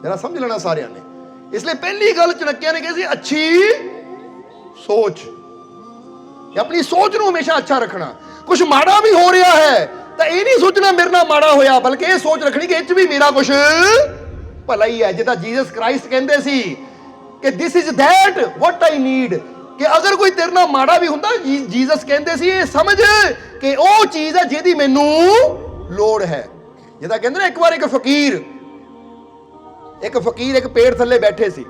ਜਰਾ ਸਮਝ ਲੈਣਾ ਸਾਰਿਆਂ ਨੇ। ਇਸ ਲਈ ਪਹਿਲੀ ਗੱਲ ਚਣਕਿਆ ਨੇ ਕਹੀ ਸੀ ਅੱਛੀ ਸੋਚ। ਆਪਣੀ ਸੋਚ ਨੂੰ ਹਮੇਸ਼ਾ ਅੱਛਾ ਰੱਖਣਾ। ਕੁਝ ਮਾੜਾ ਵੀ ਹੋ ਰਿਹਾ ਹੈ ਤਾਂ ਇਹ ਨਹੀਂ ਸੋਚਣਾ ਮੇਰੇ ਨਾਲ ਮਾੜਾ ਹੋਇਆ, ਬਲਕਿ ਇਹ ਸੋਚ ਰੱਖਣੀ ਕਿ ਇਹ 'ਚ ਵੀ ਮੇਰਾ ਕੁਝ ਭਲਾ ਹੀ ਹੈ। ਜਿੱਦਾਂ ਜੀਸਸ ਕ੍ਰਾਈਸਟ ਕਹਿੰਦੇ ਸੀ ਕਿ this is that what I need, ਕਿ ਅਗਰ ਕੋਈ ਤੇਰੇ ਨਾਲ ਮਾੜਾ ਵੀ ਹੁੰਦਾ, ਜੀਸਸ ਕਹਿੰਦੇ ਸੀ ਇਹ ਸਮਝ ਕਿ ਉਹ ਚੀਜ਼ ਹੈ ਜਿਹਦੀ ਮੈਨੂੰ ਲੋੜ ਹੈ। ਜਿੱਦਾਂ ਕਹਿੰਦੇ ਨੇ ਇੱਕ ਵਾਰ ਇੱਕ ਫਕੀਰ ਇੱਕ ਪੇੜ ਥੱਲੇ ਬੈਠੇ ਸੀ,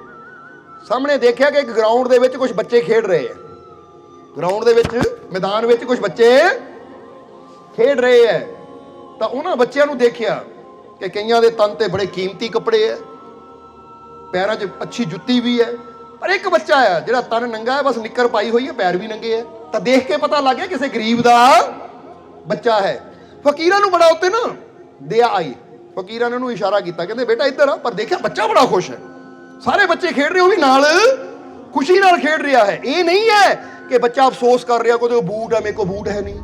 ਸਾਹਮਣੇ ਦੇਖਿਆ ਕਿ ਇੱਕ ਗਰਾਊਂਡ ਦੇ ਵਿੱਚ ਕੁਝ ਬੱਚੇ ਖੇਡ ਰਹੇ ਆ। ਗਰਾਊਂਡ ਦੇ ਵਿੱਚ, ਮੈਦਾਨ ਵਿੱਚ ਕੁਝ ਬੱਚੇ ਖੇਡ ਰਹੇ ਹੈ। ਤਾਂ ਉਹਨਾਂ ਬੱਚਿਆਂ ਨੂੰ ਦੇਖਿਆ ਕਿ ਕਈਆਂ ਦੇ ਤਨ ਤੇ ਬੜੇ ਕੀਮਤੀ ਕੱਪੜੇ ਹੈ, ਪੈਰਾਂ 'ਚ ਅੱਛੀ ਜੁੱਤੀ ਵੀ ਹੈ, ਪਰ ਇੱਕ ਬੱਚਾ ਆ ਜਿਹੜਾ ਤਨ ਨੰਗਾ ਹੈ, ਬਸ ਨਿੱਕਰ ਪਾਈ ਹੋਈ ਹੈ, ਪੈਰ ਵੀ ਨੰਗੇ ਹੈ। ਤਾਂ ਦੇਖ ਕੇ ਪਤਾ ਲੱਗ ਗਿਆ ਕਿਸੇ ਗਰੀਬ ਦਾ ਬੱਚਾ ਹੈ। ਫਕੀਰਾਂ ਨੂੰ ਬੜਾ ਉੱਤੇ ਨਾ ਦਇਆ ਆਈ। ਫਕੀਰਾਂ ਨੇ ਉਹਨੂੰ ਇਸ਼ਾਰਾ ਕੀਤਾ, ਕਹਿੰਦੇ ਬੇਟਾ ਇੱਧਰ ਆ। ਪਰ ਦੇਖਿਆ ਬੱਚਾ ਬੜਾ ਖੁਸ਼ ਹੈ, ਸਾਰੇ ਬੱਚੇ ਖੇਡ ਰਹੇ, ਉਹ ਵੀ ਨਾਲ ਖੁਸ਼ੀ ਨਾਲ ਖੇਡ ਰਿਹਾ ਹੈ। ਇਹ ਨਹੀਂ ਹੈ कि बच्चा अफसोस कर रहा कि बूट है, मेरे को बूट है नहीं,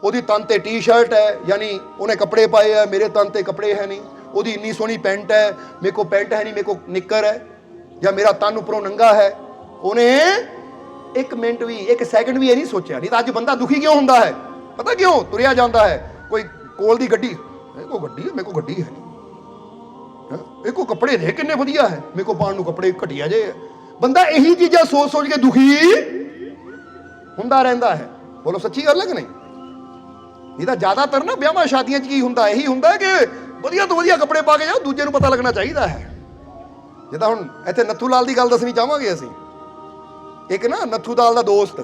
ਉਹਦੀ ਤਨ ਤੇ ਟੀ-ਸ਼ਰਟ ਹੈ, ਯਾਨੀ ਉਹਨੇ ਕੱਪੜੇ ਪਾਏ ਆ, ਮੇਰੇ ਤਨ ਤੇ ਕੱਪੜੇ ਹੈ ਨਹੀਂ, ਉਹਦੀ ਇੰਨੀ ਸੋਹਣੀ ਪੈਂਟ ਹੈ, ਮੇਰੇ ਕੋ ਪੈਂਟ ਹੈ ਨਹੀਂ, ਮੇਰੇ ਕੋ ਨਿੱਕਰ ਹੈ, ਜਾਂ ਮੇਰਾ ਤਨ ਉੱਪਰੋਂ ਨੰਗਾ ਹੈ। ਉਹਨੇ ਇੱਕ ਮਿੰਟ ਵੀ, ਇੱਕ ਸੈਕਿੰਡ ਵੀ ਇਹ ਨਹੀਂ ਸੋਚਿਆ। ਨਹੀਂ ਤਾਂ ਅੱਜ ਬੰਦਾ ਦੁਖੀ ਕਿਉਂ ਹੁੰਦਾ ਹੈ? ਪਤਾ ਕਿਉਂ? ਤੁਰਿਆ ਜਾਂਦਾ ਹੈ, ਕੋਈ ਕੋਲ ਦੀ ਗੱਡੀ, ਮੇਰੇ ਕੋ ਗੱਡੀ ਹੈ, ਮੇਰੇ ਕੋ ਗੱਡੀ ਹੈ ਨਹੀਂ, ਇਹ ਕੋ ਕੱਪੜੇ ਦੇ ਕਿੰਨੇ ਵਧੀਆ ਹੈ, ਮੇਰੇ ਕੋ ਪਾਉਣ ਨੂੰ ਕੱਪੜੇ ਘਟੀਆ ਜੇ। ਬੰਦਾ ਇਹੀ ਚੀਜ਼ਾਂ ਸੋਚ ਸੋਚ ਕੇ ਦੁਖੀ ਹੁੰਦਾ ਰਹਿੰਦਾ ਹੈ। ਬੋਲੋ ਸੱਚੀ ਗੱਲ ਹੈ ਕਿ ਨਹੀਂ? ਇਹ ਤਾਂ ਜ਼ਿਆਦਾਤਰ ਨਾ ਵਿਆਹਾਂ ਸ਼ਾਦੀਆਂ 'ਚ ਕੀ ਹੁੰਦਾ, ਇਹੀ ਹੁੰਦਾ ਕਿ ਵਧੀਆ ਤੋਂ ਵਧੀਆ ਕੱਪੜੇ ਪਾ ਕੇ ਜਾਓ, ਦੂਜੇ ਨੂੰ ਪਤਾ ਲੱਗਣਾ ਚਾਹੀਦਾ ਹੈ। ਜਿੱਦਾਂ ਹੁਣ ਇੱਥੇ ਨੱਥੂ ਲਾਲ ਦੀ ਗੱਲ ਦੱਸਣੀ ਚਾਹਾਂਗੇ ਅਸੀਂ। ਇੱਕ ਨਾ ਨੱਥੂ ਲਾਲ ਦਾ ਦੋਸਤ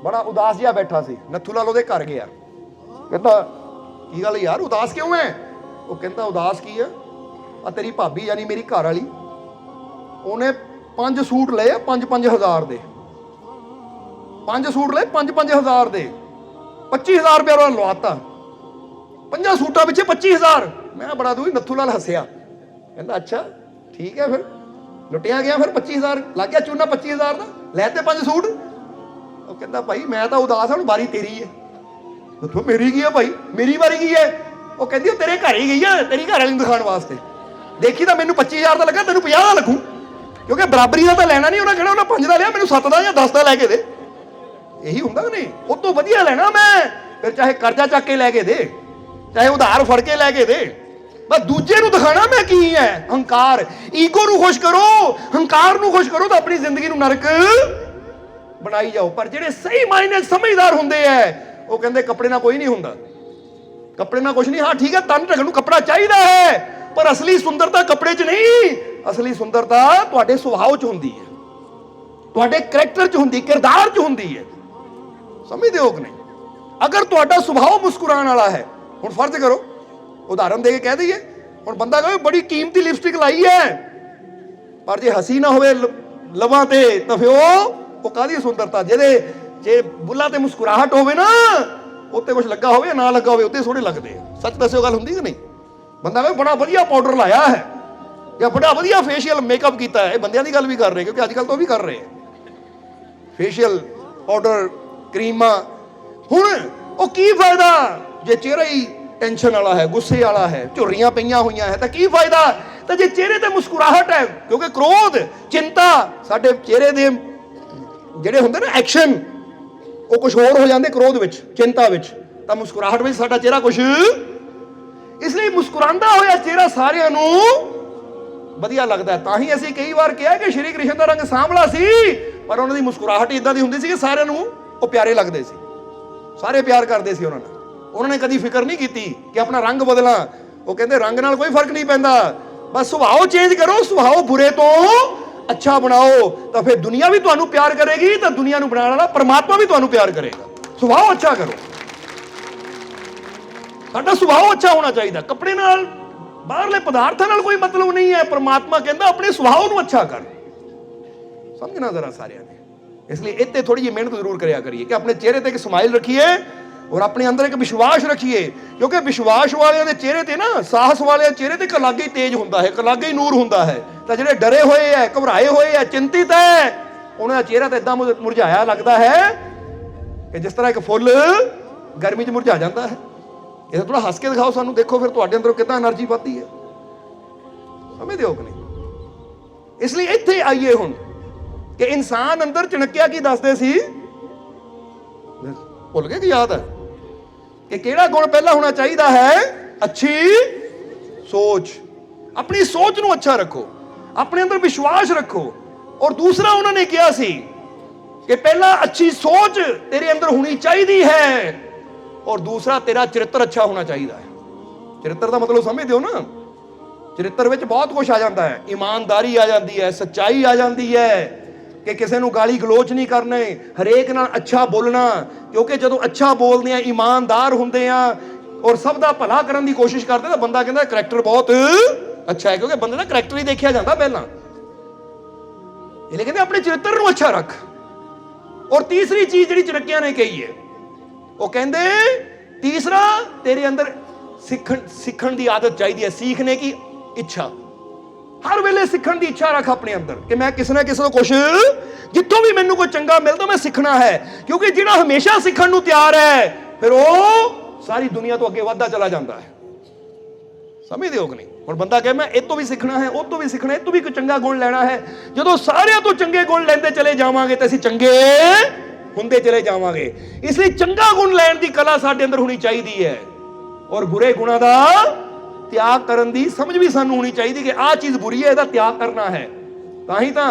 ਬੜਾ ਉਦਾਸ ਜਿਹਾ ਬੈਠਾ ਸੀ। ਨੱਥੂ ਲਾਲ ਉਹਦੇ ਘਰ ਗਿਆ, ਕਹਿੰਦਾ ਕੀ ਗੱਲ ਯਾਰ ਉਦਾਸ ਕਿਉਂ ਹੈ? ਉਹ ਕਹਿੰਦਾ ਉਦਾਸ ਕੀ ਹੈ, ਆ ਤੇਰੀ ਭਾਬੀ ਯਾਨੀ ਮੇਰੀ ਘਰ ਵਾਲੀ, ਉਹਨੇ 5 ਸੂਟ ਲਏ ਆ 5-5 ਹਜ਼ਾਰ ਦੇ, 5 ਸੂਟ ਲਏ 5-5 ਹਜ਼ਾਰ ਦੇ, 25 ਹਜ਼ਾਰ ਰੁਪਇਆ ਉਹਨਾਂ ਲਵਾਤਾ, 5 ਸੂਟਾਂ ਪਿੱਛੇ 25 ਹਜ਼ਾਰ। ਮੈਂ ਬੜਾ ਦੂਰ। ਨੱਥੂ ਲਾਲ ਹੱਸਿਆ, ਕਹਿੰਦਾ ਅੱਛਾ ਠੀਕ ਹੈ, ਫਿਰ ਲੁੱਟਿਆ ਗਿਆ, ਫਿਰ 25 ਹਜ਼ਾਰ ਲੱਗ ਗਿਆ ਚੂਨਾ 25 ਹਜ਼ਾਰ ਦਾ, ਲੈ ਤੇ 5 ਸੂਟ। ਉਹ ਕਹਿੰਦਾ ਭਾਈ ਮੈਂ ਤਾਂ ਉਦਾਸ ਹਾਂ, ਹੁਣ ਵਾਰੀ ਤੇਰੀ ਹੈ। ਦੱਸੋ ਮੇਰੀ ਕੀ ਹੈ ਭਾਈ, ਮੇਰੀ ਵਾਰੀ ਕੀ ਹੈ? ਉਹ ਕਹਿੰਦੀ ਉਹ ਤੇਰੇ ਘਰ ਹੀ ਗਈ ਹੈ ਤੇਰੀ ਘਰ ਵਾਲੀ ਨੂੰ ਦਿਖਾਉਣ ਵਾਸਤੇ, ਦੇਖੀ ਤਾਂ ਮੈਨੂੰ 25 ਹਜ਼ਾਰ ਦਾ ਲੱਗਾ, ਤੈਨੂੰ 50 ਦਾ ਲੱਗੂ, ਕਿਉਂਕਿ ਬਰਾਬਰੀ ਦਾ ਤਾਂ ਲੈਣਾ ਨਹੀਂ। ਉਹਨਾਂ ਕਿਹੜਾ ਉਹਨਾਂ 5 ਦਾ ਲਿਆ, ਮੈਨੂੰ 7 ਦਾ ਜਾਂ 10 ਦਾ ਲੈ ਕੇ ਦੇ। ਇਹੀ ਹੁੰਦਾ ਕਿ ਨਹੀਂ? ਉਹ ਤੋਂ ਵਧੀਆ ਲੈਣਾ ਮੈਂ, ਫਿਰ ਚਾਹੇ ਕਰਜ਼ਾ ਚੱਕ ਕੇ ਲੈ ਕੇ ਦੇ, ਚਾਹੇ ਉਧਾਰ ਫੜ ਕੇ ਲੈ ਕੇ ਦੇ, ਬਸ ਦੂਜੇ ਨੂੰ ਦਿਖਾਣਾ ਮੈਂ ਕੀ ਹੈ। ਹੰਕਾਰ, ਈਗੋ ਨੂੰ ਖੁਸ਼ ਕਰੋ, ਹੰਕਾਰ ਨੂੰ ਖੁਸ਼ ਕਰੋ ਤਾਂ ਆਪਣੀ ਜ਼ਿੰਦਗੀ ਨੂੰ ਨਰਕ ਬਣਾਈ ਜਾਓ। ਪਰ ਜਿਹੜੇ ਸਹੀ ਮਾਇਨੇ ਸਮਝਦਾਰ ਹੁੰਦੇ ਐ ਉਹ ਕਹਿੰਦੇ ਕੱਪੜੇ ਨਾਲ ਕੋਈ ਨਹੀਂ ਹੁੰਦਾ, ਕੱਪੜੇ ਨਾਲ ਕੁਝ ਨਹੀਂ। ਹਾਂ ਠੀਕ ਹੈ, ਤਨ ਢੱਕਣ ਨੂੰ ਕੱਪੜਾ ਚਾਹੀਦਾ ਹੈ, ਪਰ ਅਸਲੀ ਸੁੰਦਰਤਾ ਕੱਪੜੇ 'ਚ ਨਹੀਂ, ਅਸਲੀ ਸੁੰਦਰਤਾ ਤੁਹਾਡੇ ਸੁਭਾਅ 'ਚ ਹੁੰਦੀ ਹੈ, ਤੁਹਾਡੇ ਕਰੈਕਟਰ 'ਚ ਹੁੰਦੀ, ਕਿਰਦਾਰ 'ਚ ਹੁੰਦੀ ਹੈ। ਸਮਝਦੇ ਹੋ ਕਿ ਨਹੀਂ? ਅਗਰ ਤੁਹਾਡਾ ਸੁਭਾਅ ਮੁਸਕਰਾਉਣ ਵਾਲਾ ਹੈ, ਹੁਣ ਫਰਜ਼ ਕਰੋ ਉਦਾਹਰਨ ਦੇ ਕੇ ਕਹਿ ਦਈਏ, ਹੁਣ ਬੰਦਾ ਕਹੇ ਬੜੀ ਕੀਮਤੀ ਲਿਪਸਟਿਕ ਲਾਈ ਹੈ, ਪਰ ਜੇ ਹਸੀ ਨਾ ਹੋਵੇ ਲਵਾਂ ਤੇ ਤਾਂ ਫਿਰ ਉਹ ਕਾਹਦੀ ਸੁੰਦਰਤਾ? ਜਿਹਦੇ ਜੇ ਬੁੱਲਾਂ ਤੇ ਮੁਸਕਰਾਹਟ ਹੋਵੇ ਨਾ, ਉੱਤੇ ਕੁਝ ਲੱਗਾ ਹੋਵੇ ਨਾ ਲੱਗਾ ਹੋਵੇ, ਉੱਤੇ ਸੋਹਣੇ ਲੱਗਦੇ ਆ। ਸੱਚ ਦੱਸਿਓ, ਗੱਲ ਹੁੰਦੀ ਕਿ ਨਹੀਂ? ਬੰਦਾ ਕਹੇ ਬੜਾ ਵਧੀਆ ਪਾਊਡਰ ਲਾਇਆ ਹੈ ਜਾਂ ਬੜਾ ਵਧੀਆ ਫੇਸ਼ੀਅਲ ਮੇਕਅਪ ਕੀਤਾ ਹੈ, ਇਹ ਬੰਦਿਆਂ ਦੀ ਗੱਲ ਵੀ ਕਰ ਰਹੇ, ਕਿਉਂਕਿ ਅੱਜ ਕੱਲ੍ਹ ਤਾਂ ਉਹ ਵੀ ਕਰ ਰਹੇ ਫੇਸ਼ੀਅਲ ਪਾਊਡਰ ਕਰੀਮਾਂ। ਹੁਣ ਉਹ ਕੀ ਫਾਇਦਾ ਜੇ ਚਿਹਰਾ ਹੀ ਟੈਨਸ਼ਨ ਵਾਲਾ ਹੈ, ਗੁੱਸੇ ਵਾਲਾ ਹੈ, ਝੁਰਰੀਆਂ ਪਈਆਂ ਹੋਈਆਂ ਹੈ, ਤਾਂ ਕੀ ਫਾਇਦਾ? ਤਾਂ ਜੇ ਚਿਹਰੇ ਤੇ ਮੁਸਕਰਾਹਟ ਹੈ, ਕਿਉਂਕਿ ਕ੍ਰੋਧ, ਚਿੰਤਾ, ਸਾਡੇ ਚਿਹਰੇ ਦੇ ਜਿਹੜੇ ਹੁੰਦੇ ਨਾ ਐਕਸ਼ਨ, ਉਹ ਕੁਝ ਹੋਰ ਹੋ ਜਾਂਦੇ ਕ੍ਰੋਧ ਵਿੱਚ, ਚਿੰਤਾ ਵਿੱਚ, ਤਾਂ ਮੁਸਕਰਾਹਟ ਵਿੱਚ ਸਾਡਾ ਚਿਹਰਾ ਕੁਝ। ਇਸ ਲਈ ਮੁਸਕਰਾਉਂਦਾ ਹੋਇਆ ਚਿਹਰਾ ਸਾਰਿਆਂ ਨੂੰ ਵਧੀਆ ਲੱਗਦਾ। ਤਾਂ ਹੀ ਅਸੀਂ ਕਈ ਵਾਰ ਕਿਹਾ ਕਿ ਸ਼੍ਰੀ ਕ੍ਰਿਸ਼ਨ ਦਾ ਰੰਗ ਸਾਂਵਲਾ ਸੀ, ਪਰ ਉਹਨਾਂ ਦੀ ਮੁਸਕਰਾਹਟ ਇਦਾਂ ਦੀ ਹੁੰਦੀ ਸੀ ਕਿ ਸਾਰਿਆਂ ਨੂੰ ਉਹ ਪਿਆਰੇ ਲੱਗਦੇ ਸੀ, ਸਾਰੇ ਪਿਆਰ ਕਰਦੇ ਸੀ ਉਹਨਾਂ ਨਾਲ। ਉਹਨਾਂ ਨੇ ਕਦੀ ਫਿਕਰ ਨਹੀਂ ਕੀਤੀ ਕਿ ਆਪਣਾ ਰੰਗ ਬਦਲਾਂ। ਉਹ ਕਹਿੰਦੇ ਰੰਗ ਨਾਲ ਕੋਈ ਫਰਕ ਨਹੀਂ ਪੈਂਦਾ, ਬਸ ਸੁਭਾਅ ਚੇਂਜ ਕਰੋ, ਸੁਭਾਅ ਬੁਰੇ ਤੋਂ ਅੱਛਾ ਬਣਾਓ, ਤਾਂ ਫਿਰ ਦੁਨੀਆ ਵੀ ਤੁਹਾਨੂੰ ਪਿਆਰ ਕਰੇਗੀ, ਤਾਂ ਦੁਨੀਆ ਨੂੰ ਬਣਾਉਣ ਵਾਲਾ ਪਰਮਾਤਮਾ ਵੀ ਤੁਹਾਨੂੰ ਪਿਆਰ ਕਰੇਗਾ। ਸੁਭਾਅ ਅੱਛਾ ਕਰੋ, ਸਾਡਾ ਸੁਭਾਅ ਅੱਛਾ ਹੋਣਾ ਚਾਹੀਦਾ। ਕੱਪੜੇ ਨਾਲ, ਬਾਹਰਲੇ ਪਦਾਰਥਾਂ ਨਾਲ ਕੋਈ ਮਤਲਬ ਨਹੀਂ ਹੈ। ਪਰਮਾਤਮਾ ਕਹਿੰਦਾ ਆਪਣੇ ਸੁਭਾਅ ਨੂੰ ਅੱਛਾ ਕਰ। ਸਮਝਣਾ ਜ਼ਰਾ ਸਾਰਿਆਂ ਨੇ। ਇਸ ਲਈ ਇੱਥੇ ਥੋੜੀ ਜਿਹੀ ਮਿਹਨਤ ਜ਼ਰੂਰ ਕਰਿਆ ਕਰੀਏ ਕਿ ਆਪਣੇ ਚਿਹਰੇ ਤੇ ਇੱਕ ਸਮਾਈਲ ਰੱਖੀਏ ਔਰ ਆਪਣੇ ਅੰਦਰ ਇੱਕ ਵਿਸ਼ਵਾਸ ਰੱਖੀਏ, ਕਿਉਂਕਿ ਵਿਸ਼ਵਾਸ ਵਾਲਿਆਂ ਦੇ ਚਿਹਰੇ ਤੇ ਨਾ, ਸਾਹਸ ਵਾਲਿਆਂ ਦੇ ਚਿਹਰੇ ਤੇ ਇੱਕ ਅਲੱਗ ਹੀ ਤੇਜ ਹੁੰਦਾ ਹੈ, ਇੱਕ ਅਲੱਗ ਹੀ ਨੂਰ ਹੁੰਦਾ ਹੈ। ਤਾਂ ਜਿਹੜੇ ਡਰੇ ਹੋਏ ਹੈ, ਘਬਰਾਏ ਹੋਏ ਹੈ, ਚਿੰਤਿਤ ਹੈ, ਉਹਨਾਂ ਦਾ ਚਿਹਰਾ ਤਾਂ ਇਦਾਂ ਮੁਰਝਾਇਆ ਲੱਗਦਾ ਹੈ ਕਿ ਜਿਸ ਤਰ੍ਹਾਂ ਇੱਕ ਫੁੱਲ ਗਰਮੀ 'ਚ ਮੁਰਝਾ ਜਾਂਦਾ ਹੈ। ਇਹ ਥੋੜਾ ਹੱਸ ਕੇ ਦਿਖਾਓ ਸਾਨੂੰ, ਦੇਖੋ ਫਿਰ ਤੁਹਾਡੇ ਅੰਦਰੋਂ ਕਿੱਦਾਂ એનર્ਜੀ ਵੱਧਦੀ ਹੈ। ਸਮਝਦੇ ਹੋ ਕਿ ਨਹੀਂ? ਇਸ ਲਈ ਇੱਥੇ ਆਈਏ ਹੁਣ ਕਿ ਇਨਸਾਨ ਅੰਦਰ ਚਣਕਿਆ ਕੀ ਦੱਸਦੇ ਸੀ, ਭੁੱਲ ਗਏ ਕਿ ਯਾਦ ਹੈ ਕਿ ਕਿਹੜਾ ਗੁਣ ਪਹਿਲਾਂ ਹੋਣਾ ਚਾਹੀਦਾ ਹੈ? ਅੱਛੀ ਸੋਚ। ਆਪਣੀ ਸੋਚ ਨੂੰ ਅੱਛਾ ਰੱਖੋ, ਆਪਣੇ ਅੰਦਰ ਵਿਸ਼ਵਾਸ ਰੱਖੋ। ਔਰ ਦੂਸਰਾ ਉਹਨਾਂ ਨੇ ਕਿਹਾ ਸੀ ਕਿ ਪਹਿਲਾਂ ਅੱਛੀ ਸੋਚ ਤੇਰੇ ਅੰਦਰ ਹੋਣੀ ਚਾਹੀਦੀ ਹੈ, ਔਰ ਦੂਸਰਾ ਤੇਰਾ ਚਰਿੱਤਰ ਅੱਛਾ ਹੋਣਾ ਚਾਹੀਦਾ ਹੈ। ਚਰਿੱਤਰ ਦਾ ਮਤਲਬ ਸਮਝਦੇ ਹੋ ਨਾ? ਚਰਿੱਤਰ ਵਿੱਚ ਬਹੁਤ ਕੁਝ ਆ ਜਾਂਦਾ ਹੈ, ਇਮਾਨਦਾਰੀ ਆ ਜਾਂਦੀ ਹੈ, ਸੱਚਾਈ ਆ ਜਾਂਦੀ ਹੈ, ਕਿ ਕਿਸੇ ਨੂੰ ਗਾਲੀ ਗਲੋਚ ਨਹੀਂ ਕਰਨੇ, ਹਰੇਕ ਨਾਲ ਅੱਛਾ ਬੋਲਣਾ, ਕਿਉਂਕਿ ਜਦੋਂ ਅੱਛਾ ਬੋਲਦੇ ਆ, ਇਮਾਨਦਾਰ ਹੁੰਦੇ ਆ ਔਰ ਸਭ ਦਾ ਭਲਾ ਕਰਨ ਦੀ ਕੋਸ਼ਿਸ਼ ਕਰਦੇ, ਤਾਂ ਬੰਦਾ ਕਹਿੰਦਾ ਕਰੈਕਟਰ ਬਹੁਤ ਅੱਛਾ ਹੈ, ਕਿਉਂਕਿ ਬੰਦੇ ਦਾ ਕਰੈਕਟਰ ਹੀ ਦੇਖਿਆ ਜਾਂਦਾ ਪਹਿਲਾਂ। ਇਹ ਕਹਿੰਦੇ ਆਪਣੇ ਚਰਿੱਤਰ ਨੂੰ ਅੱਛਾ ਰੱਖ। ਔਰ ਤੀਸਰੀ ਚੀਜ਼ ਜਿਹੜੀ ਚਣਕਿਆਂ ਨੇ ਕਹੀ ਹੈ, ਉਹ ਕਹਿੰਦੇ ਤੀਸਰਾ ਤੇਰੇ ਅੰਦਰ ਸਿੱਖਣ ਦੀ ਆਦਤ ਚਾਹੀਦੀ ਹੈ, सीखने की इच्छा। हर वेले सीखण की इच्छा रख अपने अंदर कि मैं किसी ना किसी तो कुछ जितों भी मैनू कोई चंगा मिलता मैं सीखना है, क्योंकि जिहड़ा हमेशा सीखण नूं तैयार है फिर वो सारी दुनिया तो अगे वधदा चला जाता है। समझदे हो कि नहीं? हुण बंदा कहे मैं इस तो भी सीखना है, उस तो भी सीखना है, इस तो भी कोई चंगा गुण लेना है। जदों सारिਆਂ तो चंगे गुण लेंदे चले जावांगे तो असीं चंगे हुंदे चले जावांगे। इसलिए चंगा गुण लैण दी कला साडे अंदर होनी चाहिदी है, और बुरे गुणां दा त्याग करन दी समझ भी सानू होनी चाहिदी कि आह चीज़ बुरी है, इहदा त्याग करना है। तां ही तां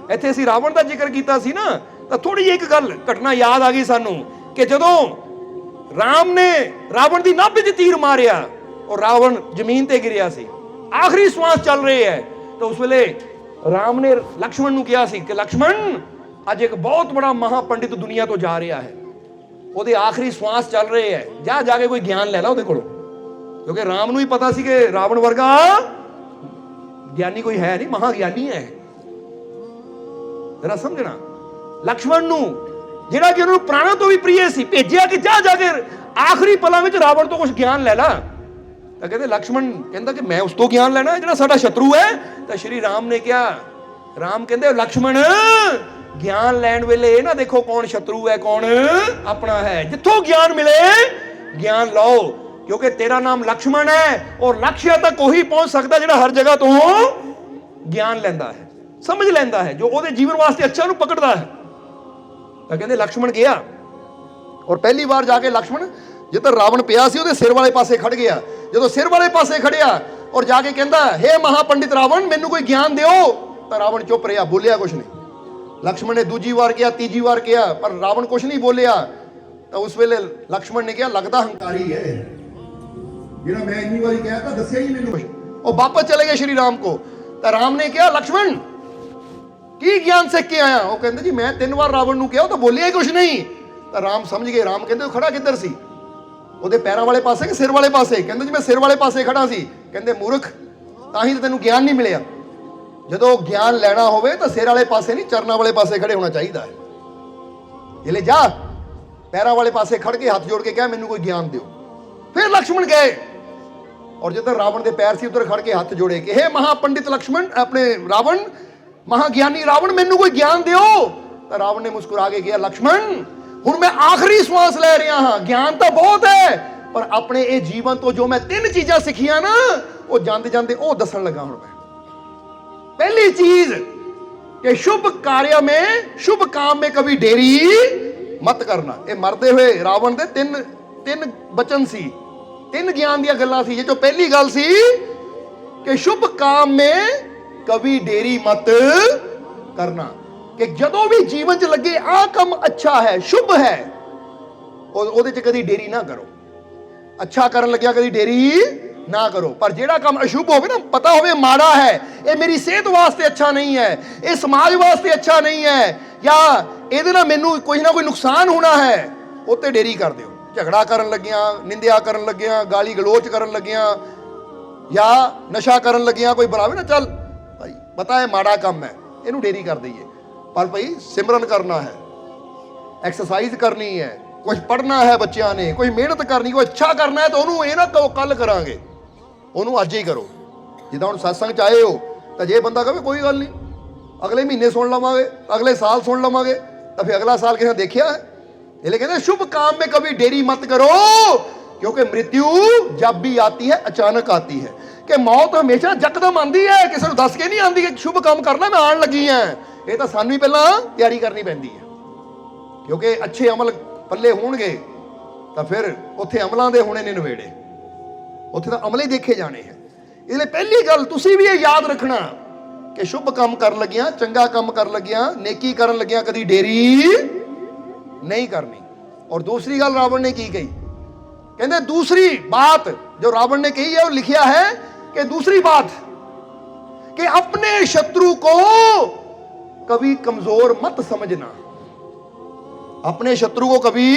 इत्थे असीं रावण दा जिक्र कीता सी ना, तां थोड़ी ਜਿਹੀ एक गल घटना याद आ गई सानू कि जदों राम ने रावण दी नाभि ते तीर मारिया और रावण जमीन ते गिरिया सी, आखिरी श्वास चल रही है, तो उस वेले राम ने लक्ष्मण नूं कहा सी कि लक्ष्मण अज एक बहुत बड़ा महापंडित दुनिया तो जा रहा है, ਉਹਦੇ आखिरी श्वास चल रहे है, जा जाके कोई ज्ञान ले ला ਉਹਦੇ ਕੋਲੋਂ, क्योंकि राम नूं ही पता सी कि रावण वर्गा ज्ञानी कोई है नहीं, महाज्ञानी है। जरा समझना, लक्ष्मण नूं ਜਿਹੜਾ ਕਿ ਉਹਨੂੰ ਪ੍ਰਾਣਾਂ ਤੋਂ ਵੀ ਪ੍ਰਿय ਸੀ ਭੇਜਿਆ ਕਿ ਜਾ ਜਾ ਕੇ ਆਖਰੀ ਪਲਾਂ ਵਿੱਚ ਰਾਵਣ ਤੋਂ ਕੁਝ ਗਿਆਨ ਲੈ ਲਾ। ਤਾਂ ਕਹਿੰਦੇ ਲక్ష్మణ ਕਹਿੰਦਾ ਕਿ ਮੈਂ ਉਸ ਤੋਂ ਗਿਆਨ ਲੈਣਾ ਜਿਹੜਾ ਸਾਡਾ ਸ਼ਤਰੂ ਹੈ। ਤਾਂ ਸ਼੍ਰੀ ਰਾਮ ਨੇ ਕਿਹਾ, ਰਾਮ ਕਹਿੰਦੇ ਲక్ష్మణ ਗਿਆਨ ਲੈਣ ਵੇਲੇ ਇਹ ਨਾ ਦੇਖੋ ਕੌਣ ਸ਼ਤਰੂ ਹੈ ਕੌਣ ਆਪਣਾ ਹੈ, ਜਿੱਥੋਂ ਗਿਆਨ ਮਿਲੇ ਗਿਆਨ ਲਓ, क्योंकि तेरा नाम लक्ष्मण है और लक्ष्य तक वही पहुंच सकता है जो हर जगह तो ज्ञान लेंदा है, समझ लेंदा है, जो ਉਹਦੇ जीवन वास्ते अच्छा ਨੂੰ पकड़दा है। ਤਾਂ ਕਹਿੰਦੇ लक्ष्मण गया और पहली बार जाके लक्ष्मण जिधर रावण पिया सी ਉਹਦੇ सिर वाले पासे खड़ गया। ਜਦੋਂ सिर वाले पासे खड़िया और जाके कहंदा हे महापंडित रावण मैनू कोई ज्ञान दिओ, ਤਾਂ रावण चुप रहा, बोलिया कुछ नहीं। लक्ष्मण ने दूजी बार किया, तीजी बार किया, पर रावण कुछ नहीं बोलिया। तो उस वेले लक्ष्मण ने कहा लगता हंकारी है, ਜਿਹੜਾ मैं इन्नी बारी कहा था दसिया ही मैनू कुछ। और वापस चले गए श्री राम को। तो राम ने कहा लक्ष्मण की ज्ञान सीख के आया? वो कहते जी मैं 3 बार रावण नूं कहा तो बोलिया ही कुछ नहीं। तो राम समझ गए, राम कहते खड़ा किधर सी, ਉਹਦੇ ਪੈਰਾਂ ਵਾਲੇ ਪਾਸੇ ਕਿ ਸਿਰ ਵਾਲੇ ਪਾਸੇ? ਕਹਿੰਦੇ ਜੀ ਮੈਂ ਸਿਰ ਵਾਲੇ ਪਾਸੇ ਖੜਾ ਸੀ। ਕਹਿੰਦੇ ਮੂਰਖ, ਤਾਂ ਹੀ ਤਾਂ ਤੈਨੂੰ ਗਿਆਨ ਨਹੀਂ ਮਿਲਿਆ। ਜਦੋਂ ਗਿਆਨ ਲੈਣਾ ਹੋਵੇ ਤਾਂ ਸਿਰ ਵਾਲੇ ਪਾਸੇ ਨਹੀਂ ਚਰਨਾਂ ਵਾਲੇ ਪਾਸੇ ਖੜੇ ਹੋਣਾ ਚਾਹੀਦਾ ਹੈ। ਇਹ ਲੈ ਜਾ ਪੈਰਾਂ ਵਾਲੇ ਪਾਸੇ ਖੜ ਕੇ ਹੱਥ ਜੋੜ ਕੇ ਕਹਿ ਮੈਨੂੰ ਕੋਈ ਗਿਆਨ ਦਿਓ। फिर लक्ष्मण गए और जिधर रावण के पैर से उधर खड़ के हाथ जोड़े कि हे महापंडित लक्ष्मण अपने रावण महाज्ञानी रावण मैनू कोई ज्ञान दिओ। तो रावण ने मुस्कुरा के कहा लक्ष्मण हुण मैं आखिरी श्वास ले रहा हाँ, ज्ञान तो बहुत है पर अपने ये जीवन तो जो मैं 3 चीज़ां सीखियां ना वो जाते जाते वो दसन लगा। हुण मैं पहली चीज कि शुभ कार्य में शुभ काम में कभी देरी मत करना। ये मरते हुए रावण के 3 बचन सी, 3 ज्ञान दी गल्लां सी। ये जो पहली गल सी कि शुभ काम में कभी देरी मत करना, कि जदों भी जीवन च लगे आ काम अच्छा है शुभ है ਉਹਦੇ ਚ कभी देरी ना करो। अच्छा करन लग्या कभी देरी ना करो, पर जेड़ा काम अशुभ होवे ना पता होवे माड़ा है, ये मेरी सेहत वास्ते अच्छा नहीं है, ये समाज वास्ते अच्छा नहीं है, या ਇਹਦੇ ਨਾਲ ਮੈਨੂੰ कोई ना कोई नुकसान होना है, उत्ते देरी कर दिओ। झगड़ा करन लगिया, निंदिया करन लगिया, गाली गलोच करन लगिया या नशा करन लगिया, कोई बुलावे ना चल भाई पता है माड़ा काम है इनू देरी कर दईए, पर भाई सिमरन करना है, एक्सरसाइज करनी है, कुछ पढ़ना है बच्चों ने, कोई मेहनत करनी, कोई अच्छा करना है तो उन्होंने ये ना कहो कल करांगे, उन्होंने अज ही करो। जिदा हुण सत्संग च आए हो तो जे बंदा कहे कोई गल नहीं अगले महीने सुन लवांगे अगले साल सुन लवांगे, तो फिर अगला साल किसी देखिया है। इसलिए कहते शुभ काम में कभी देरी मत करो, क्योंकि मृत्यु जब भी आती है अचानक आती है, कि मौत हमेशा यकदम आती है, किसी को दस के नहीं आती कि शुभ काम करना मैं आन लगी है। ये तो सानू ही पहला तैयारी करनी पैंदी है, क्योंकि अच्छे अमल पल्ले होणगे तो फिर उत्थे अमलों के होने ने नवेड़े, उत्थे तो अमले देखे जाने हैं। इसलिए पहली गल तुसी भी ये याद रखना कि शुभ काम कर लगिया, चंगा काम कर लगिया, नेकी करन लगिया कभी देरी नहीं करनी। और दूसरी गल रावण ने की कही, कहते दूसरी बात जो रावण ने कही है वो लिखिया है कि दूसरी बात कि अपने शत्रु को कभी कमजोर मत समझना। अपने शत्रु को कभी,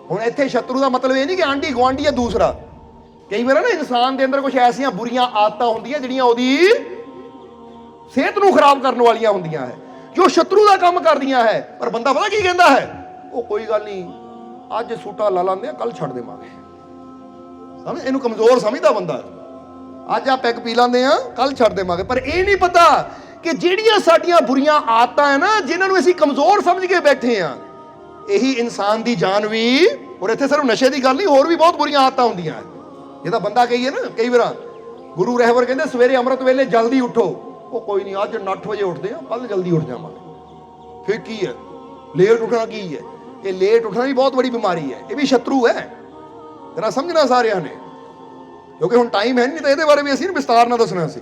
हुण इत्थे शत्रु का मतलब ये नहीं कि आंडी गुआंढी है दूसरा, कई बार ना इंसान के अंदर कुछ ऐसिया बुरियां आदतां होंदियां जिहड़ियां ओहदी सेहत नूं खराब करने वालियां होंदियां है, जो शत्रु का काम कर दिया है। पर बंदा पता की कहता है वो कोई गल नहीं अज सूटा ला लांदे कल छड़ देवांगे, समझ इनू कमजोर समझदा बंदा। ਅੱਜ ਆ ਪੈਗ ਪੀ ਲਾਂਦੇ ਆ, ਕੱਲ ਛੱਡ ਦੇਵਾਂਗੇ। ਪਰ ਇਹ ਨਹੀਂ ਪਤਾ ਕਿ ਜਿਹੜੀਆਂ ਸਾਡੀਆਂ ਬੁਰੀਆਂ ਆਦਤਾਂ ਹੈ ਨਾ, ਜਿਨ੍ਹਾਂ ਨੂੰ ਅਸੀਂ ਕਮਜ਼ੋਰ ਸਮਝ ਕੇ ਬੈਠੇ ਆ, ਇਹੀ ਇਨਸਾਨ ਦੀ ਜਾਨ ਵੀ, ਔਰ ਇੱਥੇ ਸਿਰਫ ਨਸ਼ੇ ਦੀ ਗੱਲ ਨਹੀਂ, ਹੋਰ ਵੀ ਬਹੁਤ ਬੁਰੀਆਂ ਆਦਤਾਂ ਹੁੰਦੀਆਂ। ਜਿਹਦਾ ਬੰਦਾ ਕਹੀਏ ਨਾ, ਕਈ ਵਾਰ ਗੁਰੂ ਰਹਿਬਰ ਕਹਿੰਦੇ ਸਵੇਰੇ ਅੰਮ੍ਰਿਤ ਵੇਲੇ ਜਲਦੀ ਉੱਠੋ, ਉਹ ਕੋਈ ਨਹੀਂ ਅੱਜ 8 ਵਜੇ ਉੱਠਦੇ ਆ, ਕੱਲ ਜਲਦੀ ਉੱਠ ਜਾਵਾਂਗੇ। ਫਿਰ ਕੀ ਹੈ ਲੇਟ ਉੱਠਣਾ? ਕੀ ਹੈ ਇਹ ਲੇਟ ਉੱਠਣਾ ਵੀ ਬਹੁਤ ਬੜੀ ਬਿਮਾਰੀ ਹੈ, ਇਹ ਵੀ ਸ਼ਤਰੂ ਹੈ। ਜਰਾ ਸਮਝਣਾ ਸਾਰਿਆਂ ਨੇ, ਕਿਉਂਕਿ ਹੁਣ ਟਾਈਮ ਹੈ ਨਹੀਂ, ਤਾਂ ਇਹਦੇ ਬਾਰੇ ਵੀ ਅਸੀਂ ਵਿਸਤਾਰ ਨਾਲ ਦੱਸਣਾ ਸੀ।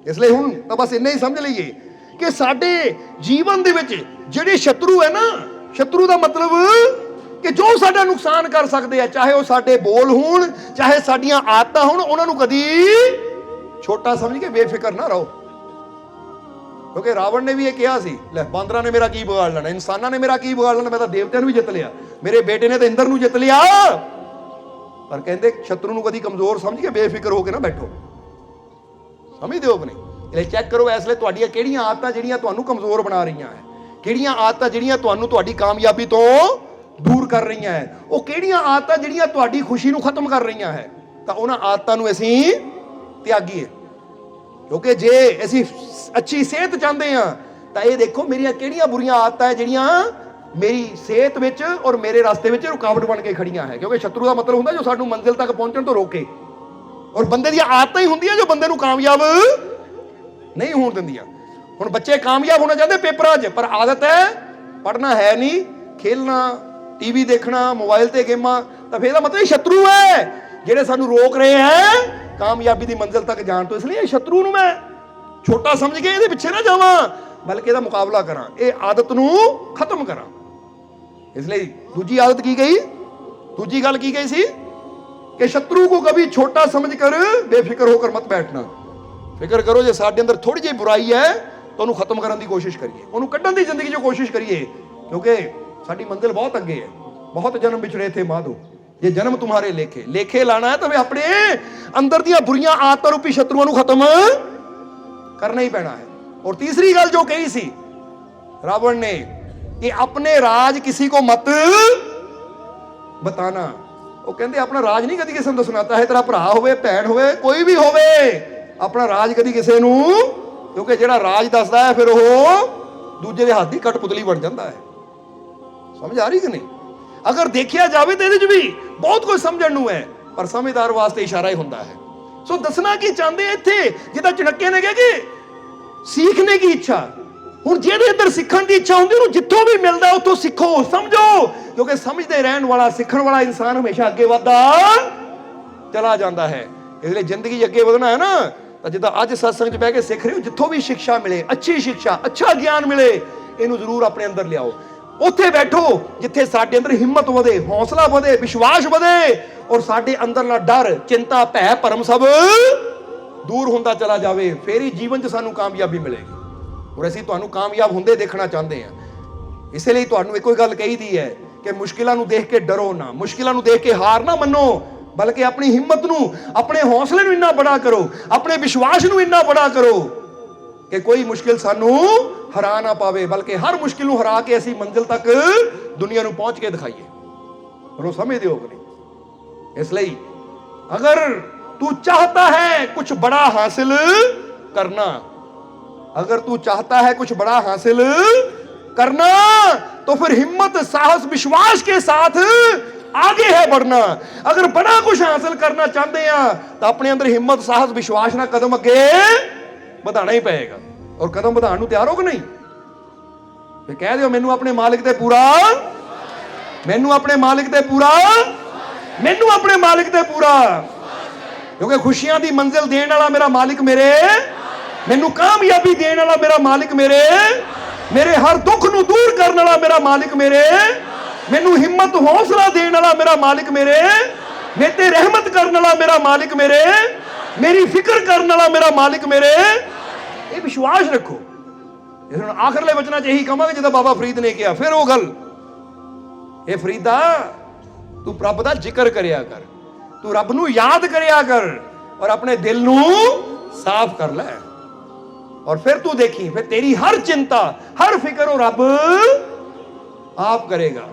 ਇਸ ਲਈ ਹੁਣ ਤਾਂ ਬਸ ਇੰਨਾ ਹੀ ਸਮਝ ਲਈਏ ਕਿ ਸਾਡੇ ਜੀਵਨ ਦੇ ਵਿੱਚ ਜਿਹੜੇ ਸ਼ਤਰੂ ਹੈ ਨਾ, ਸ਼ਤਰੂ ਦਾ ਮਤਲਬ ਕਿ ਜੋ ਸਾਡਾ ਨੁਕਸਾਨ ਕਰ ਸਕਦੇ ਆ, ਚਾਹੇ ਉਹ ਸਾਡੇ ਬੋਲ ਹੋਣ, ਚਾਹੇ ਸਾਡੀਆਂ ਆਦਤਾਂ ਹੋਣ, ਉਹਨਾਂ ਨੂੰ ਕਦੀ ਛੋਟਾ ਸਮਝ ਕੇ ਬੇਫਿਕਰ ਨਾ ਰਹੋ। ਕਿਉਂਕਿ ਰਾਵਣ ਨੇ ਵੀ ਇਹ ਕਿਹਾ ਸੀ, ਲੈ ਬਾਂਦਰਾਂ ਨੇ ਮੇਰਾ ਕੀ ਵਿਗਾੜ ਲੈਣਾ, ਇਨਸਾਨਾਂ ਨੇ ਮੇਰਾ ਕੀ ਵਿਗਾੜ ਲੈਣਾ, ਮੈਂ ਤਾਂ ਦੇਵਤਿਆਂ ਨੂੰ ਵੀ ਜਿੱਤ ਲਿਆ, ਮੇਰੇ ਬੇਟੇ ਨੇ ਤਾਂ ਇੰਦਰ ਨੂੰ ਜਿੱਤ ਲਿਆ। ਪਰ ਕਹਿੰਦੇ ਸ਼ਤਰੂ ਨੂੰ ਕਦੀ ਕਮਜ਼ੋਰ ਸਮਝ ਕੇ ਬੇਫਿਕਰ ਹੋ ਕੇ ਨਾ ਬੈਠੋ। ਸਮਝਦੇ ਹੋ ਕਿ ਨਹੀਂ? ਇਹ ਚੈੱਕ ਕਰੋ ਇਸ ਵੇਲੇ ਤੁਹਾਡੀਆਂ ਕਿਹੜੀਆਂ ਆਦਤਾਂ ਜਿਹੜੀਆਂ ਤੁਹਾਨੂੰ ਕਮਜ਼ੋਰ ਬਣਾ ਰਹੀਆਂ ਹੈ, ਕਿਹੜੀਆਂ ਆਦਤਾਂ ਜਿਹੜੀਆਂ ਤੁਹਾਨੂੰ ਤੁਹਾਡੀ ਕਾਮਯਾਬੀ ਤੋਂ ਦੂਰ ਕਰ ਰਹੀਆਂ ਹੈ, ਉਹ ਕਿਹੜੀਆਂ ਆਦਤਾਂ ਜਿਹੜੀਆਂ ਤੁਹਾਡੀ ਖੁਸ਼ੀ ਨੂੰ ਖਤਮ ਕਰ ਰਹੀਆਂ ਹੈ। ਤਾਂ ਉਹਨਾਂ ਆਦਤਾਂ ਨੂੰ ਅਸੀਂ ਤਿਆਗੀਏ। ਕਿਉਂਕਿ ਜੇ ਅਸੀਂ ਅੱਛੀ ਸਿਹਤ ਚਾਹੁੰਦੇ ਹਾਂ ਤਾਂ ਇਹ ਦੇਖੋ ਮੇਰੀਆਂ ਕਿਹੜੀਆਂ ਬੁਰੀਆਂ ਆਦਤਾਂ ਹੈ ਜਿਹੜੀਆਂ ਮੇਰੀ ਸਿਹਤ ਵਿੱਚ ਔਰ ਮੇਰੇ ਰਸਤੇ ਵਿੱਚ ਰੁਕਾਵਟ ਬਣ ਕੇ ਖੜੀਆਂ ਹੈ। ਕਿਉਂਕਿ ਸ਼ਤਰੂ ਦਾ ਮਤਲਬ ਹੁੰਦਾ ਜੋ ਸਾਨੂੰ ਮੰਜ਼ਿਲ ਤੱਕ ਪਹੁੰਚਣ ਤੋਂ ਰੋਕੇ, ਔਰ ਬੰਦੇ ਦੀਆਂ ਆਦਤਾਂ ਹੀ ਹੁੰਦੀਆਂ ਜੋ ਬੰਦੇ ਨੂੰ ਕਾਮਯਾਬ ਨਹੀਂ ਹੋਣ ਦਿੰਦੀਆਂ। ਹੁਣ ਬੱਚੇ ਕਾਮਯਾਬ ਹੋਣਾ ਚਾਹੁੰਦੇ ਪੇਪਰਾਂ 'ਚ, ਪਰ ਆਦਤ ਹੈ ਪੜ੍ਹਨਾ ਹੈ ਨਹੀਂ, ਖੇਲਣਾ, ਟੀਵੀ ਦੇਖਣਾ, ਮੋਬਾਈਲ ਤੇ ਗੇਮਾਂ, ਤਾਂ ਫਿਰ ਇਹਦਾ ਮਤਲਬ ਸ਼ਤਰੂ ਹੈ ਜਿਹੜੇ ਸਾਨੂੰ ਰੋਕ ਰਹੇ ਹੈ ਕਾਮਯਾਬੀ ਦੀ ਮੰਜ਼ਿਲ ਤੱਕ ਜਾਣ ਤੋਂ। ਇਸ ਲਈ ਇਹ ਸ਼ਤਰੂ ਨੂੰ ਮੈਂ ਛੋਟਾ ਸਮਝ ਕੇ ਇਹਦੇ ਪਿੱਛੇ ਨਾ ਜਾਵਾਂ, ਬਲਕਿ ਇਹਦਾ ਮੁਕਾਬਲਾ ਕਰਾਂ, ਇਹ ਆਦਤ ਨੂੰ ਖਤਮ ਕਰਾਂ। ਇਸ ਲਈ ਦੂਜੀ ਆਦਤ ਕੀ ਗਈ, ਦੂਜੀ ਗੱਲ ਕੀ ਗਈ ਸੀ कि शत्रु को कभी छोटा समझकर बेफिक्र होकर मत बैठना। फिक्र करो जे साडे अंदर थोड़ी जी बुराई है तो उन्हें खत्म करने की कोशिश करिए, उन्हें कड्ढण दी जिंदगी जो कोशिश करिए, क्योंकि साडी मंजिल बहुत अगे है। बहुत जन्म बिछड़े थे माधो, ये जन्म तुम्हारे लेखे, लेखे लाना है तो अपने अंदर दी बुरियां आदतां रूपी शत्रुओं को खत्म करना ही पैना है। और तीसरी गल जो कही सी रावण ने कि अपने राज किसी को मत बताना। ਉਹ ਕਹਿੰਦੇ ਆਪਣਾ ਰਾਜ ਨਹੀਂ ਕਦੀ ਕਿਸੇ ਨੂੰ ਦੱਸਣਾ, ਚਾਹੇ ਤੇਰਾ ਭਰਾ ਹੋਵੇ, ਭੈਣ ਹੋਵੇ, ਕੋਈ ਵੀ ਹੋਵੇ, ਆਪਣਾ ਰਾਜ ਕਦੀ ਕਿਸੇ ਨੂੰ, ਕਿਉਂਕਿ ਜਿਹੜਾ ਰਾਜ ਦੱਸਦਾ ਹੈ ਫਿਰ ਉਹ ਦੂਜੇ ਦੇ ਹੱਥ ਦੀ ਕਠਪੁਤਲੀ ਬਣ ਜਾਂਦਾ ਹੈ। ਸਮਝ ਆ ਰਹੀ ਕਿ ਨਹੀਂ? ਅਗਰ ਦੇਖਿਆ ਜਾਵੇ ਤਾਂ ਇਹਦੇ 'ਚ ਵੀ ਬਹੁਤ ਕੁਝ ਸਮਝਣ ਨੂੰ ਹੈ, ਪਰ ਸਮਝਦਾਰ ਵਾਸਤੇ ਇਸ਼ਾਰਾ ਹੀ ਹੁੰਦਾ ਹੈ। ਸੋ ਦੱਸਣਾ ਕੀ ਚਾਹੁੰਦੇ ਇੱਥੇ, ਜਿੱਦਾਂ ਚਣੱਕੇ ਨੇ ਕਿਹਾ ਕਿ सीखने की इच्छा, ਹੁਣ ਜਿਹਦੇ ਅੰਦਰ ਸਿੱਖਣ ਦੀ ਇੱਛਾ ਹੁੰਦੀ ਉਹਨੂੰ ਜਿੱਥੋਂ ਵੀ ਮਿਲਦਾ ਉੱਥੋਂ ਸਿੱਖੋ, ਸਮਝੋ, ਕਿਉਂਕਿ ਸਮਝਦੇ ਰਹਿਣ ਵਾਲਾ, ਸਿੱਖਣ ਵਾਲਾ ਇਨਸਾਨ ਹਮੇਸ਼ਾ ਅੱਗੇ ਵਧਦਾ ਚਲਾ ਜਾਂਦਾ ਹੈ। ਇਸ ਲਈ ਜ਼ਿੰਦਗੀ ਅੱਗੇ ਵਧਣਾ ਹੈ ਨਾ, ਤਾਂ ਜਿੱਦਾਂ ਅੱਜ ਸਤਸੰਗ 'ਚ ਬਹਿ ਕੇ ਸਿੱਖ ਰਹੇ ਹੋ, ਜਿੱਥੋਂ ਵੀ ਸਿੱਖਿਆ ਮਿਲੇ, ਅੱਛੀ ਸਿੱਖਿਆ, ਅੱਛਾ ਗਿਆਨ ਮਿਲੇ, ਇਹਨੂੰ ਜ਼ਰੂਰ ਆਪਣੇ ਅੰਦਰ ਲਿਆਓ। ਉੱਥੇ ਬੈਠੋ ਜਿੱਥੇ ਸਾਡੇ ਅੰਦਰ ਹਿੰਮਤ ਵਧੇ, ਹੌਸਲਾ ਵਧੇ, ਵਿਸ਼ਵਾਸ ਵਧੇ, ਔਰ ਸਾਡੇ ਅੰਦਰਲਾ ਡਰ, ਚਿੰਤਾ, ਭੈ, ਭਰਮ ਸਭ ਦੂਰ ਹੁੰਦਾ ਚਲਾ ਜਾਵੇ, ਫੇਰ ਹੀ ਜੀਵਨ 'ਚ ਸਾਨੂੰ ਕਾਮਯਾਬੀ ਮਿਲੇਗੀ। ਔਰ ਅਸੀਂ ਤੁਹਾਨੂੰ ਕਾਮਯਾਬ ਹੁੰਦੇ ਦੇਖਣਾ ਚਾਹੁੰਦੇ ਹਾਂ। ਇਸੇ ਲਈ ਤੁਹਾਨੂੰ ਇੱਕੋ ਹੀ ਗੱਲ ਕਹੀਦੀ ਹੈ ਕਿ ਮੁਸ਼ਕਿਲਾਂ ਨੂੰ ਦੇਖ ਕੇ ਡਰੋ ਨਾ, ਮੁਸ਼ਕਿਲਾਂ ਨੂੰ ਦੇਖ ਕੇ ਹਾਰ ਨਾ ਮੰਨੋ, ਬਲਕਿ ਆਪਣੀ ਹਿੰਮਤ ਨੂੰ, ਆਪਣੇ ਹੌਸਲੇ ਨੂੰ ਇੰਨਾ ਬੜਾ ਕਰੋ, ਆਪਣੇ ਵਿਸ਼ਵਾਸ ਨੂੰ ਇੰਨਾ ਬੜਾ ਕਰੋ ਕਿ ਕੋਈ ਮੁਸ਼ਕਿਲ ਸਾਨੂੰ ਹਰਾ ਨਾ ਪਾਵੇ, ਬਲਕਿ ਹਰ ਮੁਸ਼ਕਿਲ ਨੂੰ ਹਰਾ ਕੇ ਅਸੀਂ ਮੰਜ਼ਿਲ ਤੱਕ ਦੁਨੀਆ ਨੂੰ ਪਹੁੰਚ ਕੇ ਦਿਖਾਈਏ। ਪਰ ਉਹ ਸਮਝਦੇ ਹੋ ਕਿ ਨਹੀਂ? ਇਸ ਲਈ ਅਗਰ तू चाहता है कुछ बड़ा हासिल करना, अगर तू चाहता है कुछ बड़ा हासिल करना तो फिर हिम्मत, साहस, विश्वास के साथ आगे है बढ़ना। अगर बड़ा कुछ हासिल करना चाहते हैं तो अपने अंदर हिम्मत, साहस, विश्वास ना कदम अगे बढ़ाना ही पड़ेगा। और कदम बढ़ाने तैयार हो कि नहीं? फिर कह दो मैनू अपने मालिक ते पूरा, मैनू अपने मालिक ते पूरा, मैनू अपने मालिक ते पूरा, क्योंकि खुशियां दी मंजिल देने वाला मेरा मालिक मेरे, मैनू कामयाबी देने वाला मेरा मालिक मेरे, मेरे हर दुख नू दूर करने वाला मेरा मालिक मेरे, मैनू हिम्मत हौसला देने वाला मेरा मालिक मेरे, मेरे ते रहमत करने वाला मेरा मालिक मेरे, मेरी फिक्र करने वाला मेरा मालिक मेरे। ये विश्वास रखो। आखिरले वचना च यही कहांगे जिद्दां बाबा फरीद ने कहा, फिर वो गल, ये फरीदा तू प्रभ दा जिक्र करिया कर, तू रब नू याद करिया कर, और अपने दिल नू साफ कर ले, और फिर तू देखी, फिर तेरी हर चिंता, हर फिक्र रब आप करेगा।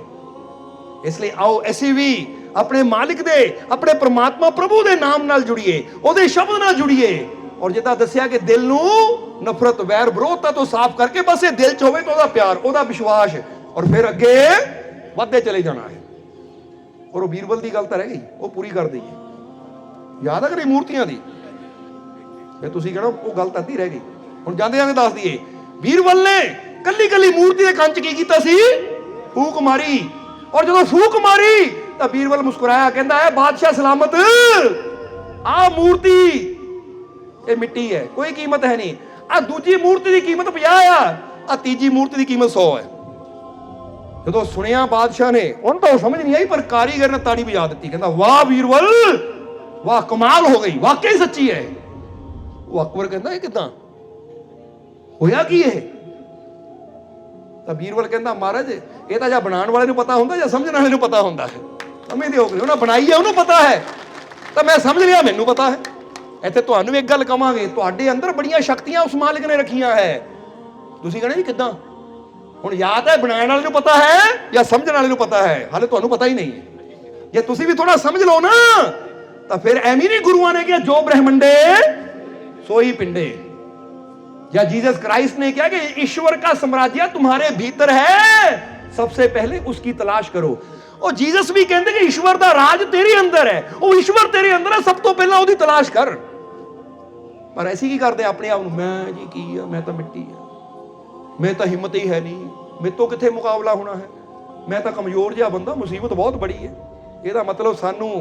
इसलिए आओ ऐसी भी ਆਪਣੇ ਮਾਲਿਕ ਦੇ, ਆਪਣੇ ਪ੍ਰਮਾਤਮਾ ਪ੍ਰਭੂ ਦੇ ਨਾਮ ਨਾਲ ਜੁੜੀਏ, ਉਹਦੇ ਸ਼ਬਦ ਨਾਲ ਜੁੜੀਏ। ਔਰ ਜਿੱਦਾਂ ਦੱਸਿਆ ਕਿ ਦਿਲ ਨੂੰ ਨਫ਼ਰਤ, ਵੈਰ, ਵਿਰੋਧਤਾ ਤੋਂ ਸਾਫ਼ ਕਰਕੇ ਬਸ ਇਹ ਦਿਲ 'ਚ ਹੋਵੇ ਤਾਂ ਉਹਦਾ ਪਿਆਰ, ਉਹਦਾ ਵਿਸ਼ਵਾਸ, ਔਰ ਫਿਰ ਅੱਗੇ ਵੱਧਦੇ ਚਲੇ ਜਾਣਾ ਹੈ। ਔਰ ਉਹ ਬੀਰਬਲ ਦੀ ਗੱਲ ਤਾਂ ਰਹਿ ਗਈ, ਉਹ ਪੂਰੀ ਕਰ ਦਈਏ। ਯਾਦ ਆ ਕਰੀ ਮੂਰਤੀਆਂ ਦੀ, ਫਿਰ ਤੁਸੀਂ ਕਹਿਣਾ ਉਹ ਗੱਲ ਤਾਂ ਅੱਧੀ ਰਹਿ ਗਈ। ਹੁਣ ਜਾਂਦੇ ਜਾਂਦੇ ਦੱਸ ਦਈਏ, ਬੀਰਬਲ ਨੇ ਕੱਲੀ ਕੱਲੀ ਮੂਰਤੀ ਦੇ ਕੰਨ 'ਚ ਕੀ ਕੀਤਾ ਸੀ? ਫੂਕ ਮਾਰੀ। ਔਰ ਜਦੋਂ ਫੂਕ ਮਾਰੀ ਤਾਂ ਬੀਰਬਲ ਮੁਸਕਰਾਇਆ, ਕਹਿੰਦਾ ਹੈ ਬਾਦਸ਼ਾਹ ਸਲਾਮਤ, ਆਹ ਮੂਰਤੀ ਇਹ ਮਿੱਟੀ ਹੈ, ਕੋਈ ਕੀਮਤ ਹੈ ਨਹੀਂ। ਆ ਦੂਜੀ ਮੂਰਤੀ ਦੀ ਕੀਮਤ 50 ਆ ਤੀਜੀ ਮੂਰਤੀ ਦੀ ਕੀਮਤ 100 ਹੈ। ਜਦੋਂ ਸੁਣਿਆ ਬਾਦਸ਼ਾਹ ਨੇ, ਉਹਨੂੰ ਤਾਂ ਸਮਝ ਨਹੀਂ ਆਈ, ਪਰ ਕਾਰੀਗਰ ਨੇ ਤਾੜੀ ਵਜਾ ਦਿੱਤੀ, ਕਹਿੰਦਾ ਵਾਹ ਬੀਰਬਲ, ਵਾਹ ਕਮਾਲ ਹੋ ਗਈ, ਵਾਕਈ ਸੱਚੀ ਹੈ। ਉਹ ਅਕਬਰ ਕਹਿੰਦਾ ਇਹ ਕਿਦਾਂ ਹੋਇਆ, ਕੀ ਇਹ? ਤਾਂ ਬੀਰਬਲ ਕਹਿੰਦਾ ਮਹਾਰਾਜ ਇਹ ਤਾਂ ਜਾਂ ਬਣਾਉਣ ਵਾਲੇ ਨੂੰ ਪਤਾ ਹੁੰਦਾ ਜਾਂ ਸਮਝਣ ਵਾਲੇ ਨੂੰ ਪਤਾ ਹੁੰਦਾ ਹੈ। ਸਮਝਦੇ ਹੋ ਕਿ ਉਹਨਾਂ ਬਣਾਈ ਹੈ, ਉਹਨੂੰ ਪਤਾ ਹੈ, ਤਾਂ ਮੈਂ ਸਮਝ ਲਿਆ, ਮੈਨੂੰ ਪਤਾ ਹੈ। ਇੱਥੇ ਤੁਹਾਨੂੰ ਇੱਕ ਗੱਲ ਕਵਾਂਗੇ, ਤੁਹਾਡੇ ਅੰਦਰ ਬੜੀਆਂ ਸ਼ਕਤੀਆਂ ਉਸ ਮਾਲਿਕ ਨੇ ਰੱਖੀਆਂ ਹੈ। ਤੁਸੀਂ ਕਹਿੰਦੇ ਜੀ ਕਿੱਦਾਂ? ਹੁਣ ਜਾਂ ਤਾਂ ਬਣਾਉਣ ਵਾਲੇ ਨੂੰ ਪਤਾ ਹੈ ਜਾਂ ਸਮਝਣ ਵਾਲੇ ਨੂੰ ਪਤਾ ਹੈ, ਹਾਲੇ ਤੁਹਾਨੂੰ ਪਤਾ ਹੀ ਨਹੀਂ ਹੈ। ਜੇ ਤੁਸੀਂ ਵੀ ਥੋੜਾ ਸਮਝ ਲਓ ਨਾ, ਤਾਂ ਫਿਰ ਐਵੇਂ ਨਹੀਂ ਗੁਰੂਆਂ ਨੇ ਕਿਹਾ ਜੋ ਬ੍ਰਹਮੰਡੇ सोई पिंडे, या जीसस क्राइस्ट ने क्या कि ईश्वर का साम्राज्य तुम्हारे भीतर है, सबसे पहले उसकी तलाश करो। और जीसस भी कहते कि ईश्वर का राज तेरे अंदर है, वो ईश्वर तेरे अंदर है, सब तो पहला उसकी तलाश कर। पर ऐसी की करते अपने आप, मैं जी की है, मैं तो मिट्टी है, मैं तो हिम्मत ही है नहीं, मेरे तो किथे मुकाबला होना है, मैं तो कमजोर जिहा बंदा, मुसीबत बहुत बड़ी है। ਇਹਦਾ मतलब सानू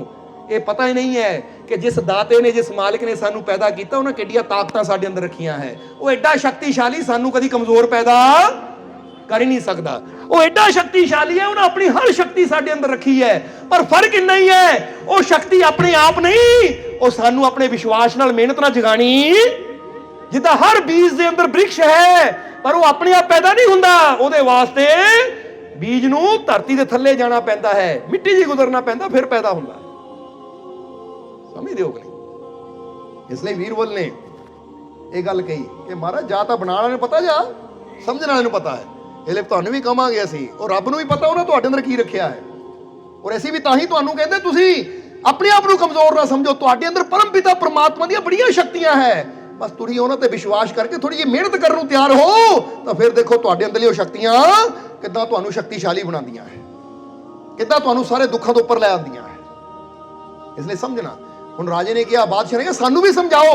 ਇਹ ਪਤਾ ਹੀ ਨਹੀਂ ਹੈ ਕਿ ਜਿਸ ਦਾਤੇ ਨੇ, ਜਿਸ ਮਾਲਿਕ ਨੇ ਸਾਨੂੰ ਪੈਦਾ ਕੀਤਾ, ਉਹਨਾਂ ਕਿੱਡੀਆਂ ਤਾਕਤਾਂ ਸਾਡੇ ਅੰਦਰ ਰੱਖੀਆਂ ਹੈ। ਉਹ ਐਡਾ ਸ਼ਕਤੀਸ਼ਾਲੀ, ਸਾਨੂੰ ਕਦੀ ਕਮਜ਼ੋਰ ਪੈਦਾ ਕਰ ਹੀ ਨਹੀਂ ਸਕਦਾ। ਉਹ ਐਡਾ ਸ਼ਕਤੀਸ਼ਾਲੀ ਹੈ, ਉਹਨਾਂ ਆਪਣੀ ਹਰ ਸ਼ਕਤੀ ਸਾਡੇ ਅੰਦਰ ਰੱਖੀ ਹੈ। ਪਰ ਫਰਕ ਇੰਨਾ ਹੀ ਹੈ, ਉਹ ਸ਼ਕਤੀ ਆਪਣੇ ਆਪ ਨਹੀਂ, ਉਹ ਸਾਨੂੰ ਆਪਣੇ ਵਿਸ਼ਵਾਸ ਨਾਲ, ਮਿਹਨਤ ਨਾਲ ਜਗਾਣੀ। ਜਿੱਦਾਂ ਹਰ ਬੀਜ ਦੇ ਅੰਦਰ ਬ੍ਰਿਕਸ਼ ਹੈ, ਪਰ ਉਹ ਆਪਣੇ ਆਪ ਪੈਦਾ ਨਹੀਂ ਹੁੰਦਾ, ਉਹਦੇ ਵਾਸਤੇ ਬੀਜ ਨੂੰ ਧਰਤੀ ਦੇ ਥੱਲੇ ਜਾਣਾ ਪੈਂਦਾ ਹੈ, ਮਿੱਟੀ 'ਚ ਗੁਜ਼ਰਨਾ ਪੈਂਦਾ, ਫਿਰ ਪੈਦਾ ਹੁੰਦਾ। ਸਮਝਦੇ ਹੋ ਕਿ ਨਹੀਂ? ਇਸ ਲਈ ਬੀਰਬਲ ਨੇ ਇਹ ਗੱਲ ਕਹੀ ਕਿ ਮਹਾਰਾਜ ਜਾਂ ਤਾਂ ਬਣਾਉਣ ਵਾਲੇ ਨੂੰ ਪਤਾ ਜਾਂ ਸਮਝਣ ਵਾਲੇ ਨੂੰ ਪਤਾ ਹੈ। ਇਹ ਲਈ ਤੁਹਾਨੂੰ ਵੀ ਕਹਾਂਗੇ ਅਸੀਂ, ਉਹ ਰੱਬ ਨੂੰ ਵੀ ਪਤਾ ਉਹਨਾਂ ਤੁਹਾਡੇ ਅੰਦਰ ਕੀ ਰੱਖਿਆ ਹੈ। ਔਰ ਅਸੀਂ ਵੀ ਤਾਂ ਹੀ ਤੁਹਾਨੂੰ ਕਹਿੰਦੇ ਤੁਸੀਂ ਆਪਣੇ ਆਪ ਨੂੰ ਕਮਜ਼ੋਰ ਨਾ ਸਮਝੋ, ਤੁਹਾਡੇ ਅੰਦਰ ਪਰਮ ਪਿਤਾ ਪਰਮਾਤਮਾ ਦੀਆਂ ਬੜੀਆਂ ਸ਼ਕਤੀਆਂ ਹੈ। ਬਸ ਤੁਸੀਂ ਉਹਨਾਂ ਤੇ ਵਿਸ਼ਵਾਸ ਕਰਕੇ ਥੋੜੀ ਜਿਹੀ ਮਿਹਨਤ ਕਰਨ ਨੂੰ ਤਿਆਰ ਹੋ, ਤਾਂ ਫਿਰ ਦੇਖੋ ਤੁਹਾਡੇ ਅੰਦਰਲੀ ਉਹ ਸ਼ਕਤੀਆਂ ਕਿੱਦਾਂ ਤੁਹਾਨੂੰ ਸ਼ਕਤੀਸ਼ਾਲੀ ਬਣਾਉਂਦੀਆਂ ਹੈ, ਕਿੱਦਾਂ ਤੁਹਾਨੂੰ ਸਾਰੇ ਦੁੱਖਾਂ ਤੋਂ ਉੱਪਰ ਲੈ ਆਉਂਦੀਆਂ ਹੈ। ਇਸ ਲਈ ਸਮਝਣਾ। ਹੁਣ ਰਾਜੇ ਨੇ ਕਿਹਾ, ਬਾਦਸ਼ਾਹ ਨੇ ਕਿਹਾ ਸਾਨੂੰ ਵੀ ਸਮਝਾਓ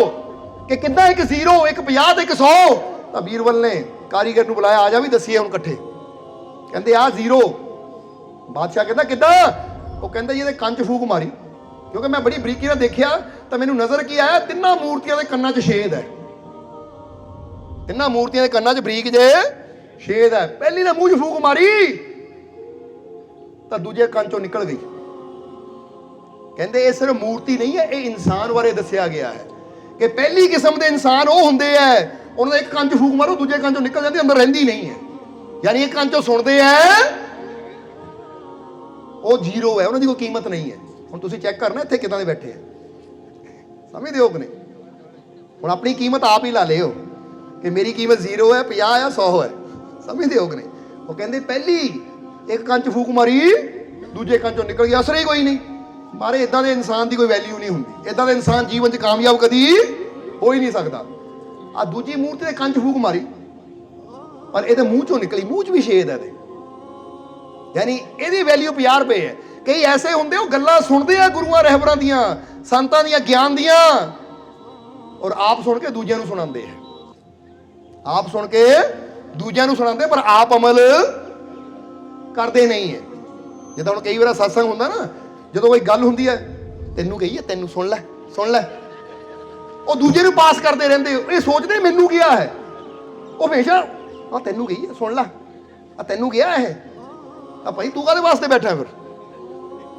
ਕਿ ਕਿੱਦਾਂ ਇੱਕ 0, ਇੱਕ 50 ਤੇ ਇੱਕ 100। ਤਾਂ ਬੀਰਬਲ ਨੇ ਕਾਰੀਗਰ ਨੂੰ ਬੁਲਾਇਆ, ਆ ਜਾ ਵੀ ਦੱਸੀਏ ਹੁਣ ਇਕੱਠੇ। ਕਹਿੰਦੇ ਆ 0। ਬਾਦਸ਼ਾਹ ਕਹਿੰਦਾ ਕਿੱਦਾਂ? ਉਹ ਕਹਿੰਦਾ ਜੀ ਇਹਦੇ ਕੰਨ 'ਚ ਫੂਕ ਮਾਰੀ, ਕਿਉਂਕਿ ਮੈਂ ਬੜੀ ਬਰੀਕੀ ਨਾਲ ਦੇਖਿਆ ਤਾਂ ਮੈਨੂੰ ਨਜ਼ਰ ਕੀ ਆਇਆ, ਤਿੰਨਾਂ ਮੂਰਤੀਆਂ ਦੇ ਕੰਨਾਂ 'ਚ ਛੇਦ ਹੈ। ਤਿੰਨਾਂ ਮੂਰਤੀਆਂ ਦੇ ਕੰਨਾਂ 'ਚ ਬਰੀਕ ਜੇ ਛੇਦ ਹੈ। ਪਹਿਲੀ ਦੇ ਮੂੰਹ 'ਚ ਫੂਕ ਮਾਰੀ ਤਾਂ ਦੂਜੇ ਕੰਨ 'ਚੋਂ ਨਿਕਲ ਗਈ। ਕਹਿੰਦੇ ਇਹ ਸਿਰਫ ਮੂਰਤੀ ਨਹੀਂ ਹੈ, ਇਹ ਇਨਸਾਨ ਬਾਰੇ ਦੱਸਿਆ ਗਿਆ ਹੈ ਕਿ ਪਹਿਲੀ ਕਿਸਮ ਦੇ ਇਨਸਾਨ ਉਹ ਹੁੰਦੇ ਹੈ, ਉਹਨਾਂ ਦਾ ਇੱਕ ਕੰਨ 'ਚ ਫੂਕ ਮਾਰੋ, ਦੂਜੇ ਕੰਨ 'ਚੋਂ ਨਿਕਲ ਜਾਂਦੀ, ਅੰਦਰ ਰਹਿੰਦੀ ਨਹੀਂ ਹੈ। ਯਾਨੀ ਇੱਕ ਕੰਨ 'ਚੋਂ ਸੁਣਦੇ ਹੈ, ਉਹ 0 ਹੈ, ਉਹਨਾਂ ਦੀ ਕੋਈ ਕੀਮਤ ਨਹੀਂ ਹੈ। ਹੁਣ ਤੁਸੀਂ ਚੈੱਕ ਕਰਨਾ ਇੱਥੇ ਕਿੱਦਾਂ ਦੇ ਬੈਠੇ ਆ, ਸਮਝਦੇ ਹੋ ਕਿ ਨਹੀਂ? ਹੁਣ ਆਪਣੀ ਕੀਮਤ ਆਪ ਹੀ ਲਾ ਲਿਓ ਕਿ ਮੇਰੀ ਕੀਮਤ 0 ਹੈ, 50 ਹੈ, 100 ਹੈ। ਸਮਝਦੇ ਹੋ ਕਿ ਨਹੀਂ? ਉਹ ਕਹਿੰਦੇ ਪਹਿਲੀ ਇੱਕ ਕੰਨ 'ਚ ਫੂਕ ਮਾਰੀ, ਦੂਜੇ ਕੰਨ 'ਚੋਂ ਨਿਕਲ ਗਿਆ, ਅਸਰ ਹੀ ਕੋਈ ਨਹੀਂ। ਮਾਰੇ ਇਦਾਂ ਦੇ ਇਨਸਾਨ ਦੀ ਕੋਈ ਵੈਲਿਊ ਨਹੀਂ ਹੁੰਦੀ, ਇਦਾਂ ਦਾ ਇਨਸਾਨ ਜੀਵਨ 'ਚ ਕਾਮਯਾਬ ਕਦੀ ਹੋ ਹੀ ਨਹੀਂ ਸਕਦਾ। ਆ ਦੂਜੀ ਮੂਰਤੀ ਦੇ ਕੰਨ 'ਚ ਫੂਕ ਮਾਰੀ, ਪਰ ਇਹਦੇ ਮੂੰਹ 'ਚੋਂ ਨਿਕਲੀ, ਮੂੰਹ 'ਚ ਵੀ ਛੇਦ ਹੈ ਇਹਦੇ, ਯਾਨੀ ਇਹਦੀ ਵੈਲਿਊ 50 ਰੁਪਏ ਹੈ। ਕਈ ਐਸੇ ਹੁੰਦੇ ਉਹ ਗੱਲਾਂ ਸੁਣਦੇ ਆ ਗੁਰੂਆਂ ਰਹਿਬਰਾਂ ਦੀਆਂ, ਸੰਤਾਂ ਦੀਆਂ, ਗਿਆਨ ਦੀਆਂ, ਔਰ ਆਪ ਸੁਣ ਕੇ ਦੂਜਿਆਂ ਨੂੰ ਸੁਣਾਉਂਦੇ ਆ। ਆਪ ਸੁਣ ਕੇ ਦੂਜਿਆਂ ਨੂੰ ਸੁਣਾਉਂਦੇ, ਪਰ ਆਪ ਅਮਲ ਕਰਦੇ ਨਹੀਂ ਹੈ। ਜਿੱਦਾਂ ਹੁਣ ਕਈ ਵਾਰ ਸਤਸੰਗ ਹੁੰਦਾ ਨਾ, ਜਦੋਂ ਕੋਈ ਗੱਲ ਹੁੰਦੀ ਹੈ, ਤੈਨੂੰ ਕਹੀ ਹੈ, ਤੈਨੂੰ ਸੁਣ ਲੈ, ਸੁਣ ਲੈ, ਉਹ ਦੂਜੇ ਨੂੰ ਪਾਸ ਕਰਦੇ ਰਹਿੰਦੇ। ਇਹ ਸੋਚਦੇ ਮੈਨੂੰ ਕਿਹਾ ਹੈ, ਉਹ ਹਮੇਸ਼ਾ ਆ ਤੈਨੂੰ ਕਹੀ ਹੈ, ਸੁਣ ਲੈ, ਆ ਤੈਨੂੰ ਕਿਹਾ ਹੈ, ਆ ਭਾਈ ਤੂੰ ਕਾਹਦੇ ਵਾਸਤੇ ਬੈਠਾ?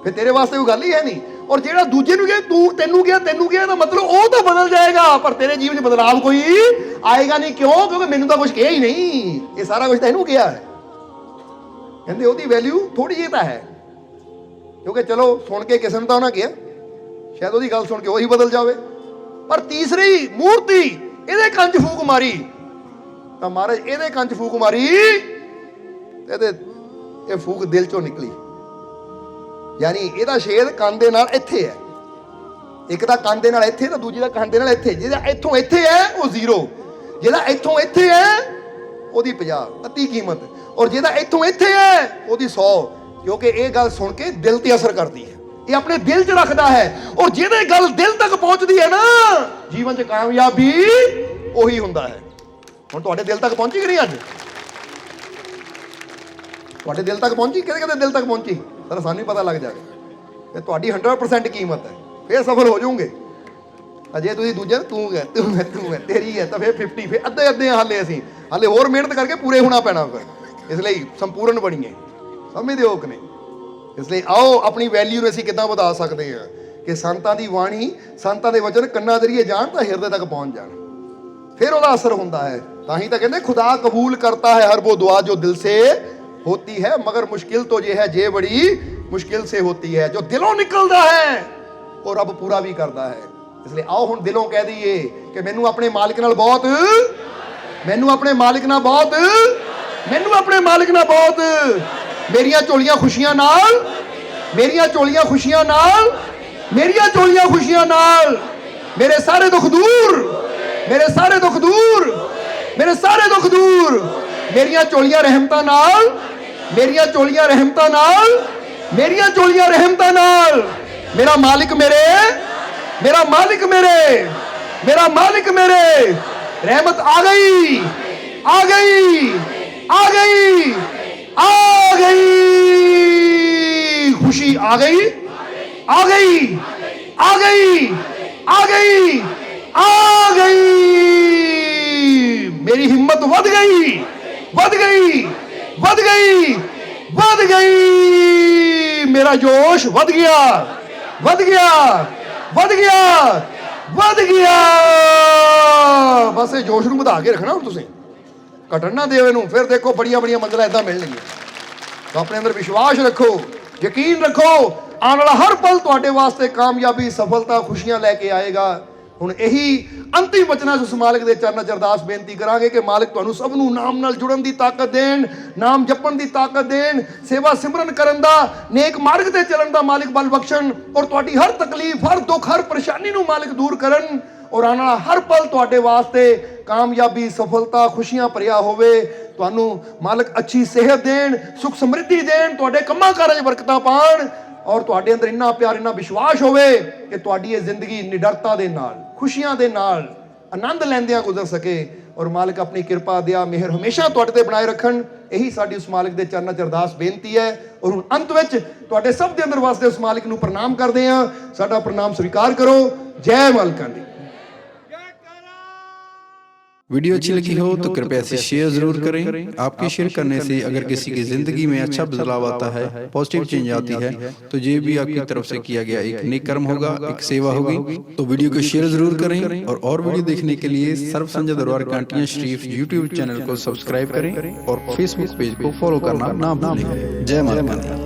ਫਿਰ ਤੇਰੇ ਵਾਸਤੇ ਕੋਈ ਗੱਲ ਹੀ ਹੈ ਨਹੀਂ। ਔਰ ਜਿਹੜਾ ਦੂਜੇ ਨੂੰ ਕਹੇ ਤੂੰ, ਤੈਨੂੰ ਕਿਹਾ, ਤੈਨੂੰ ਕਿਹਾ, ਤਾਂ ਮਤਲਬ ਉਹ ਤਾਂ ਬਦਲ ਜਾਏਗਾ, ਪਰ ਤੇਰੇ ਜੀਵਨ 'ਚ ਬਦਲਾਵ ਕੋਈ ਆਏਗਾ ਨਹੀਂ। ਕਿਉਂ? ਕਿਉਂਕਿ ਮੈਨੂੰ ਤਾਂ ਕੁਝ ਕਿਹਾ ਹੀ ਨਹੀਂ, ਇਹ ਸਾਰਾ ਕੁਝ ਤਾਂ ਇਹਨੂੰ ਕਿਹਾ ਹੈ। ਕਹਿੰਦੇ ਉਹਦੀ ਵੈਲਿਊ ਥੋੜੀ ਜਿਹੀ ਤਾਂ ਹੈ, ਕਿਉਂਕਿ ਚਲੋ ਸੁਣ ਕੇ ਕਿਸੇ ਨੂੰ ਤਾਂ ਉਹਨਾਂ ਕਿਹਾ, ਸ਼ਾਇਦ ਉਹਦੀ ਗੱਲ ਸੁਣ ਕੇ ਉਹੀ ਬਦਲ ਜਾਵੇ। ਪਰ ਤੀਸਰੀ ਮੂਰਤੀ ਇਹਦੇ ਕੰਨ 'ਚ ਫੂਕ ਮਾਰੀ, ਤਾਂ ਮਹਾਰਾਜ ਇਹਦੇ ਕੰਨ 'ਚ ਫੂਕ ਮਾਰੀ, ਇਹਦੇ ਇਹ ਫੂਕ ਦਿਲ 'ਚੋਂ ਨਿਕਲੀ। ਯਾਨੀ ਇਹਦਾ ਛੇਦ ਕੰਨ ਦੇ ਨਾਲ ਇੱਥੇ ਹੈ, ਇੱਕ ਦਾ ਕੰਨ ਦੇ ਨਾਲ ਇੱਥੇ ਤਾਂ ਦੂਜੀ ਦਾ ਕੰਨ ਦੇ ਨਾਲ ਇੱਥੇ। ਜਿਹਦਾ ਇੱਥੋਂ ਇੱਥੇ ਹੈ ਉਹ 0, ਜਿਹਦਾ ਇੱਥੋਂ ਇੱਥੇ ਹੈ ਉਹਦੀ 50, ਅੱਧੀ ਕੀਮਤ। ਔਰ ਜਿਹਦਾ ਇੱਥੋਂ ਇੱਥੇ ਹੈ ਉਹਦੀ 100, ਕਿਉਂਕਿ ਇਹ ਗੱਲ ਸੁਣ ਕੇ ਦਿਲ ਤੇ ਅਸਰ ਕਰਦੀ ਹੈ, ਇਹ ਆਪਣੇ ਦਿਲ 'ਚ ਰੱਖਦਾ ਹੈ। ਔਰ ਜਿਹਦੇ ਗੱਲ ਦਿਲ ਤੱਕ ਪਹੁੰਚਦੀ ਹੈ ਨਾ, ਜੀਵਨ 'ਚ ਕਾਮਯਾਬੀ ਉਹੀ ਹੁੰਦਾ ਹੈ। ਹੁਣ ਤੁਹਾਡੇ ਦਿਲ ਤੱਕ ਪਹੁੰਚੀ ਕਿ ਨਹੀਂ? ਅੱਜ ਤੁਹਾਡੇ ਦਿਲ ਤੱਕ ਪਹੁੰਚੀ? ਕਿਹਦੇ ਦਿਲ ਤੱਕ ਪਹੁੰਚੀ? ਸਰ ਸਾਨੂੰ ਹੀ ਪਤਾ ਲੱਗ ਜਾਏਗਾ ਕਿ ਤੁਹਾਡੀ 100% ਕੀਮਤ ਹੈ, ਫਿਰ ਸਫਲ ਹੋ ਜਾਓਗੇ। ਅਜੇ ਤੁਸੀਂ ਦੂਜੇ ਤੂੰ ਹੈ ਤੇਰੀ ਹੈ ਤਾਂ ਫਿਰ 50, ਫਿਰ ਅੱਧੇ ਹਾਲੇ ਹੋਰ ਮਿਹਨਤ ਕਰਕੇ ਪੂਰੇ ਹੋਣਾ ਪੈਣਾ। ਫਿਰ ਇਸ ਲਈ ਸੰਪੂਰਨ ਬਣੀਏ, ਸਮਝਦੇ ਹੋ ਕਿ ਨਹੀਂ? ਇਸ ਲਈ ਆਓ ਆਪਣੀ ਵੈਲਿਊ ਨੂੰ ਅਸੀਂ ਕਿੱਦਾਂ ਵਧਾ ਸਕਦੇ ਹਾਂ ਕਿ ਸੰਤਾਂ ਦੀ ਬਾਣੀ, ਸੰਤਾਂ ਦੇ ਵਚਨ ਕੰਨਾਂ ਜ਼ਰੀਏ ਜਾਣ ਤਾਂ ਹਿਰਦੇ ਤੱਕ ਪਹੁੰਚ ਜਾਣ, ਫਿਰ ਉਹਦਾ ਅਸਰ ਹੁੰਦਾ ਹੈ। ਤਾਂ ਹੀ ਤਾਂ ਕਹਿੰਦੇ ਖੁਦਾ ਕਬੂਲ ਕਰਤਾ ਹੈ ਹਰ वो दुआ जो दिल से होती है, मगर मुश्किल तो ये है जे बड़ी मुश्किल से होती है। जो दिलों निकलता है वो रब पूरा भी करता है। इसलिए आओ हुण दिलों कह दईए कि मैनू अपने मालिक नाल बहुत, मैनू अपने मालिक नाल बहुत, मैनू अपने मालिक नाल बहुत, मेरियां झोलियां खुशियां नाल, मेरियां झोलियां खुशियां नाल, मेरियां झोलियां खुशियां नाल, मेरे सारे दुख दूर, मेरे सारे दुख दूर, मेरे सारे दुख दूर, मेरियां झोलियां रहमतां नाल, मेरियां झोलियां रहमतां नाल, मेरियां झोलियां रहमतां नाल। मेरा मालिक मेरे, मेरा मालिक मेरे, मेरा मालिक मेरे, रहमत आ गई, आ गई, आ गई, आ गई, खुशी आ गई, आ गई, आ गई, आ गई, आ गई। मेरी हिम्मत बढ़ गई, बढ़ गई, बढ़ गई, बढ़ गई। मेरा जोश बढ़ गया, बढ़ गया, बढ़ गया, बढ़ गया। बस ये जोश ਨੂੰ ਵਧਾ ਕੇ ਰੱਖਣਾ ਹੁਣ ਤੁਸੀਂ, ਘਟਣ ਨਾ ਦਿਓ ਇਹਨੂੰ। ਫਿਰ ਦੇਖੋ ਬੜੀਆਂ ਬੜੀਆਂ ਮੰਜ਼ਲਾਂ ਇਦਾਂ ਮਿਲਣਗੀਆਂ। ਤਾਂ ਆਪਣੇ ਅੰਦਰ ਵਿਸ਼ਵਾਸ ਰੱਖੋ, ਯਕੀਨ ਰੱਖੋ, ਆਉਣ ਵਾਲਾ ਹਰ ਪਲ ਤੁਹਾਡੇ ਵਾਸਤੇ ਕਾਮਯਾਬੀ, ਸਫਲਤਾ, ਖੁਸ਼ੀਆਂ ਲੈ ਕੇ ਆਏਗਾ। ਹੁਣ ਇਹੀ ਅੰਤਿਮ ਵਚਨਾਂ 'ਚ ਉਸ ਮਾਲਕ ਦੇ ਚਰਨਾਂ 'ਚ ਅਰਦਾਸ ਬੇਨਤੀ ਕਰਾਂਗੇ ਕਿ ਮਾਲਕ ਤੁਹਾਨੂੰ ਸਭ ਨੂੰ ਨਾਮ ਨਾਲ ਜੁੜਨ ਦੀ ਤਾਕਤ ਦੇਣ, ਨਾਮ ਜਪਣ ਦੀ ਤਾਕਤ ਦੇਣ, ਸੇਵਾ ਸਿਮਰਨ ਕਰਨ ਦਾ, ਨੇਕ ਮਾਰਗ ਤੇ ਚੱਲਣ ਦਾ ਮਾਲਕ ਬਲ ਬਖਸ਼ਣ। ਔਰ ਤੁਹਾਡੀ ਹਰ ਤਕਲੀਫ, ਹਰ ਦੁੱਖ, ਹਰ ਪਰੇਸ਼ਾਨੀ ਨੂੰ ਮਾਲਕ ਦੂਰ ਕਰਨ। ਔਰ ਆਉਣ ਵਾਲਾ ਹਰ ਪਲ ਤੁਹਾਡੇ ਵਾਸਤੇ ਕਾਮਯਾਬੀ, ਸਫਲਤਾ, ਖੁਸ਼ੀਆਂ ਭਰਿਆ ਹੋਵੇ। ਤੁਹਾਨੂੰ ਮਾਲਕ ਅੱਛੀ ਸਿਹਤ ਦੇਣ, ਸੁਖ ਸਮਰਿੱਧੀ ਦੇਣ, ਤੁਹਾਡੇ ਕੰਮਾਂ ਕਾਰਾਂ 'ਚ ਬਰਕਤਾਂ ਪਾਉਣ। ਔਰ ਤੁਹਾਡੇ ਅੰਦਰ ਇੰਨਾ ਪਿਆਰ, ਇੰਨਾ ਵਿਸ਼ਵਾਸ ਹੋਵੇ ਕਿ ਤੁਹਾਡੀ ਇਹ ਜ਼ਿੰਦਗੀ ਨਿਡਰਤਾ ਦੇ ਨਾਲ, ਖੁਸ਼ੀਆਂ ਦੇ ਨਾਲ, ਆਨੰਦ ਲੈਂਦਿਆਂ ਗੁਜ਼ਰ ਸਕੇ। ਔਰ ਮਾਲਕ ਆਪਣੀ ਕਿਰਪਾ, ਦਇਆ, ਮਿਹਰ ਹਮੇਸ਼ਾ ਤੁਹਾਡੇ ਤੇ ਬਣਾਏ ਰੱਖਣ। ਇਹੀ ਸਾਡੀ ਉਸ ਮਾਲਕ ਦੇ ਚਰਨਾਂ 'ਚ ਅਰਦਾਸ ਬੇਨਤੀ ਹੈ। ਔਰ ਹੁਣ ਅੰਤ ਵਿੱਚ ਤੁਹਾਡੇ ਸਭ ਦੇ ਅੰਦਰ ਵਾਸਤੇ ਉਸ ਮਾਲਕ ਨੂੰ ਪ੍ਰਣਾਮ ਕਰਦੇ ਹਾਂ। ਸਾਡਾ ਪ੍ਰਣਾਮ ਸਵੀਕਾਰ ਕਰੋ। ਜੈ ਮਾਲਕਾਂ ਦੀ। वीडियो अच्छी लगी हो तो कृपया इसे शेयर जरूर करें। आपके शेयर करने से अगर किसी की जिंदगी में अच्छा बदलाव आता है, पॉजिटिव चेंज आती है, तो ये भी आपकी तरफ से किया गया एक नेक कर्म होगा, एक सेवा होगी। तो वीडियो को शेयर जरूर करें और वीडियो देखने के लिए सर्व संजय दरबार कांटियां शरीफ यूट्यूब चैनल को सब्सक्राइब करें और फेसबुक पेज को फॉलो करना ना भूलें। जय माता दी।